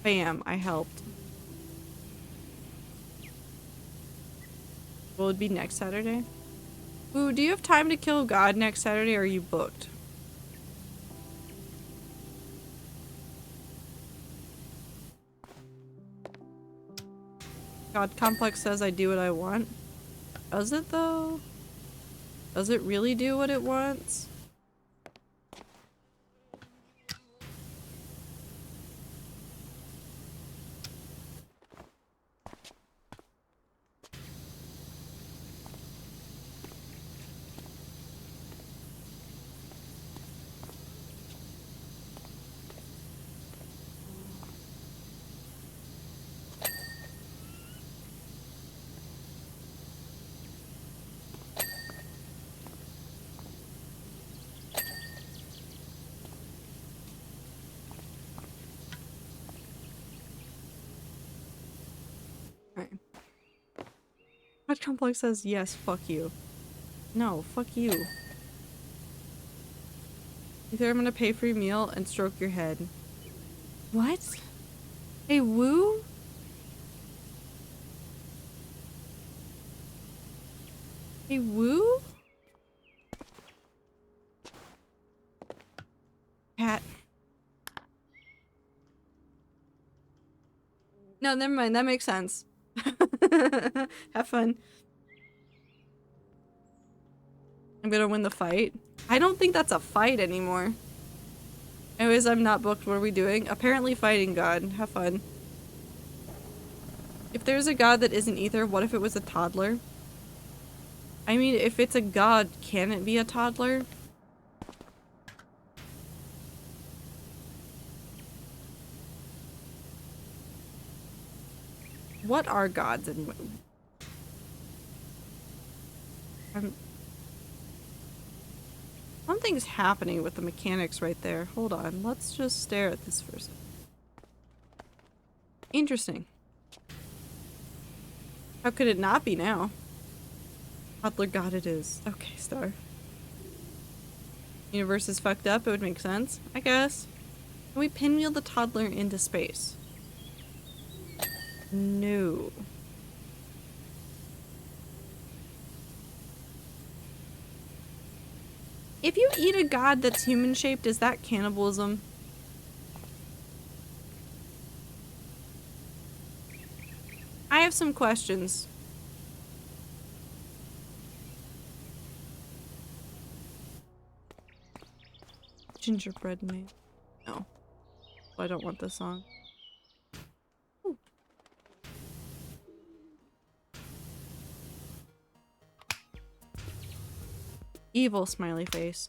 Bam, I helped. What would be next Saturday? Ooh, do you have time to kill God next Saturday, or are you booked? God complex says I do what I want. Does it though? Does it really do what it wants? God complex says yes, fuck you. No, fuck you. Either I'm gonna pay for your meal and stroke your head. What? Hey, Woo? Hey, Woo? Cat. No, never mind. That makes sense. Have fun. I'm gonna win the fight. I don't think that's a fight anymore. Anyways, I'm not booked. What are we doing? Apparently fighting God. Have fun. If there's a God that isn't either, what if it was a toddler? I mean, if it's a God, can it be a toddler? What are gods and something's happening with the mechanics right there. Hold on, let's just stare at this for a second. Interesting. How could it not be now? Toddler God it is. Okay, star. Universe is fucked up, it would make sense, I guess. Can we pinwheel the toddler into space? No. If you eat a god that's human-shaped, is that cannibalism? I have some questions. Gingerbread man. No. I don't want this song. Ooh. Evil smiley face.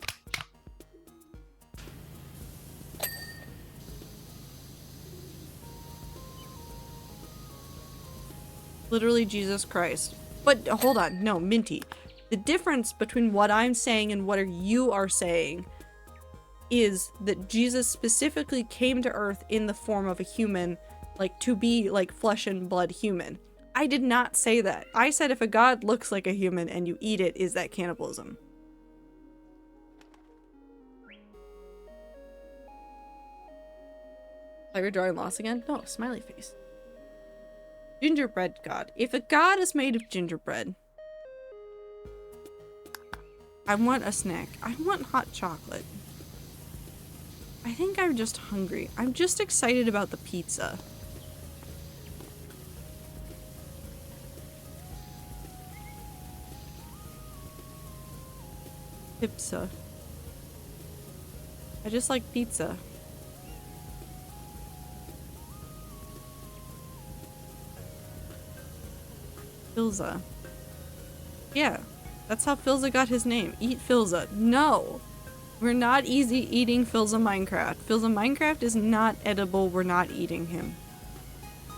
Literally Jesus Christ. But hold on, no, Minty. The difference between what I'm saying and what you are saying is that Jesus specifically came to Earth in the form of a human, like to be like flesh and blood human. I did not say that. I said if a god looks like a human and you eat it, is that cannibalism? Are you drawing loss again? No, smiley face. Gingerbread god. If a god is made of gingerbread, I want a snack. I want hot chocolate. I think I'm just hungry. I'm just excited about the pizza. Pizza. I just like pizza. Filza. Yeah, that's how Filza got his name. Eat Filza. No! We're not eating Filza Minecraft. Filza Minecraft is not edible. We're not eating him.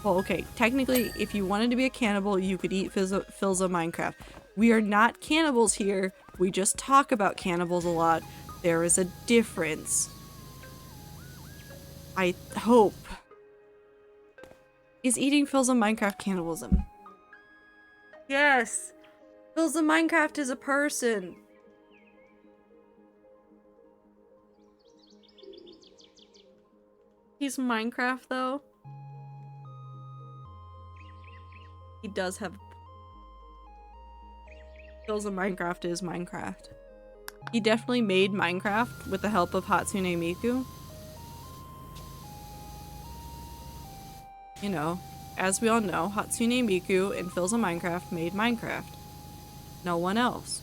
Well, okay, technically, if you wanted to be a cannibal, you could eat Filza Minecraft. We are not cannibals here. We just talk about cannibals a lot. There is a difference. I hope. Is eating Filza Minecraft cannibalism? Yes! Filza Minecraft is a person! He's Minecraft though. He does have... Filza Minecraft is Minecraft. He definitely made Minecraft with the help of Hatsune Miku. You know, as we all know, Hatsune Miku and Filza Minecraft made Minecraft. No one else.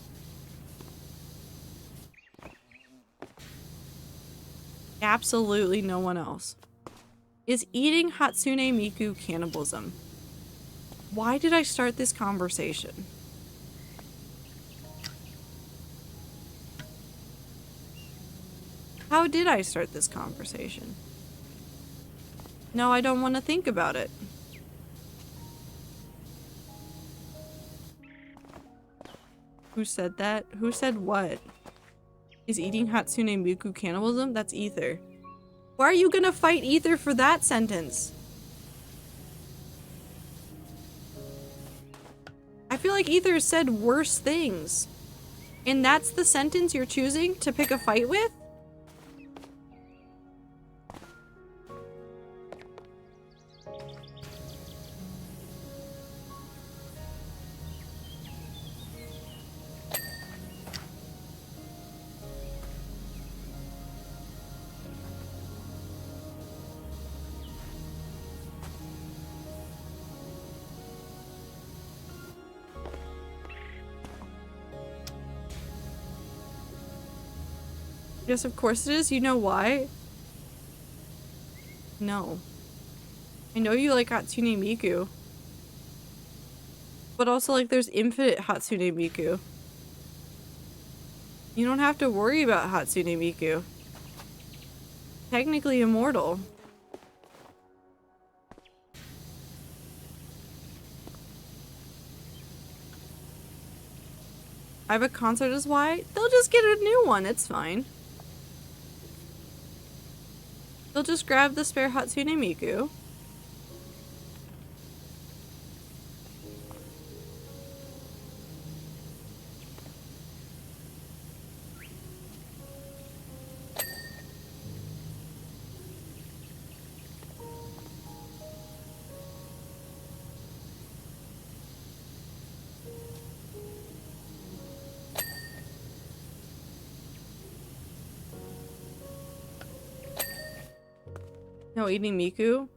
Absolutely no one else. Is eating Hatsune Miku cannibalism? Why did I start this conversation? How did I start this conversation? No, I don't want to think about it. Who said that? Who said what? Is eating Hatsune Miku cannibalism? That's Ether. Why are you gonna fight Ether for that sentence? I feel like Ether said worse things. And that's the sentence you're choosing to pick a fight with? Yes, of course it is. You know why? No. I know you like Hatsune Miku. But also, like, there's infinite Hatsune Miku. You don't have to worry about Hatsune Miku. Technically immortal. I have a concert as why? They'll just get a new one, it's fine. They'll just grab the spare Hatsune Miku. No eating Miku.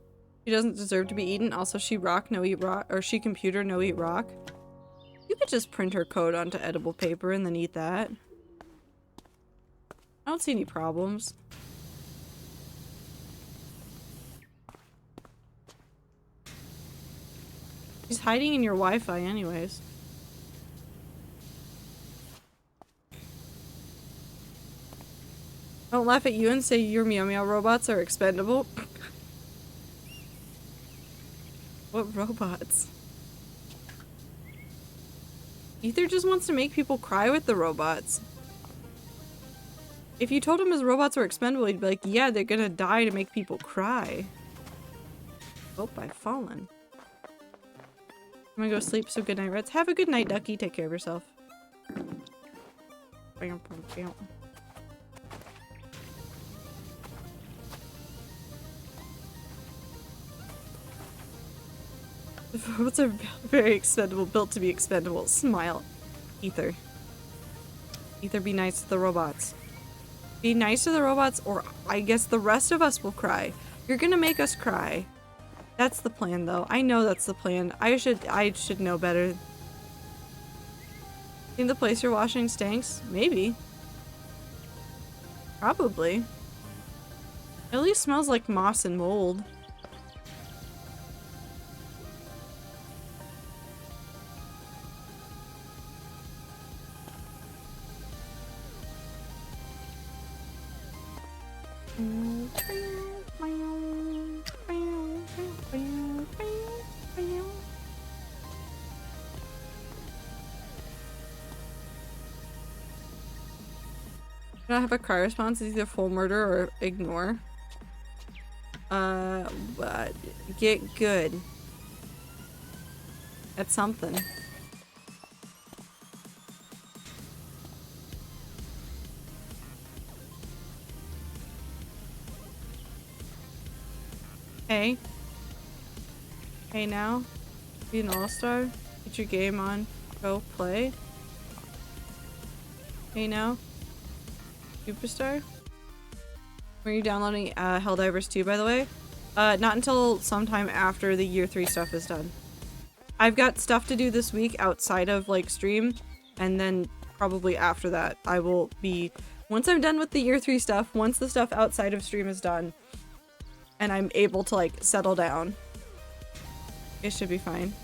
She doesn't deserve to be eaten. Also, she rock, no eat rock. Or she computer, no eat rock. You could just print her code onto edible paper and then eat that. I don't see any problems. She's hiding in your Wi-Fi anyways. Don't laugh at you and say your Meow Meow robots are expendable. What robots? Ether just wants to make people cry with the robots. If you told him his robots were expendable, he'd be like, yeah, they're gonna die to make people cry. Oh, I've fallen. I'm gonna go sleep, so good night, Reds. Have a good night, Ducky. Take care of yourself. The robots are very expendable, built to be expendable. Smile. Ether. Ether, be nice to the robots. Be nice to the robots, or I guess the rest of us will cry. You're gonna make us cry. That's the plan, though. I know that's the plan. I should know better. Think the place you're washing stinks? Maybe. Probably. At least smells like moss and mold. I don't have a car response. It's either full murder or ignore. But get good at something. Hey. Hey now. Be an all-star. Get your game on. Go play. Hey now. Superstar? Were you downloading Helldivers 2, by the way? Not until sometime after the year 3 stuff is done. I've got stuff to do this week outside of like stream, and then probably after that I will be, once I'm done with the year 3 stuff, once the stuff outside of stream is done and I'm able to like settle down, it should be fine.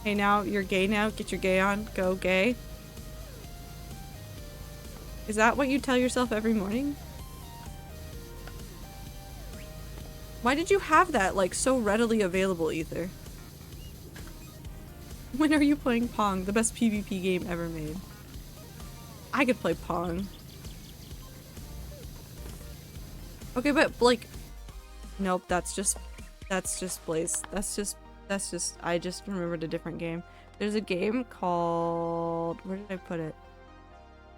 Hey now, you're gay now, get your gay on, go gay. Is that what you tell yourself every morning? Why did you have that, like, so readily available, Ether? When are you playing Pong? The best PvP game ever made. I could play Pong. Okay, but, like... Nope, that's just Blaze. That's just... I just remembered a different game. There's a game called... Where did I put it?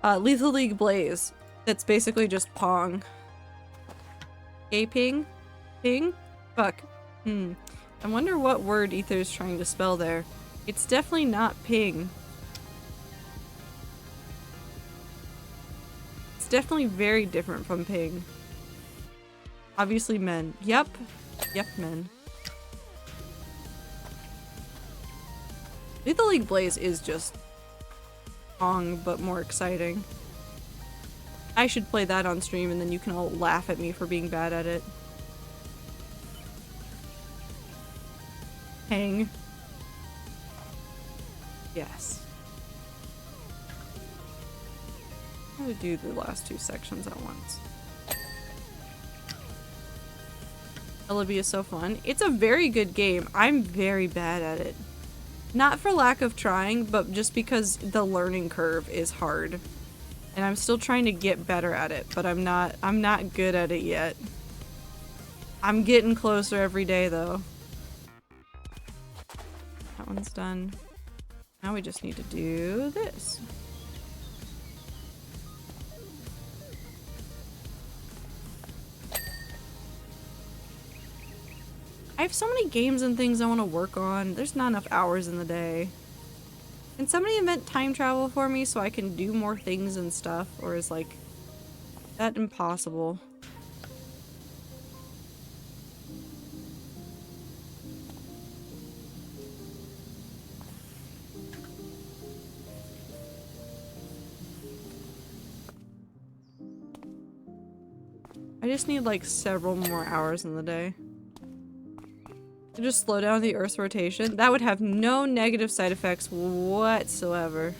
Lethal League Blaze. That's basically just Pong. Gay ping? Ping? Fuck. I wonder what word Ether's trying to spell there. It's definitely not ping. It's definitely very different from ping. Obviously men. Yep. Yep, men. Lethal League Blaze is just Pong, but more exciting. I should play that on stream and then you can all laugh at me for being bad at it. Hang. Yes. I'm gonna do the last 2 sections at once. Olivia is so fun. It's a very good game. I'm very bad at it. Not for lack of trying, but just because the learning curve is hard. And I'm still trying to get better at it, but I'm not good at it yet. I'm getting closer every day though. That one's done. Now we just need to do this. I have so many games and things I want to work on. There's not enough hours in the day. Can somebody invent time travel for me so I can do more things and stuff? Or is like that impossible? just need like several more hours in the day. To just slow down the Earth's rotation. That would have no negative side effects whatsoever.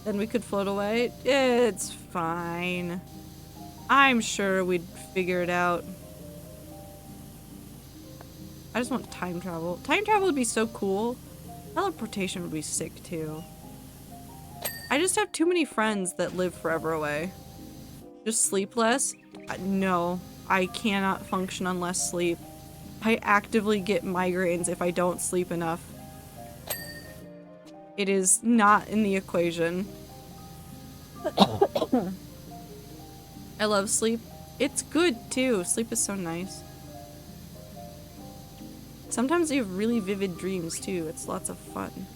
Then we could float away. It's fine. I'm sure we'd figure it out. I just want time travel. Time travel would be so cool. Teleportation would be sick too. I just have too many friends that live forever away. Just sleep less? No, I cannot function on less sleep. I actively get migraines if I don't sleep enough. It is not in the equation. I love sleep. It's good too. Sleep is so nice. Sometimes you have really vivid dreams too. It's lots of fun.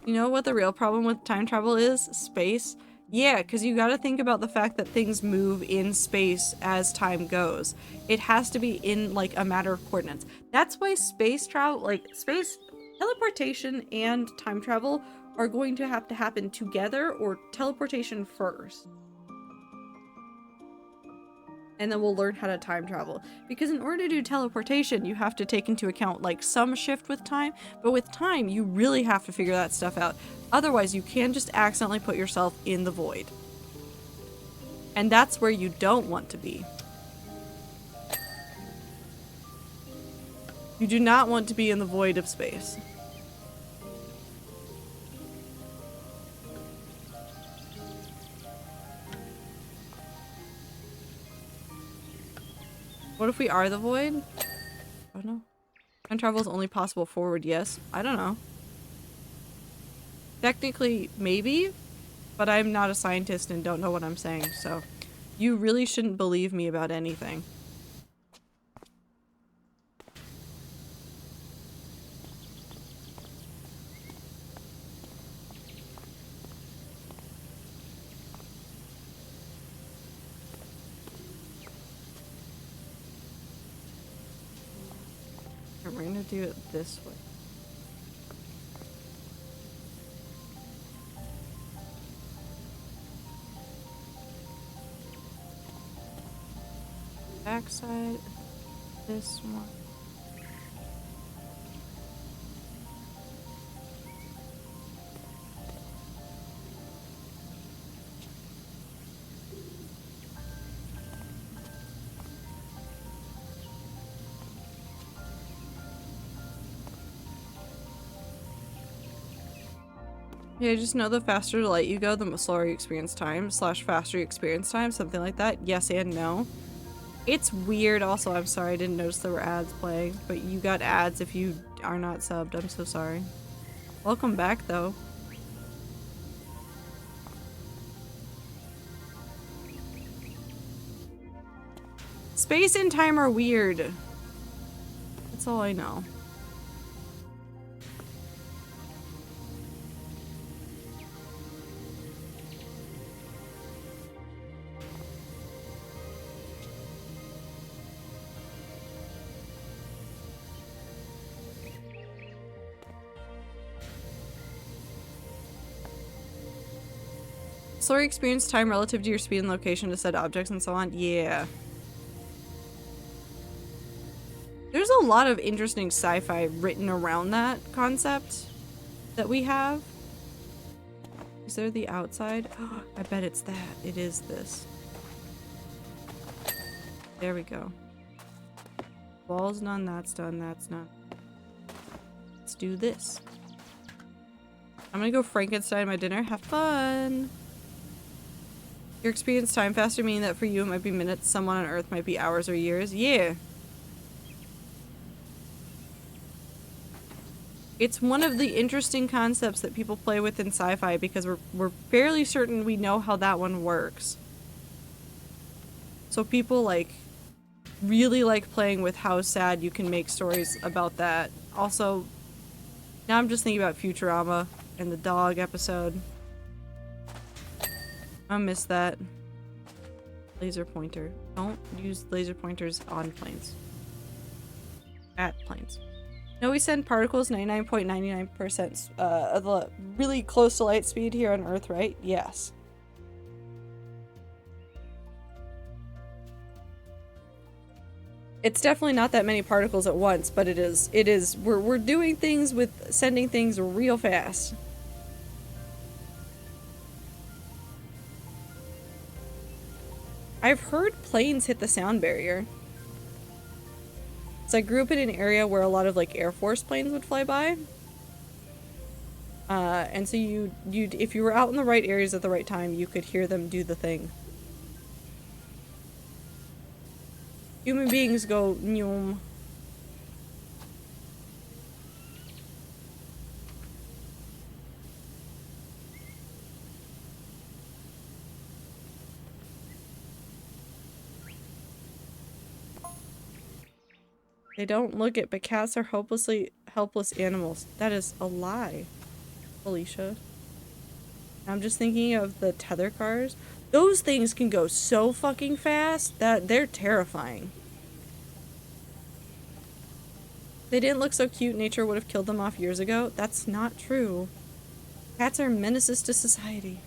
You know what the real problem with time travel is? Space. Yeah, because you gotta think about the fact that things move in space as time goes. It has to be in like a matter of coordinates. That's why space travel, like space teleportation and time travel are going to have to happen together, or teleportation first. And then we'll learn how to time travel. Because in order to do teleportation, you have to take into account like some shift with time, but with time, you really have to figure that stuff out. Otherwise, you can just accidentally put yourself in the void. And that's where you don't want to be. You do not want to be in the void of space. What if we are the void? I don't know. Time travel is only possible forward, yes. I don't know. Technically, maybe, but I'm not a scientist and don't know what I'm saying, so you really shouldn't believe me about anything. We're gonna do it this way. Backside, this one. Yeah, just know the faster to light you go, the slower you experience time, / faster you experience time, something like that. Yes and no. It's weird. Also, I'm sorry, I didn't notice there were ads playing, but you got ads if you are not subbed. I'm so sorry. Welcome back, though. Space and time are weird. That's all I know. Slower experience time relative to your speed and location to said objects and so on. Yeah. There's a lot of interesting sci-fi written around that concept that we have. Is there the outside? Oh, I bet it's that. It is this. There we go. Wall's done, that's done, that's done. Let's do this. I'm gonna go Frankenstein my dinner. Have fun! Your experience time faster, meaning that for you it might be minutes, someone on Earth might be hours or years. Yeah. It's one of the interesting concepts that people play with in sci-fi because we're fairly certain we know how that one works. So people like really like playing with how sad you can make stories about that. Also, now I'm just thinking about Futurama and the dog episode. I miss that. Laser pointer. Don't use laser pointers on planes. At planes. No, we send particles 99.99% of the really close to light speed here on Earth, right? Yes. It's definitely not that many particles at once, but it is, we're doing things with sending things real fast. I've heard planes hit the sound barrier. So I grew up in an area where a lot of like Air Force planes would fly by. And so if you were out in the right areas at the right time, you could hear them do the thing. Human beings go nyum. They don't look it, but cats are hopelessly helpless animals. That is a lie, Alicia. I'm just thinking of the tether cars. Those things can go so fucking fast that they're terrifying. They didn't look so cute, nature would have killed them off years ago. That's not true. Cats are menaces to society.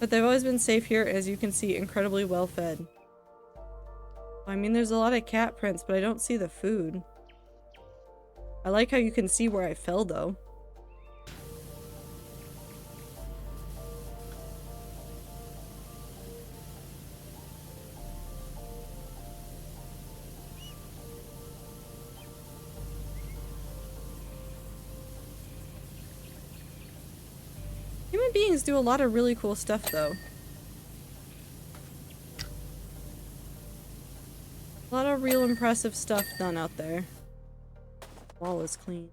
But they've always been safe here, as you can see, incredibly well fed. I mean, there's a lot of cat prints, but I don't see the food. I like how you can see where I fell, though. Human beings do a lot of really cool stuff, though. A lot of real impressive stuff done out there. Wall is clean.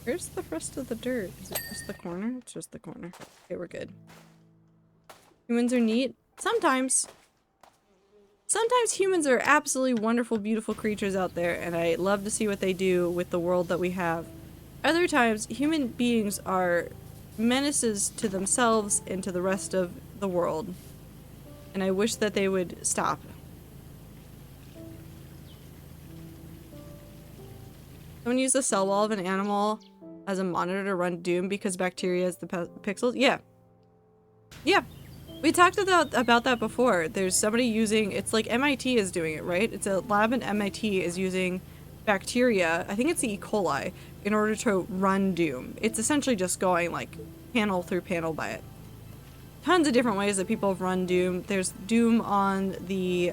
Where's the rest of the dirt? Is it just the corner? It's just the corner. Okay, we're good. Humans are neat. Sometimes. Sometimes humans are absolutely wonderful, beautiful creatures out there, and I love to see what they do with the world that we have. Other times, human beings are menaces to themselves and to the rest of the world. And I wish that they would stop. Someone used the cell wall of an animal as a monitor to run Doom because bacteria is the pixels? Yeah. Yeah. We talked about that before. There's somebody using, it's like MIT is doing it, right? It's a lab in MIT is using bacteria, I think it's the E. coli, in order to run Doom. It's essentially just going like panel through panel by it. Tons of different ways that people have run Doom. There's Doom on the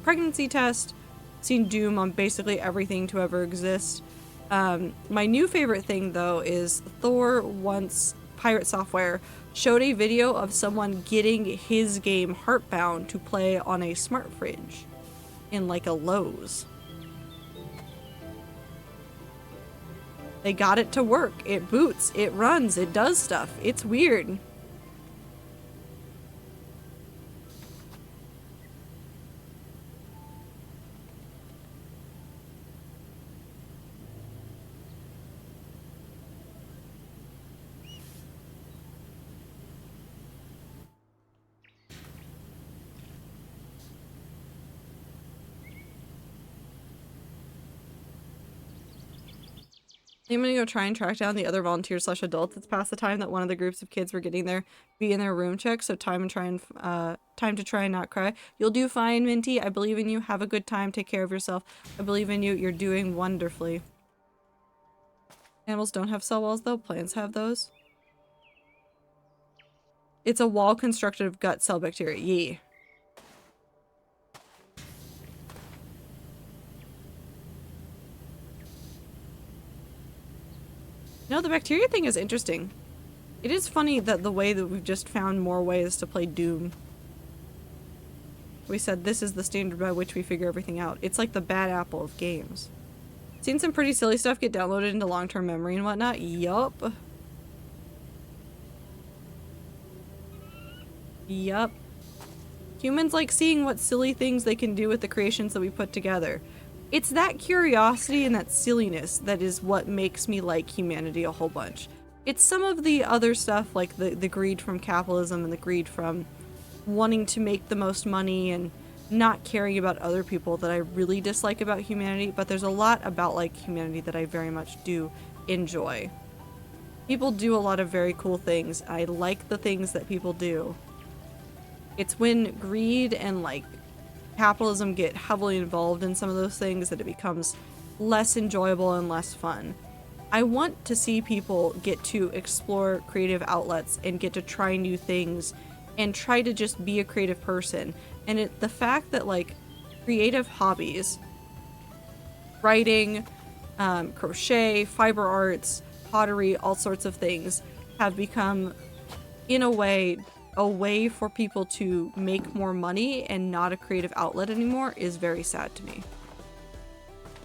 pregnancy test. Seen Doom on basically everything to ever exist. My new favorite thing though is Thor once Pirate Software showed a video of someone getting his game Heartbound to play on a smart fridge in like a Lowe's. They got it to work. It boots, it runs, it does stuff. It's weird. I'm gonna go try and track down the other volunteers / adults. It's past the time that one of the groups of kids were getting there, be in their room check, so time to try and not cry. You'll do fine, Minty. I believe in you. Have a good time. Take care of yourself. I believe in you. You're doing wonderfully. Animals don't have cell walls though. Plants have those. It's a wall constructed of gut cell bacteria. Yeah. No, the bacteria thing is interesting. It is funny that the way that we've just found more ways to play Doom. We said this is the standard by which we figure everything out. It's like the bad apple of games. Seen some pretty silly stuff get downloaded into long-term memory and whatnot? Yup. Yup. Humans like seeing what silly things they can do with the creations that we put together. It's that curiosity and that silliness that is what makes me like humanity a whole bunch. It's some of the other stuff like the greed from capitalism and the greed from wanting to make the most money and not caring about other people that I really dislike about humanity, but there's a lot about like humanity that I very much do enjoy. People do a lot of very cool things. I like the things that people do. It's when greed and like capitalism get heavily involved in some of those things that it becomes less enjoyable and less fun. I want to see people get to explore creative outlets and get to try new things and try to just be a creative person. And the fact that like creative hobbies, writing, crochet, fiber arts, pottery, all sorts of things have become, in a way for people to make more money and not a creative outlet anymore is very sad to me.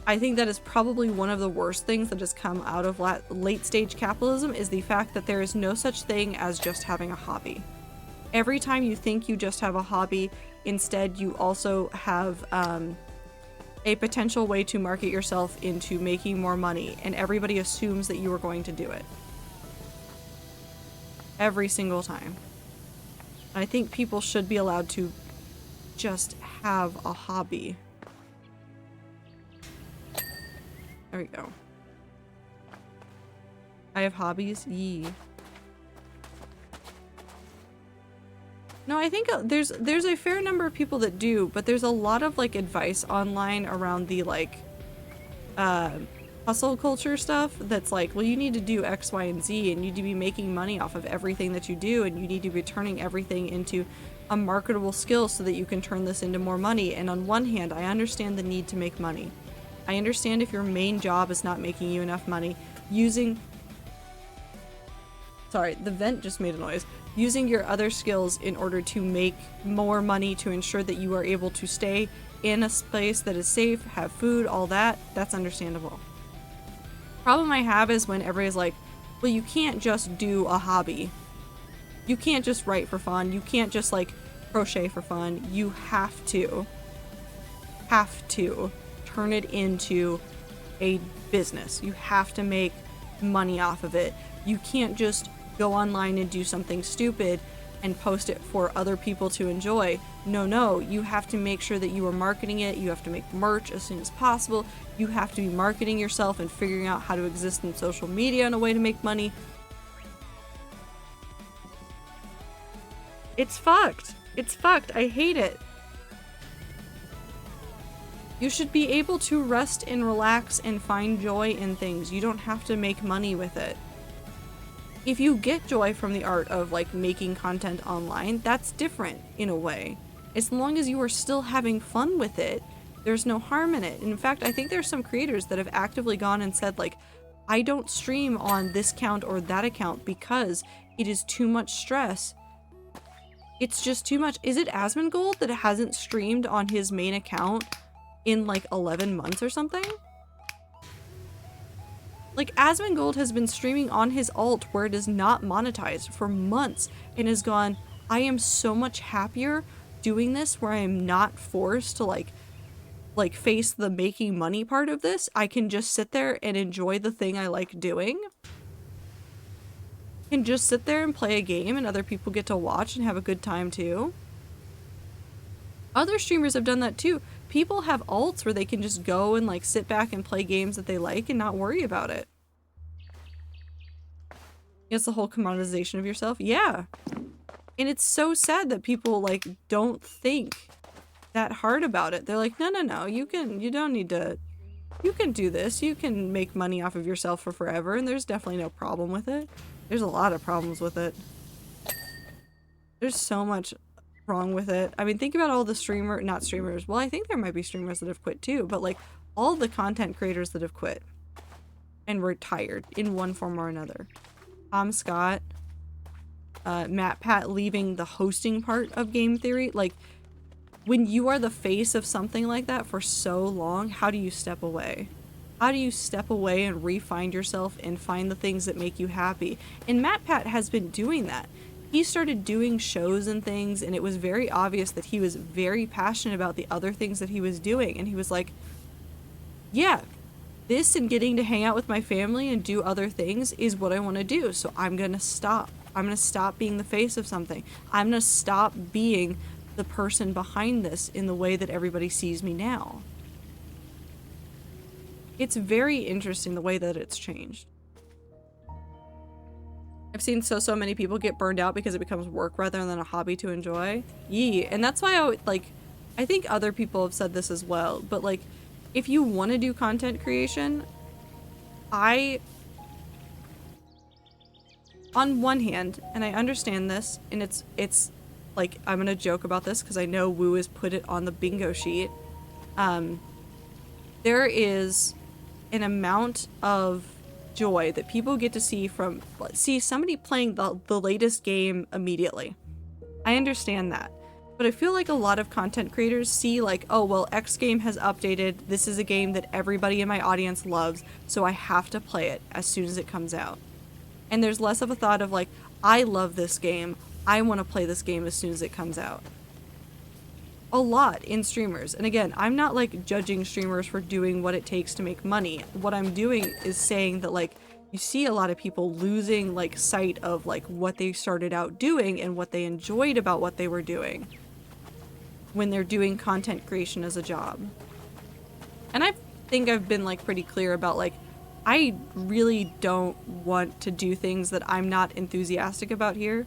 I think that is probably one of the worst things that has come out of late stage capitalism is the fact that there is no such thing as just having a hobby. Every time you think you just have a hobby, instead you also have a potential way to market yourself into making more money, and everybody assumes that you are going to do it. Every single time. I think people should be allowed to just have a hobby. There we go. I have hobbies? Yee. No, I think there's a fair number of people that do, but there's a lot of like advice online around the like hustle culture stuff that's like, well, you need to do X, Y, and Z, and you need to be making money off of everything that you do, and you need to be turning everything into a marketable skill so that you can turn this into more money. And on one hand, I understand the need to make money. I understand if your main job is not making you enough money, sorry, the vent just made a noise. Using your other skills in order to make more money to ensure that you are able to stay in a space that is safe, have food, all that, that's understandable. Problem I have is when everybody's like, well, you can't just do a hobby. You can't just write for fun. You can't just like crochet for fun. You have to turn it into a business. You have to make money off of it. You can't just go online and do something stupid and post it for other people to enjoy. No, you have to make sure that you are marketing it. You have to make merch as soon as possible. You have to be marketing yourself and figuring out how to exist in social media in a way to make money. It's fucked. It's fucked. I hate it. You should be able to rest and relax and find joy in things. You don't have to make money with it. If you get joy from the art of like making content online, that's different in a way. As long as you are still having fun with it, there's no harm in it. In fact, I think there's some creators that have actively gone and said like, I don't stream on this account or that account because it is too much stress. It's just too much. Is it Asmongold that hasn't streamed on his main account in like 11 months or something? Like, Asmongold has been streaming on his alt where it is not monetized for months and has gone, I am so much happier doing this where I am not forced to like face the making money part of this. I can just sit there and enjoy the thing I like doing. And just sit there and play a game and other people get to watch and have a good time too. Other streamers have done that too. People have alts where they can just go and like sit back and play games that they like and not worry about it. It's the whole commoditization of yourself. Yeah. And it's so sad that people like don't think that hard about it. They're like, no, you can do this. You can make money off of yourself for forever. And there's definitely no problem with it. There's a lot of problems with it. There's so much wrong with it. I mean, think about all the not streamers. Well, I think there might be streamers that have quit too, but like all the content creators that have quit and retired in one form or another. Tom Scott, MatPat leaving the hosting part of game theory. Like, when you are the face of something like that for so long, how do you step away? How do you step away and re-find yourself and find the things that make you happy? And MatPat has been doing that. He started doing shows and things, and it was very obvious that he was very passionate about the other things that he was doing. And he was like, yeah, this and getting to hang out with my family and do other things is what I want to do. So I'm going to stop. I'm going to stop being the face of something. I'm going to stop being the person behind this in the way that everybody sees me now. It's very interesting the way that it's changed. I've seen so many people get burned out because it becomes work rather than a hobby to enjoy. And that's why I think other people have said this as well, but like, if you want to do content creation, on one hand, and I understand this, and it's like, I'm gonna joke about this because I know Woo has put it on the bingo sheet. There is an amount of joy that people get to see somebody playing the latest game immediately. I understand that. But I feel like a lot of content creators see like, oh, well, X game has updated. This is a game that everybody in my audience loves, so I have to play it as soon as it comes out. And there's less of a thought of like, I love this game. I want to play this game as soon as it comes out. A lot in streamers. And again, I'm not like judging streamers for doing what it takes to make money. What I'm doing is saying that like, you see a lot of people losing like sight of like what they started out doing and what they enjoyed about what they were doing when they're doing content creation as a job. And I think I've been like pretty clear about like, I really don't want to do things that I'm not enthusiastic about here.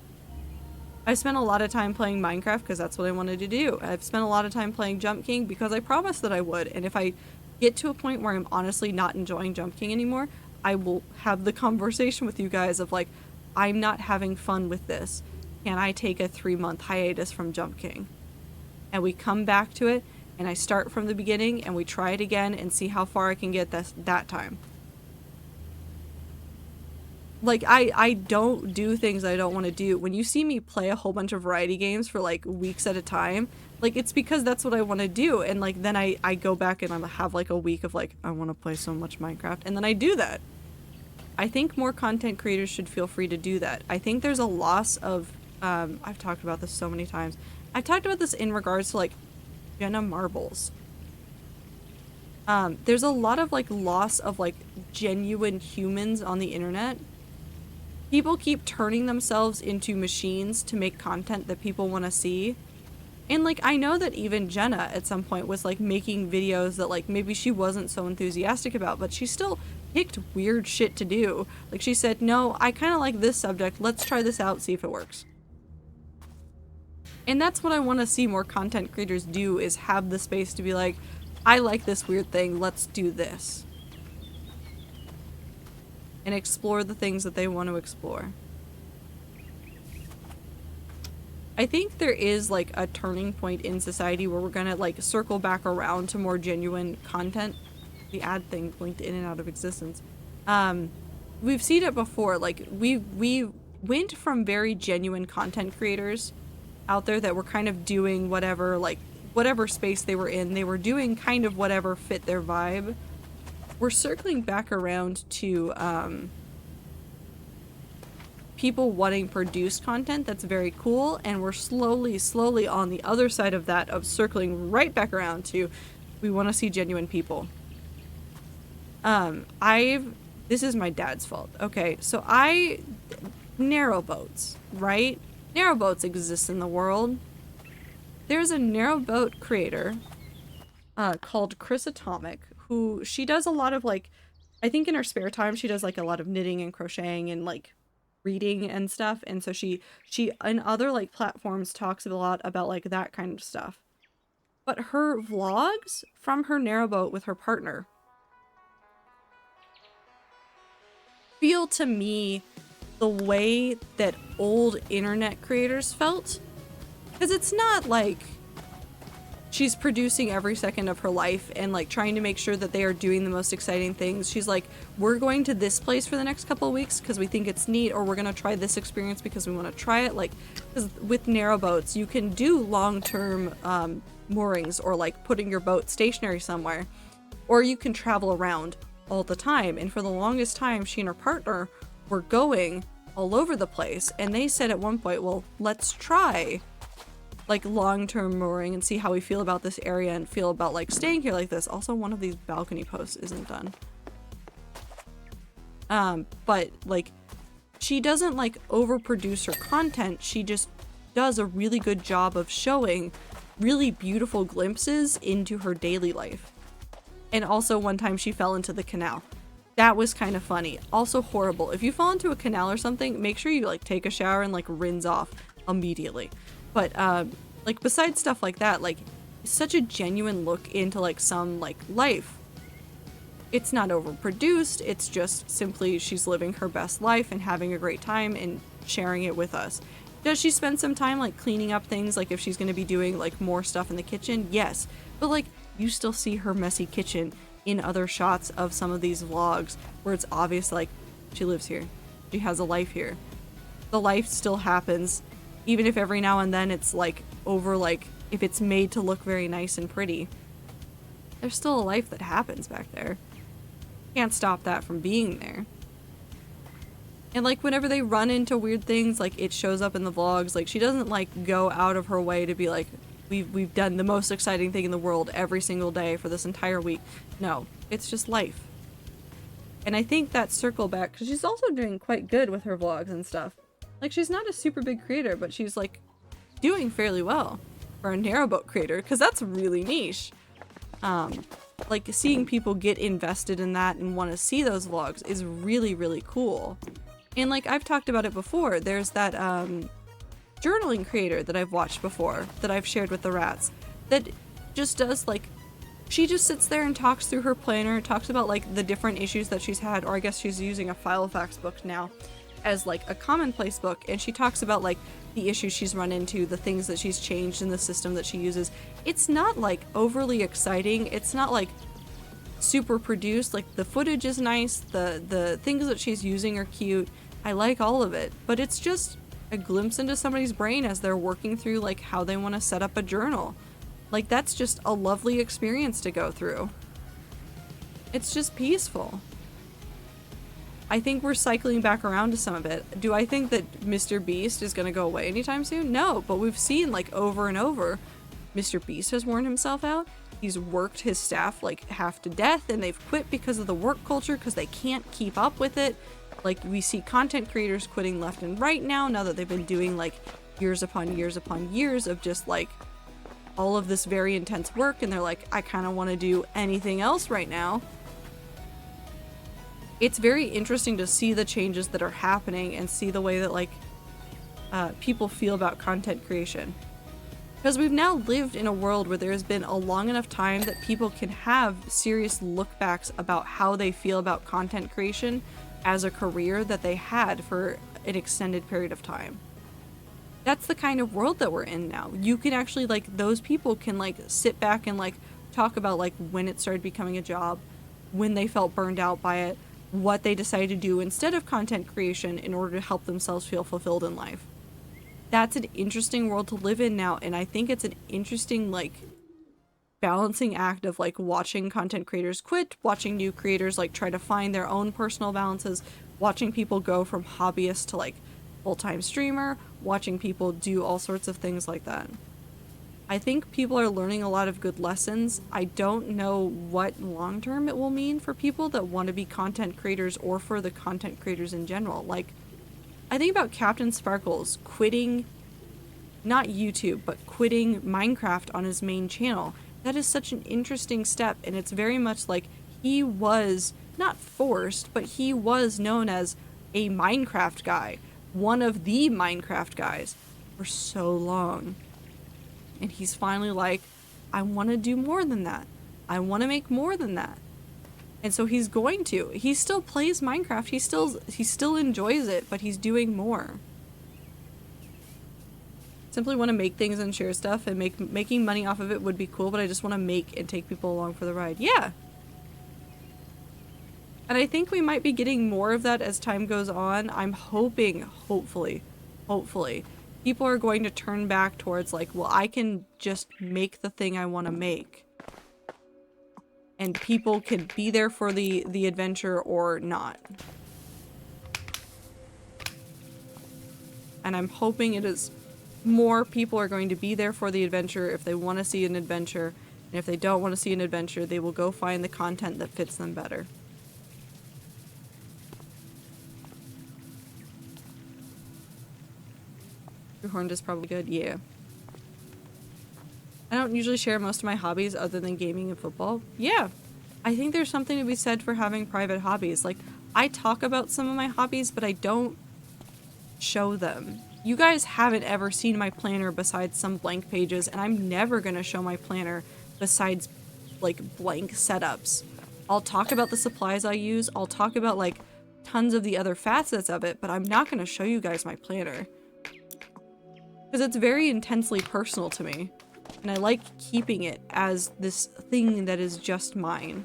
I spent a lot of time playing Minecraft because that's what I wanted to do. I've spent a lot of time playing Jump King because I promised that I would. And if I get to a point where I'm honestly not enjoying Jump King anymore, I will have the conversation with you guys of like, I'm not having fun with this. Can I take a 3-month hiatus from Jump King? And we come back to it and I start from the beginning and we try it again and see how far I can get that time. Like, I don't do things I don't want to do. When you see me play a whole bunch of variety games for like weeks at a time, like it's because that's what I want to do. And like then I go back and I have like a week of like, I want to play so much Minecraft, and then I do that. I think more content creators should feel free to do that. I think there's a loss of I've talked about this so many times. I've talked about this in regards to like Jenna Marbles. There's a lot of like loss of like genuine humans on the internet. People keep turning themselves into machines to make content that people want to see. And like, I know that even Jenna at some point was like making videos that like maybe she wasn't so enthusiastic about, but she still picked weird shit to do. Like she said, no, I kind of like this subject. Let's try this out, see if it works. And that's what I want to see more content creators do, is have the space to be like, I like this weird thing. Let's do this. And explore the things that they want to explore. I think there is like a turning point in society where we're gonna like circle back around to more genuine content. The ad thing blinked in and out of existence. We've seen it before. Like we went from very genuine content creators out there that were kind of doing whatever, like whatever space they were in, they were doing kind of whatever fit their vibe. We're circling back around to people wanting produced content that's very cool, and we're slowly on the other side of that, of circling right back around to we want to see genuine people. This is my dad's fault. Okay, so narrow boats, right? Narrow boats exist in the world. There's a narrow boat creator called Chris Atomic, who she does a lot of like, I think in her spare time she does like a lot of knitting and crocheting and like reading and stuff, and so she on other like platforms talks a lot about like that kind of stuff. But her vlogs from her narrowboat with her partner feel to me the way that old internet creators felt, because it's not like she's producing every second of her life and like trying to make sure that they are doing the most exciting things. She's like, we're going to this place for the next couple of weeks because we think it's neat, or we're going to try this experience because we want to try it. Like, because with narrowboats, you can do long-term moorings, or like putting your boat stationary somewhere, or you can travel around all the time. And for the longest time, she and her partner were going all over the place, and they said at one point, well, let's try like long-term mooring and see how we feel about this area and feel about like staying here like this. Also, one of these balcony posts isn't done. But like, she doesn't like overproduce her content. She just does a really good job of showing really beautiful glimpses into her daily life. And also one time she fell into the canal. That was kind of funny. Also horrible. If you fall into a canal or something, make sure you like take a shower and like rinse off immediately. But like besides stuff like that, like it's such a genuine look into like some like life. It's not overproduced, it's just simply she's living her best life and having a great time and sharing it with us. Does she spend some time like cleaning up things, like if she's going to be doing like more stuff in the kitchen? Yes. But like you still see her messy kitchen in other shots of some of these vlogs where it's obvious like she lives here. She has a life here. The life still happens, even if every now and then it's like over, like if it's made to look very nice and pretty. There's still a life that happens back there. Can't stop that from being there. And like whenever they run into weird things, like it shows up in the vlogs. Like she doesn't like go out of her way to be like, we've done the most exciting thing in the world every single day for this entire week. No, it's just life. And I think that circle back, because she's also doing quite good with her vlogs and stuff. Like she's not a super big creator, but she's like doing fairly well for a narrowboat creator, because that's really niche. Like seeing people get invested in that and want to see those vlogs is really, really cool. And like I've talked about it before, there's that journaling creator that I've watched before, that I've shared with the rats, that just does like, she just sits there and talks through her planner, talks about like the different issues that she's had, or I guess she's using a Filofax book now as like a commonplace book, and she talks about like the issues she's run into, the things that she's changed in the system that she uses. It's not like overly exciting, it's not like super produced, like the footage is nice, the things that she's using are cute, I like all of it, but it's just a glimpse into somebody's brain as they're working through like how they want to set up a journal. Like that's just a lovely experience to go through. It's just peaceful. I think we're cycling back around to some of it. Do I think that Mr. Beast is going to go away anytime soon? No, but we've seen like over and over, Mr. Beast has worn himself out. He's worked his staff like half to death, and they've quit because of the work culture, because they can't keep up with it. Like we see content creators quitting left and right now that they've been doing like years upon years upon years of just like all of this very intense work, and they're like, I kind of want to do anything else right now. It's very interesting to see the changes that are happening and see the way that like people feel about content creation. Because we've now lived in a world where there has been a long enough time that people can have serious look backs about how they feel about content creation as a career that they had for an extended period of time. That's the kind of world that we're in now. You can actually like, those people can like sit back and like talk about like when it started becoming a job, when they felt burned out by it, what they decided to do instead of content creation in order to help themselves feel fulfilled in life. That's an interesting world to live in now, and I think it's an interesting like balancing act of like watching content creators quit, watching new creators like try to find their own personal balances, watching people go from hobbyist to like full-time streamer, watching people do all sorts of things like that. I think people are learning a lot of good lessons. I don't know what long-term it will mean for people that want to be content creators or for the content creators in general. Like, I think about Captain Sparkles quitting, not YouTube, but quitting Minecraft on his main channel. That is such an interesting step, and it's very much like he was not forced, but he was known as a Minecraft guy, one of the Minecraft guys, for so long. And he's finally like, I want to do more than that. I want to make more than that. And so he's going to. He still plays Minecraft. He still enjoys it, but he's doing more. Simply want to make things and share stuff, and making money off of it would be cool, but I just want to make and take people along for the ride. Yeah. And I think we might be getting more of that as time goes on. I'm hoping, hopefully, people are going to turn back towards like, well, I can just make the thing I want to make. And people can be there for the adventure or not. And I'm hoping it is more people are going to be there for the adventure if they want to see an adventure. And if they don't want to see an adventure, they will go find the content that fits them better. Your horn is probably good. Yeah. I don't usually share most of my hobbies other than gaming and football. Yeah. I think there's something to be said for having private hobbies. Like, I talk about some of my hobbies, but I don't show them. You guys haven't ever seen my planner besides some blank pages, and I'm never gonna show my planner besides, like, blank setups. I'll talk about the supplies I use, I'll talk about, like, tons of the other facets of it, but I'm not gonna show you guys my planner. Because it's very intensely personal to me, and I like keeping it as this thing that is just mine.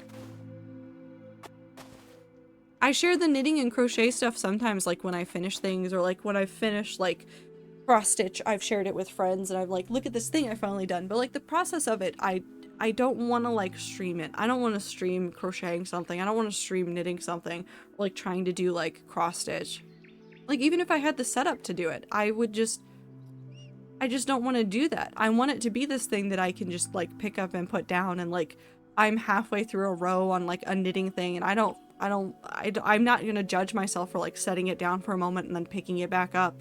I share the knitting and crochet stuff sometimes, like when I finish things, or like when I finish like cross stitch, I've shared it with friends and I'm like, look at this thing I finally done. But like the process of it, I don't want to like stream it. I don't want to stream crocheting something. I don't want to stream knitting something, or like trying to do like cross stitch. Like even if I had the setup to do it, I just don't want to do that. I want it to be this thing that I can just like pick up and put down, and like I'm halfway through a row on like a knitting thing and I'm not gonna judge myself for like setting it down for a moment and then picking it back up.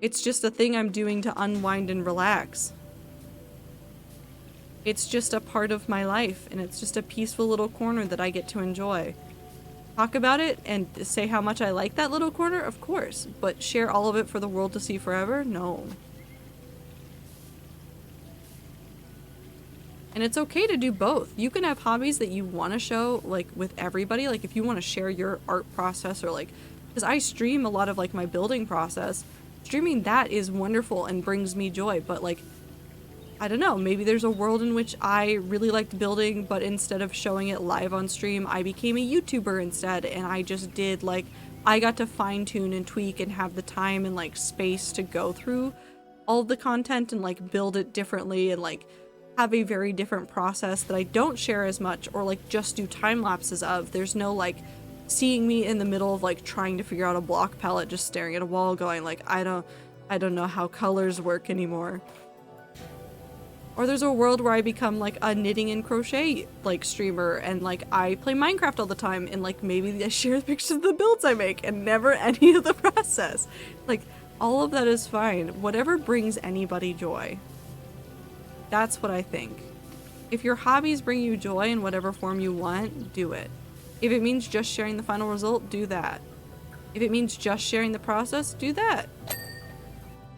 It's just a thing I'm doing to unwind and relax. It's just a part of my life, and it's just a peaceful little corner that I get to enjoy. Talk about it and say how much I like that little corner, of course, but share all of it for the world to see forever? No. And it's okay to do both. You can have hobbies that you want to show, like, with everybody. Like, if you want to share your art process, or, like, because I stream a lot of, like, my building process. Streaming that is wonderful and brings me joy, but, like, I don't know, maybe there's a world in which I really liked building, but instead of showing it live on stream, I became a YouTuber instead, and I just did, like, I got to fine-tune and tweak and have the time and, like, space to go through all of the content and, like, build it differently and, like, have a very different process that I don't share as much, or like just do time lapses of. There's no like seeing me in the middle of like trying to figure out a block palette, just staring at a wall going like, I don't know how colors work anymore. Or there's a world where I become like a knitting and crochet like streamer, and like I play Minecraft all the time, and like maybe I share pictures of the builds I make and never any of the process. Like all of that is fine. Whatever brings anybody joy. That's what I think. If your hobbies bring you joy in whatever form you want, do it. If it means just sharing the final result, do that. If it means just sharing the process, do that.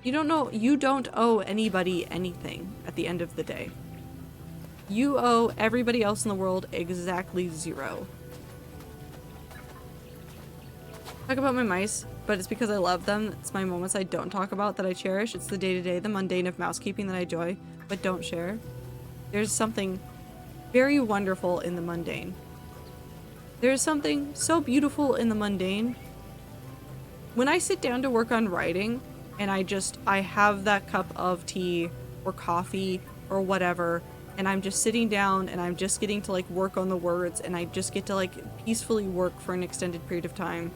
You don't owe anybody anything at the end of the day. You owe everybody else in the world exactly zero. Talk about my mice, but it's because I love them. It's my moments I don't talk about that I cherish. It's the day-to-day, the mundane of mousekeeping that I enjoy, but don't share. There's something very wonderful in the mundane. There's something so beautiful in the mundane. When I sit down to work on writing, and I have that cup of tea or coffee or whatever, and I'm just sitting down and I'm just getting to like work on the words, and I just get to like peacefully work for an extended period of time.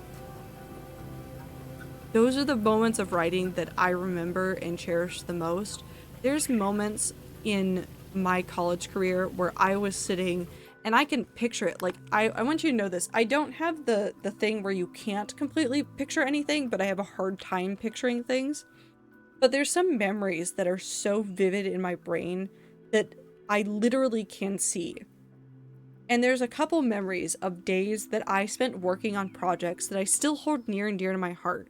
Those are the moments of writing that I remember and cherish the most. There's moments in my college career where I was sitting, and I can picture it. Like, I want you to know this. I don't have the thing where you can't completely picture anything, but I have a hard time picturing things. But there's some memories that are so vivid in my brain that I literally can see. And there's a couple memories of days that I spent working on projects that I still hold near and dear to my heart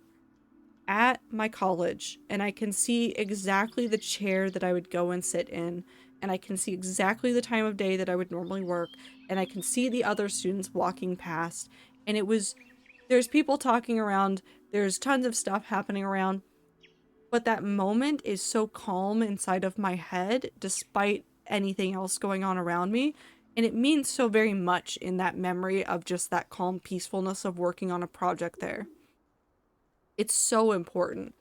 at my college, and I can see exactly the chair that I would go and sit in, and I can see exactly the time of day that I would normally work, and I can see the other students walking past, and there's people talking around, there's tons of stuff happening around, but that moment is so calm inside of my head despite anything else going on around me. And it means so very much in that memory of just that calm peacefulness of working on a project there. It's so important.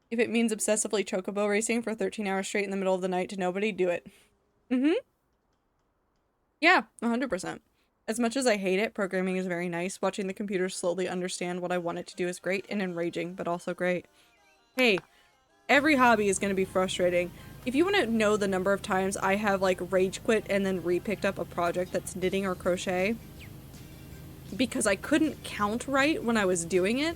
If it means obsessively chocobo racing for 13 hours straight in the middle of the night to nobody, do it. Mm-hmm. Yeah, 100%. As much as I hate it, programming is very nice. Watching the computer slowly understand what I want it to do is great and enraging, but also great. Hey, every hobby is going to be frustrating. If you want to know the number of times I have like rage quit and then re-picked up a project that's knitting or crochet because I couldn't count right when I was doing it,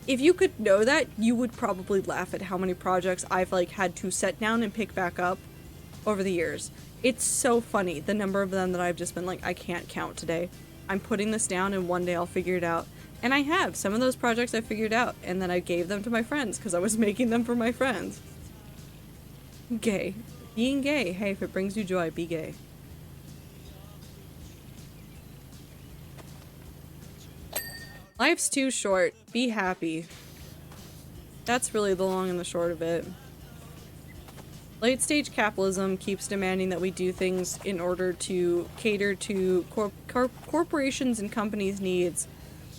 if you could know that, you would probably laugh at how many projects I've like had to set down and pick back up over the years. It's so funny, the number of them that I've just been like, I can't count today. I'm putting this down and one day I'll figure it out. And I have. Some of those projects I figured out, and then I gave them to my friends because I was making them for my friends. Gay. Being gay. Hey, if it brings you joy, be gay. Life's too short. Be happy. That's really the long and the short of it. Late stage capitalism keeps demanding that we do things in order to cater to corporations and companies' needs.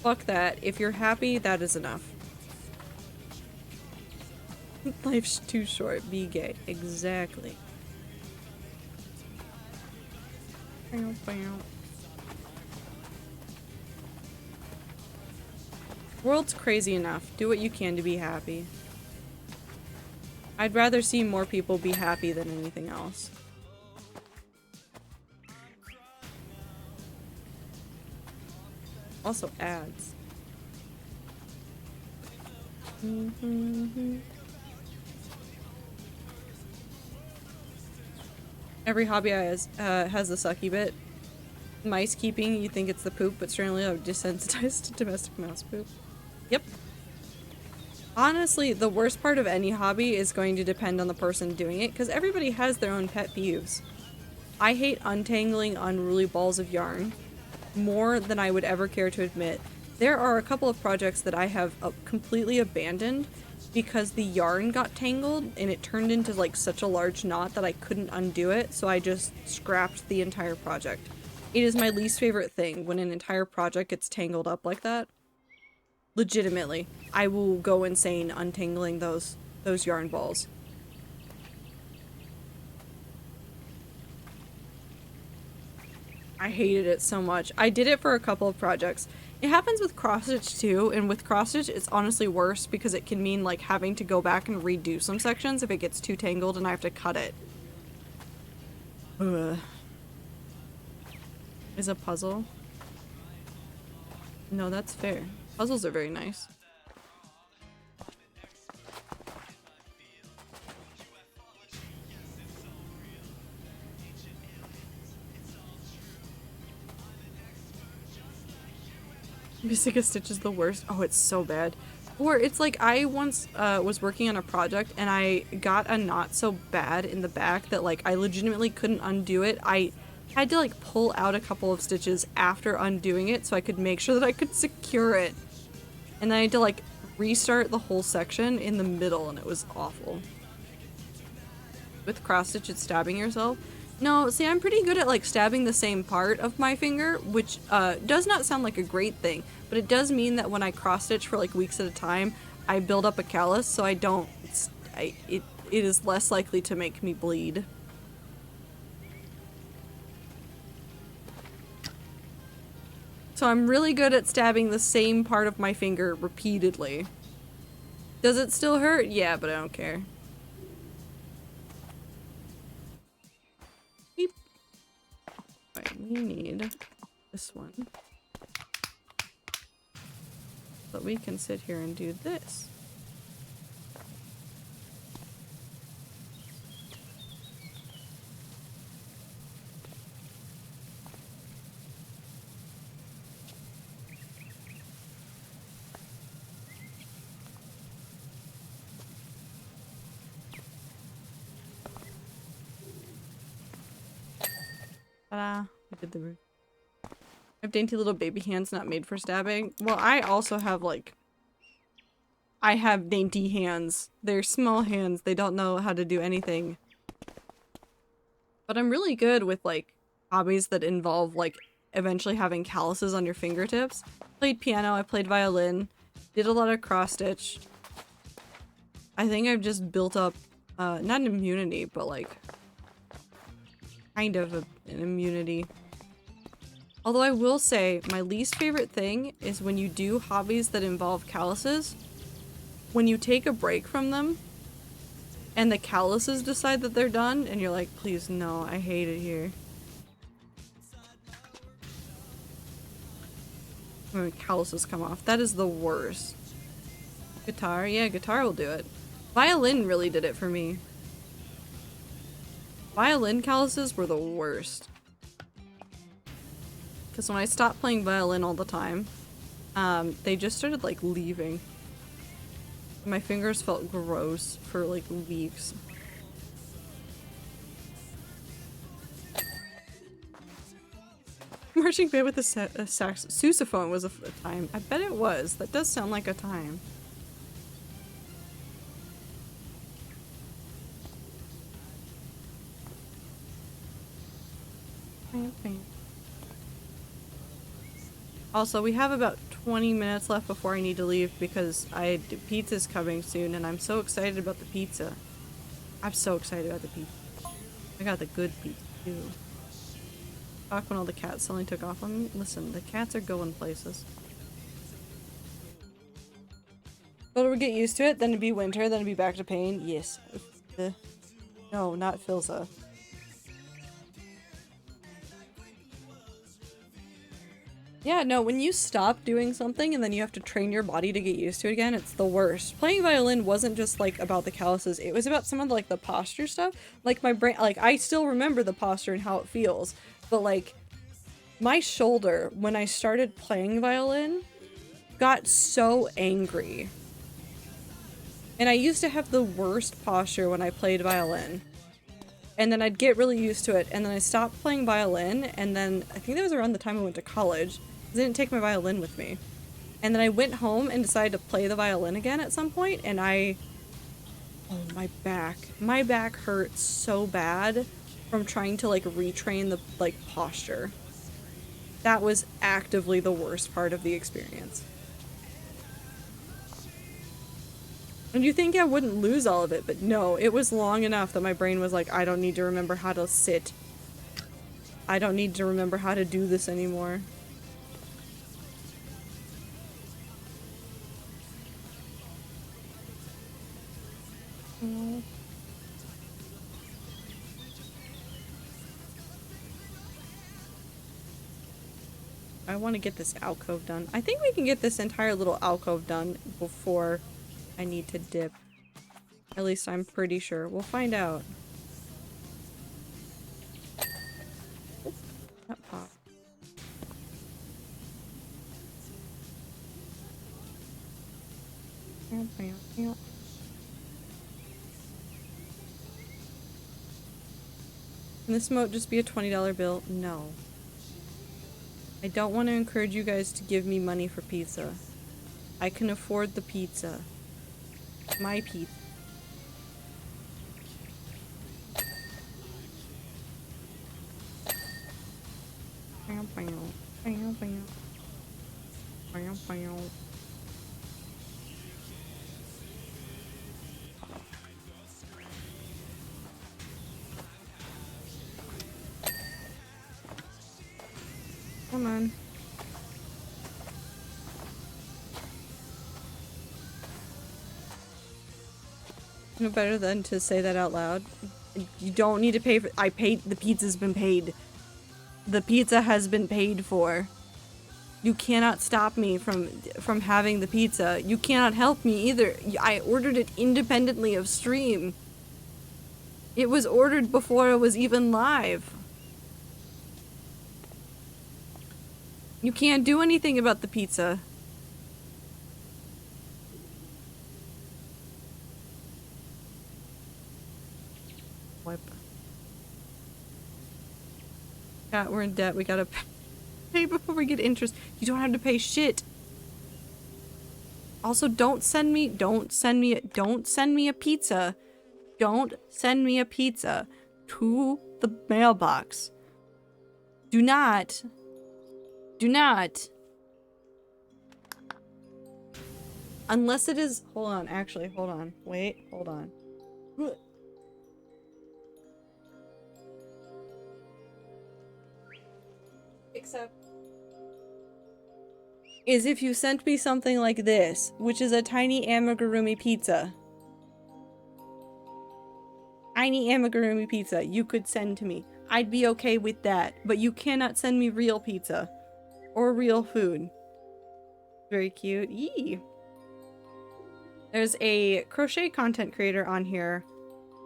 Fuck that. If you're happy, that is enough. Life's too short. Be gay. Exactly. World's crazy enough. Do what you can to be happy. I'd rather see more people be happy than anything else. Also ads. Every hobby has the sucky bit. Mice keeping, you think it's the poop, but strangely I'm desensitized to domestic mouse poop. Yep. Honestly, the worst part of any hobby is going to depend on the person doing it, because everybody has their own pet peeves. I hate untangling unruly balls of yarn more than I would ever care to admit. There are a couple of projects that I have completely abandoned because the yarn got tangled and it turned into like such a large knot that I couldn't undo it, so I just scrapped the entire project. It is my least favorite thing when an entire project gets tangled up like that. Legitimately, I will go insane untangling those yarn balls. I hated it so much. I did it for a couple of projects. It happens with cross stitch too, and with cross stitch it's honestly worse because it can mean like having to go back and redo some sections if it gets too tangled and I have to cut it. Ugh. Is a puzzle? No, that's fair. Puzzles are very nice. Missing a stitch is the worst. Oh, it's so bad. Or it's like I once was working on a project and I got a knot so bad in the back that like I legitimately couldn't undo it. I had to like pull out a couple of stitches after undoing it so I could make sure that I could secure it. And then I had to like restart the whole section in the middle and it was awful. With cross stitch, it's stabbing yourself. No, see, I'm pretty good at like stabbing the same part of my finger, which does not sound like a great thing, but it does mean that when I cross stitch for like weeks at a time, I build up a callus, so I don't, it is less likely to make me bleed. So I'm really good at stabbing the same part of my finger repeatedly. Does it still hurt? Yeah, but I don't care. Beep. Right, we need this one. But we can sit here and do this. Ta-da! We did the roof. I have dainty little baby hands not made for stabbing. Well, I also have like... I have dainty hands. They're small hands. They don't know how to do anything. But I'm really good with like hobbies that involve like eventually having calluses on your fingertips. Played piano, I played violin, did a lot of cross stitch. I think I've just built up, not an immunity, but like kind of an immunity. Although I will say my least favorite thing is when you do hobbies that involve calluses, when you take a break from them and the calluses decide that they're done and you're like, please no, I hate it here. When calluses come off. That is the worst. Guitar? Yeah, guitar will do it. Violin really did it for me. Violin calluses were the worst. Because when I stopped playing violin all the time, they just started like leaving. My fingers felt gross for like weeks. Marching band with a sousaphone was a time. I bet it was. That does sound like a time. Also, we have about 20 minutes left before I need to leave because pizza's coming soon and I'm so excited about the pizza. I'm so excited about the pizza. I got the good pizza too. Back when all the cats suddenly took off on me. Listen, the cats are going places. But we'll get used to it, then it'd be winter, then it'd be back to pain. Yes. No, not Filza. Yeah, no, when you stop doing something and then you have to train your body to get used to it again, it's the worst. Playing violin wasn't just like about the calluses, it was about some of like the posture stuff. Like my brain, like I still remember the posture and how it feels, but like my shoulder, when I started playing violin, got so angry. And I used to have the worst posture when I played violin. And then I'd get really used to it, and then I stopped playing violin, and then I think that was around the time I went to college. I didn't take my violin with me. And then I went home and decided to play the violin again at some point, and oh, my back. My back hurt so bad from trying to like retrain the like posture. That was actively the worst part of the experience. And you think I wouldn't lose all of it, but no, it was long enough that my brain was like, I don't need to remember how to sit. I don't need to remember how to do this anymore. I want to get this alcove done. I think we can get this entire little alcove done before I need to dip. At least I'm pretty sure. We'll find out. That pop. Can this moat just be a $20 bill? No. I don't want to encourage you guys to give me money for pizza. I can afford the pizza. My pizza. Come on. No better than to say that out loud. You don't need to pay for— I paid— the pizza's been paid. The pizza has been paid for. You cannot stop me from having the pizza. You cannot help me either. I ordered it independently of stream. It was ordered before it was even live. You can't do anything about the pizza. Wipe. Yeah, we're in debt. We gotta pay. Pay before we get interest. You don't have to pay shit. Also, don't send me a pizza. Don't send me a pizza to the mailbox. Do not. Unless it is, hold on, actually, hold on. Wait, hold on. Except is if you sent me something like this, which is a tiny amigurumi pizza. Tiny amigurumi pizza you could send to me. I'd be okay with that, but you cannot send me real pizza or real food. Very cute. Yee. There's a crochet content creator on here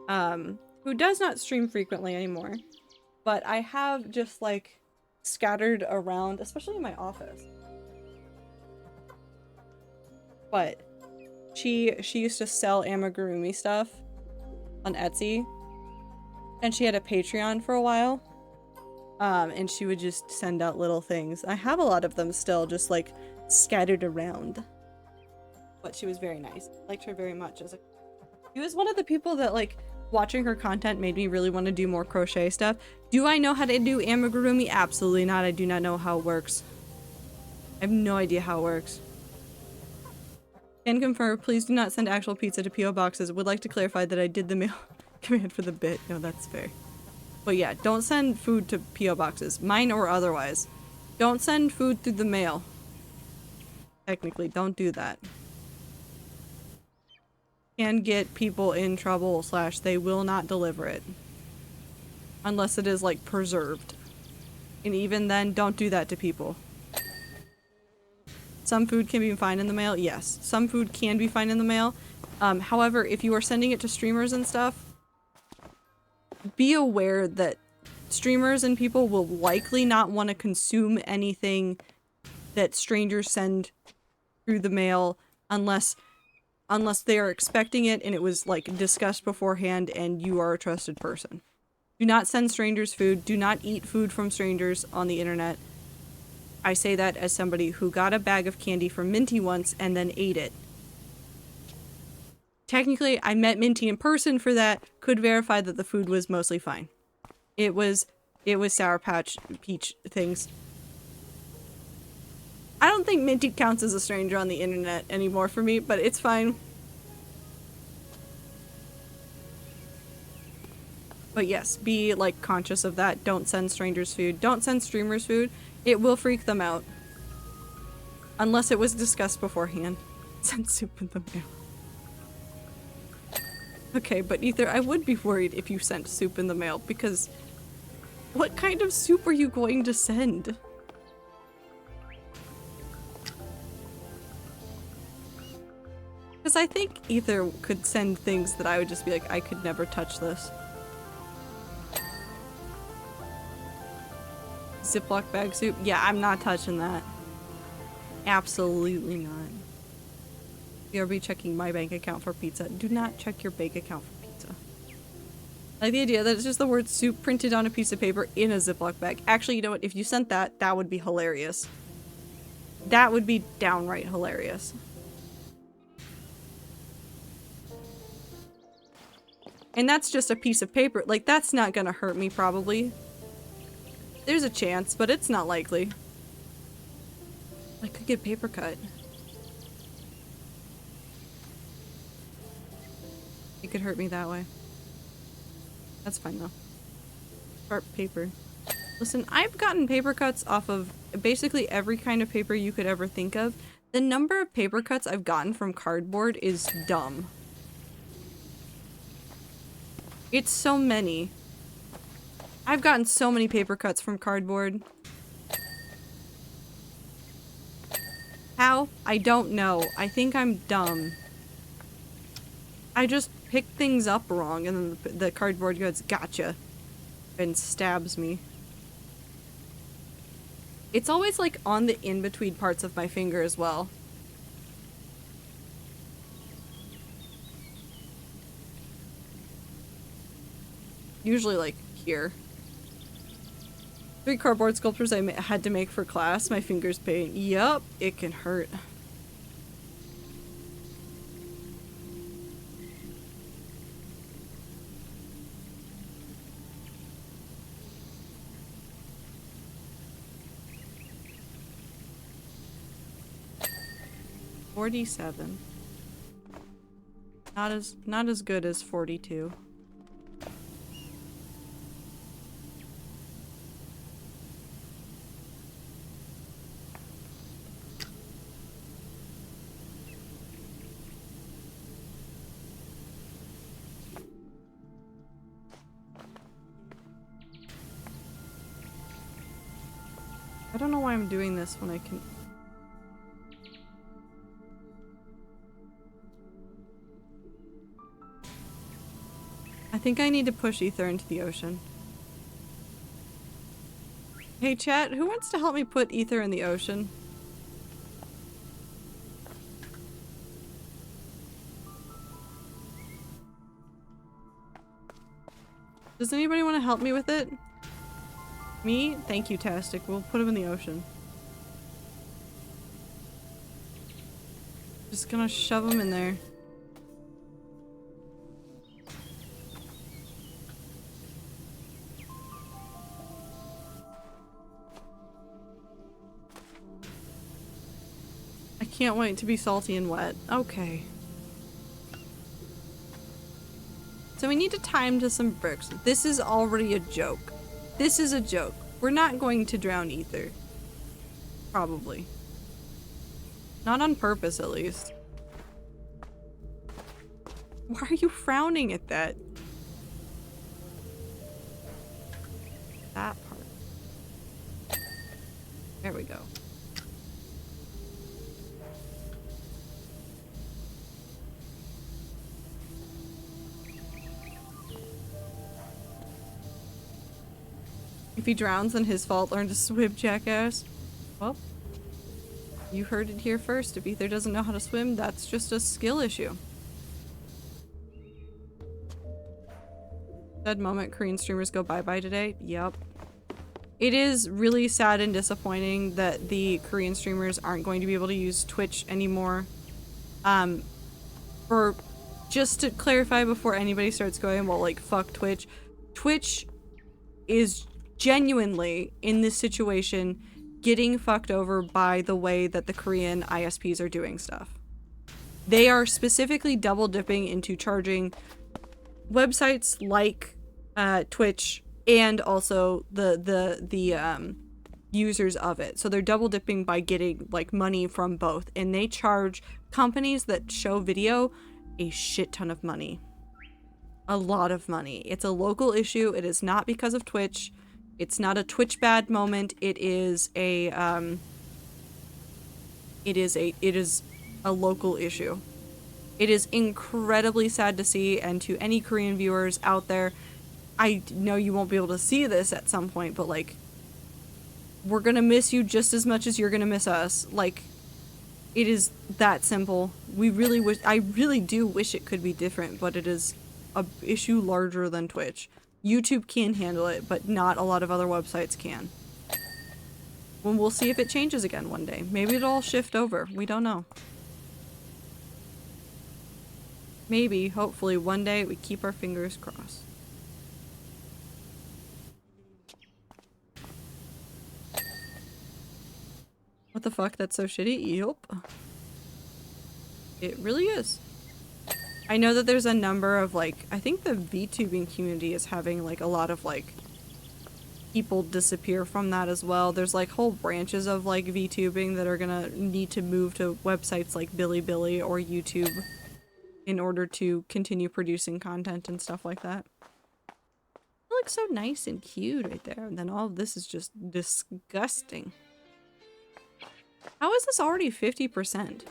who does not stream frequently anymore, but I have just like scattered around, especially in my office. But she used to sell amigurumi stuff on Etsy, and she had a Patreon for a while, and she would just send out little things. I have a lot of them still just like scattered around, but she was very nice. Liked her very much. She was one of the people that, like, watching her content made me really want to do more crochet stuff. Do I know how to do amigurumi? Absolutely not. I do not know how it works. I have no idea how it works. Can confirm, please do not send actual pizza to P.O. boxes. Would like to clarify that I did the mail command for the bit. No, that's fair. But yeah, don't send food to P.O. boxes. Mine or otherwise. Don't send food through the mail. Technically, don't do that. Can get people in trouble, / they will not deliver it. Unless it is, like, preserved. And even then, don't do that to people. Some food can be fine in the mail. Yes, some food can be fine in the mail. However, if you are sending it to streamers and stuff, be aware that streamers and people will likely not want to consume anything that strangers send through the mail unless they are expecting it and it was, like, discussed beforehand and you are a trusted person. Do not send strangers food. Do not eat food from strangers on the internet. I say that as somebody who got a bag of candy from Minty once and then ate it. Technically, I met Minty in person for that, could verify that the food was mostly fine. It was Sour Patch Peach things. I don't think Minty counts as a stranger on the internet anymore for me, but it's fine. But yes, be, like, conscious of that. Don't send strangers food. Don't send streamers food. It will freak them out. Unless it was discussed beforehand. Send soup in the mail. Okay, but Ether, I would be worried if you sent soup in the mail, because what kind of soup are you going to send? Because I think Ether could send things that I would just be like, I could never touch this. Ziploc bag soup? Yeah, I'm not touching that. Absolutely not. BRB checking my bank account for pizza. Do not check your bank account for pizza. I like the idea that it's just the word soup printed on a piece of paper in a Ziploc bag. Actually, you know what? If you sent that, that would be hilarious. That would be downright hilarious. And that's just a piece of paper. Like, that's not gonna hurt me, probably. There's a chance, but it's not likely. I could get paper cut. It could hurt me that way. That's fine though. Sharp paper. Listen, I've gotten paper cuts off of basically every kind of paper you could ever think of. The number of paper cuts I've gotten from cardboard is dumb. It's so many. I've gotten so many paper cuts from cardboard. How? I don't know. I think I'm dumb. I just pick things up wrong and then the cardboard goes, gotcha, and stabs me. It's always like on the in-between parts of my finger as well. Usually like here. 3 cardboard sculptures I had to make for class. My fingers pain. Yup, it can hurt. $47. Not as good as 42. I don't know why I'm doing this when I can... I think I need to push ether into the ocean. Hey chat, who wants to help me put ether in the ocean? Does anybody want to help me with it? Me? Thank you, Tastic. We'll put him in the ocean. Just gonna shove him in there. I can't wait to be salty and wet. Okay. So we need to tie him to some bricks. This is already a joke. This is a joke. We're not going to drown ether. Probably. Not on purpose, at least. Why are you frowning at that? That part. There we go. If he drowns, then his fault. Learn to swim, jackass. Well, you heard it here first. If Ether doesn't know how to swim, that's just a skill issue. Sad moment, Korean streamers go bye-bye today. Yep. It is really sad and disappointing that the Korean streamers aren't going to be able to use Twitch anymore. For just to clarify before anybody starts going, well, like, fuck Twitch. Twitch is genuinely, in this situation, getting fucked over by the way that the Korean ISPs are doing stuff. They are specifically double dipping into charging websites like Twitch and also the users of it. So they're double dipping by getting like money from both, and they charge companies that show video a shit ton of money. A lot of money. It's a local issue. It is not because of Twitch. It's not a Twitch bad moment. It is a local issue. It is incredibly sad to see, and to any Korean viewers out there, I know you won't be able to see this at some point, but like, we're gonna miss you just as much as you're gonna miss us. Like, it is that simple. I really do wish it could be different, but it is a issue larger than Twitch. YouTube can handle it, but not a lot of other websites can. Well, we'll see if it changes again one day. Maybe it'll all shift over. We don't know. Maybe, hopefully, one day we keep our fingers crossed. What the fuck? That's so shitty? Yup. It really is. I know that there's a number of, like, I think the VTubing community is having, like, a lot of, like, people disappear from that as well. There's, like, whole branches of, like, VTubing that are gonna need to move to websites like Bilibili or YouTube in order to continue producing content and stuff like that. It looks so nice and cute right there, and then all of this is just disgusting. How is this already 50%?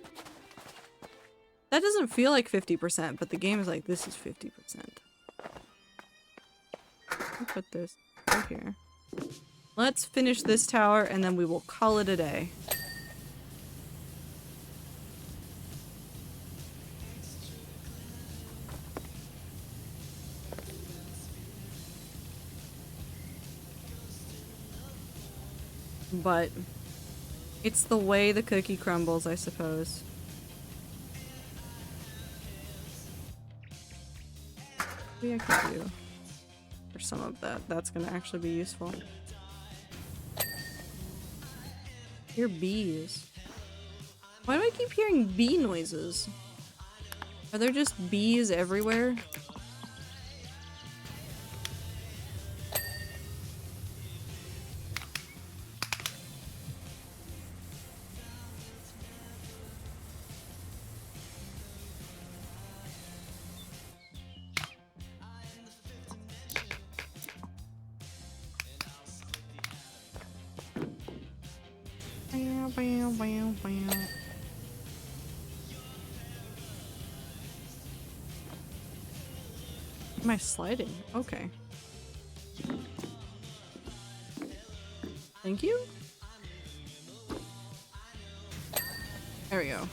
That doesn't feel like 50%, but the game is like, this is 50%. I'll put this right here. Let's finish this tower and then we will call it a day. But it's the way the cookie crumbles, I suppose. Maybe I could do for some of that. That's gonna actually be useful. Hear bees. Why do I keep hearing bee noises? Are there just bees everywhere? Am I sliding? Okay. Thank you? There we go.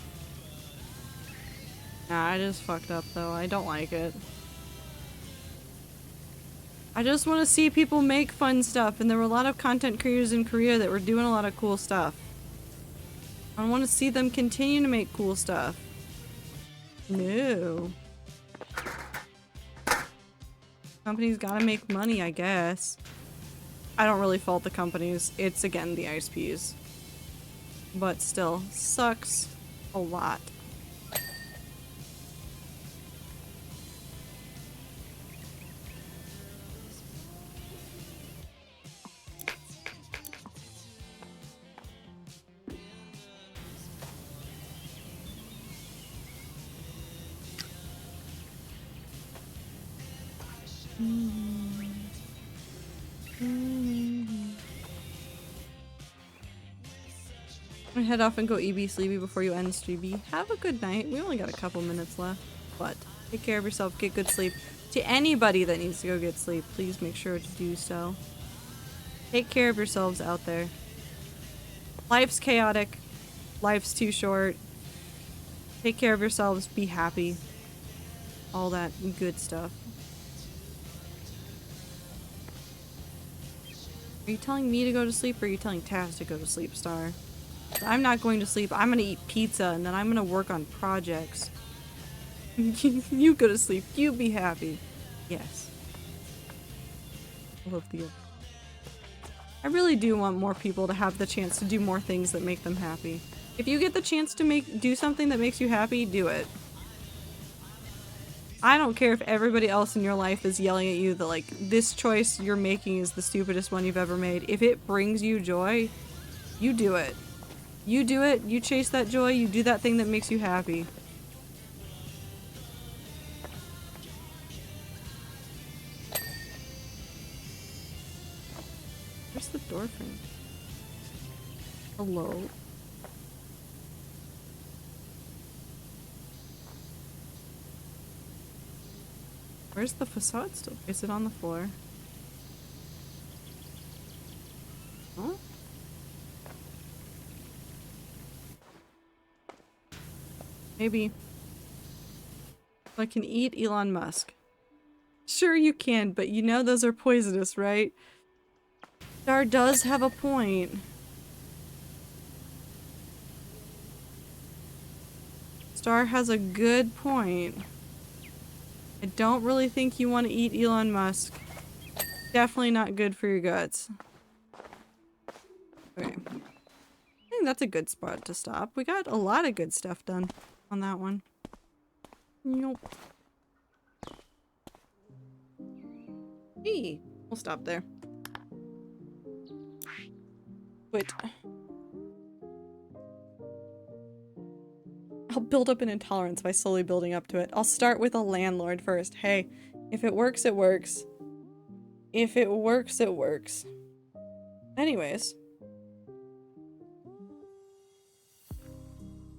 Nah, I just fucked up though. I don't like it. I just want to see people make fun stuff, and there were a lot of content creators in Korea that were doing a lot of cool stuff. I want to see them continue to make cool stuff. No. Companies gotta make money, I guess. I don't really fault the companies. It's, again, the ISPs. But still, sucks a lot. I'm gonna head off and go EB sleepy before you end streamy. Have a good night. We only got a couple minutes left, but take care of yourself, get good sleep. To anybody that needs to go get sleep, please make sure to do so. Take care of yourselves out there. Life's chaotic. Life's too short. Take care of yourselves, be happy. All that good stuff. Are you telling me to go to sleep, or are you telling Taz to go to sleep, Star? I'm not going to sleep. I'm gonna eat pizza, and then I'm gonna work on projects. You go to sleep. You be happy. Yes. I love the... I really do want more people to have the chance to do more things that make them happy. If you get the chance to do something that makes you happy, do it. I don't care if everybody else in your life is yelling at you that, like, this choice you're making is the stupidest one you've ever made. If it brings you joy, you do it. You do it, you chase that joy, you do that thing that makes you happy. Where's the door frame? Hello? Where's the facade still? Is it on the floor? Huh? Maybe. I can eat Elon Musk. Sure you can, but you know those are poisonous, right? Star does have a point. Star has a good point. I don't really think you want to eat Elon Musk. Definitely not good for your guts. Okay. I think that's a good spot to stop. We got a lot of good stuff done on that one. Nope. Hey, we'll stop there. Wait. I'll build up an intolerance by slowly building up to it. I'll start with a landlord first. Hey, if it works, it works. If it works, it works. Anyways.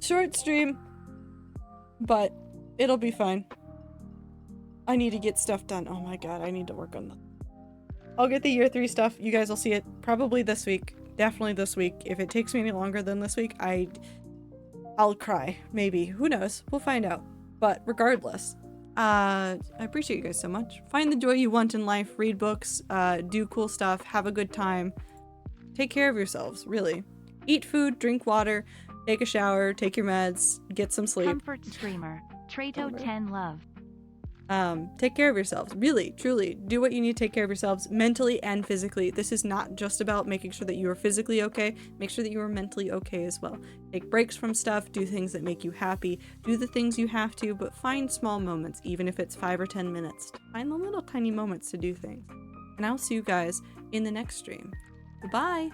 Short stream. But it'll be fine. I need to get stuff done. Oh my god, I need to work on the... I'll get the year 3 stuff. You guys will see it probably this week. Definitely this week. If it takes me any longer than this week, I'll cry. Maybe. Who knows? We'll find out. But regardless, I appreciate you guys so much. Find the joy you want in life. Read books. Do cool stuff. Have a good time. take care of yourselves, really. Eat food, drink water, take a shower, take your meds, get some sleep. Comfort Streamer. Trato 10 Love. Take care of yourselves. Really, truly, do what you need to take care of yourselves mentally and physically. This is not just about making sure that you are physically okay. Make sure that you are mentally okay as well. Take breaks from stuff, do things that make you happy, do the things you have to, but find small moments, even if it's 5 or 10 minutes. Find the little tiny moments to do things. And I'll see you guys in the next stream. Goodbye!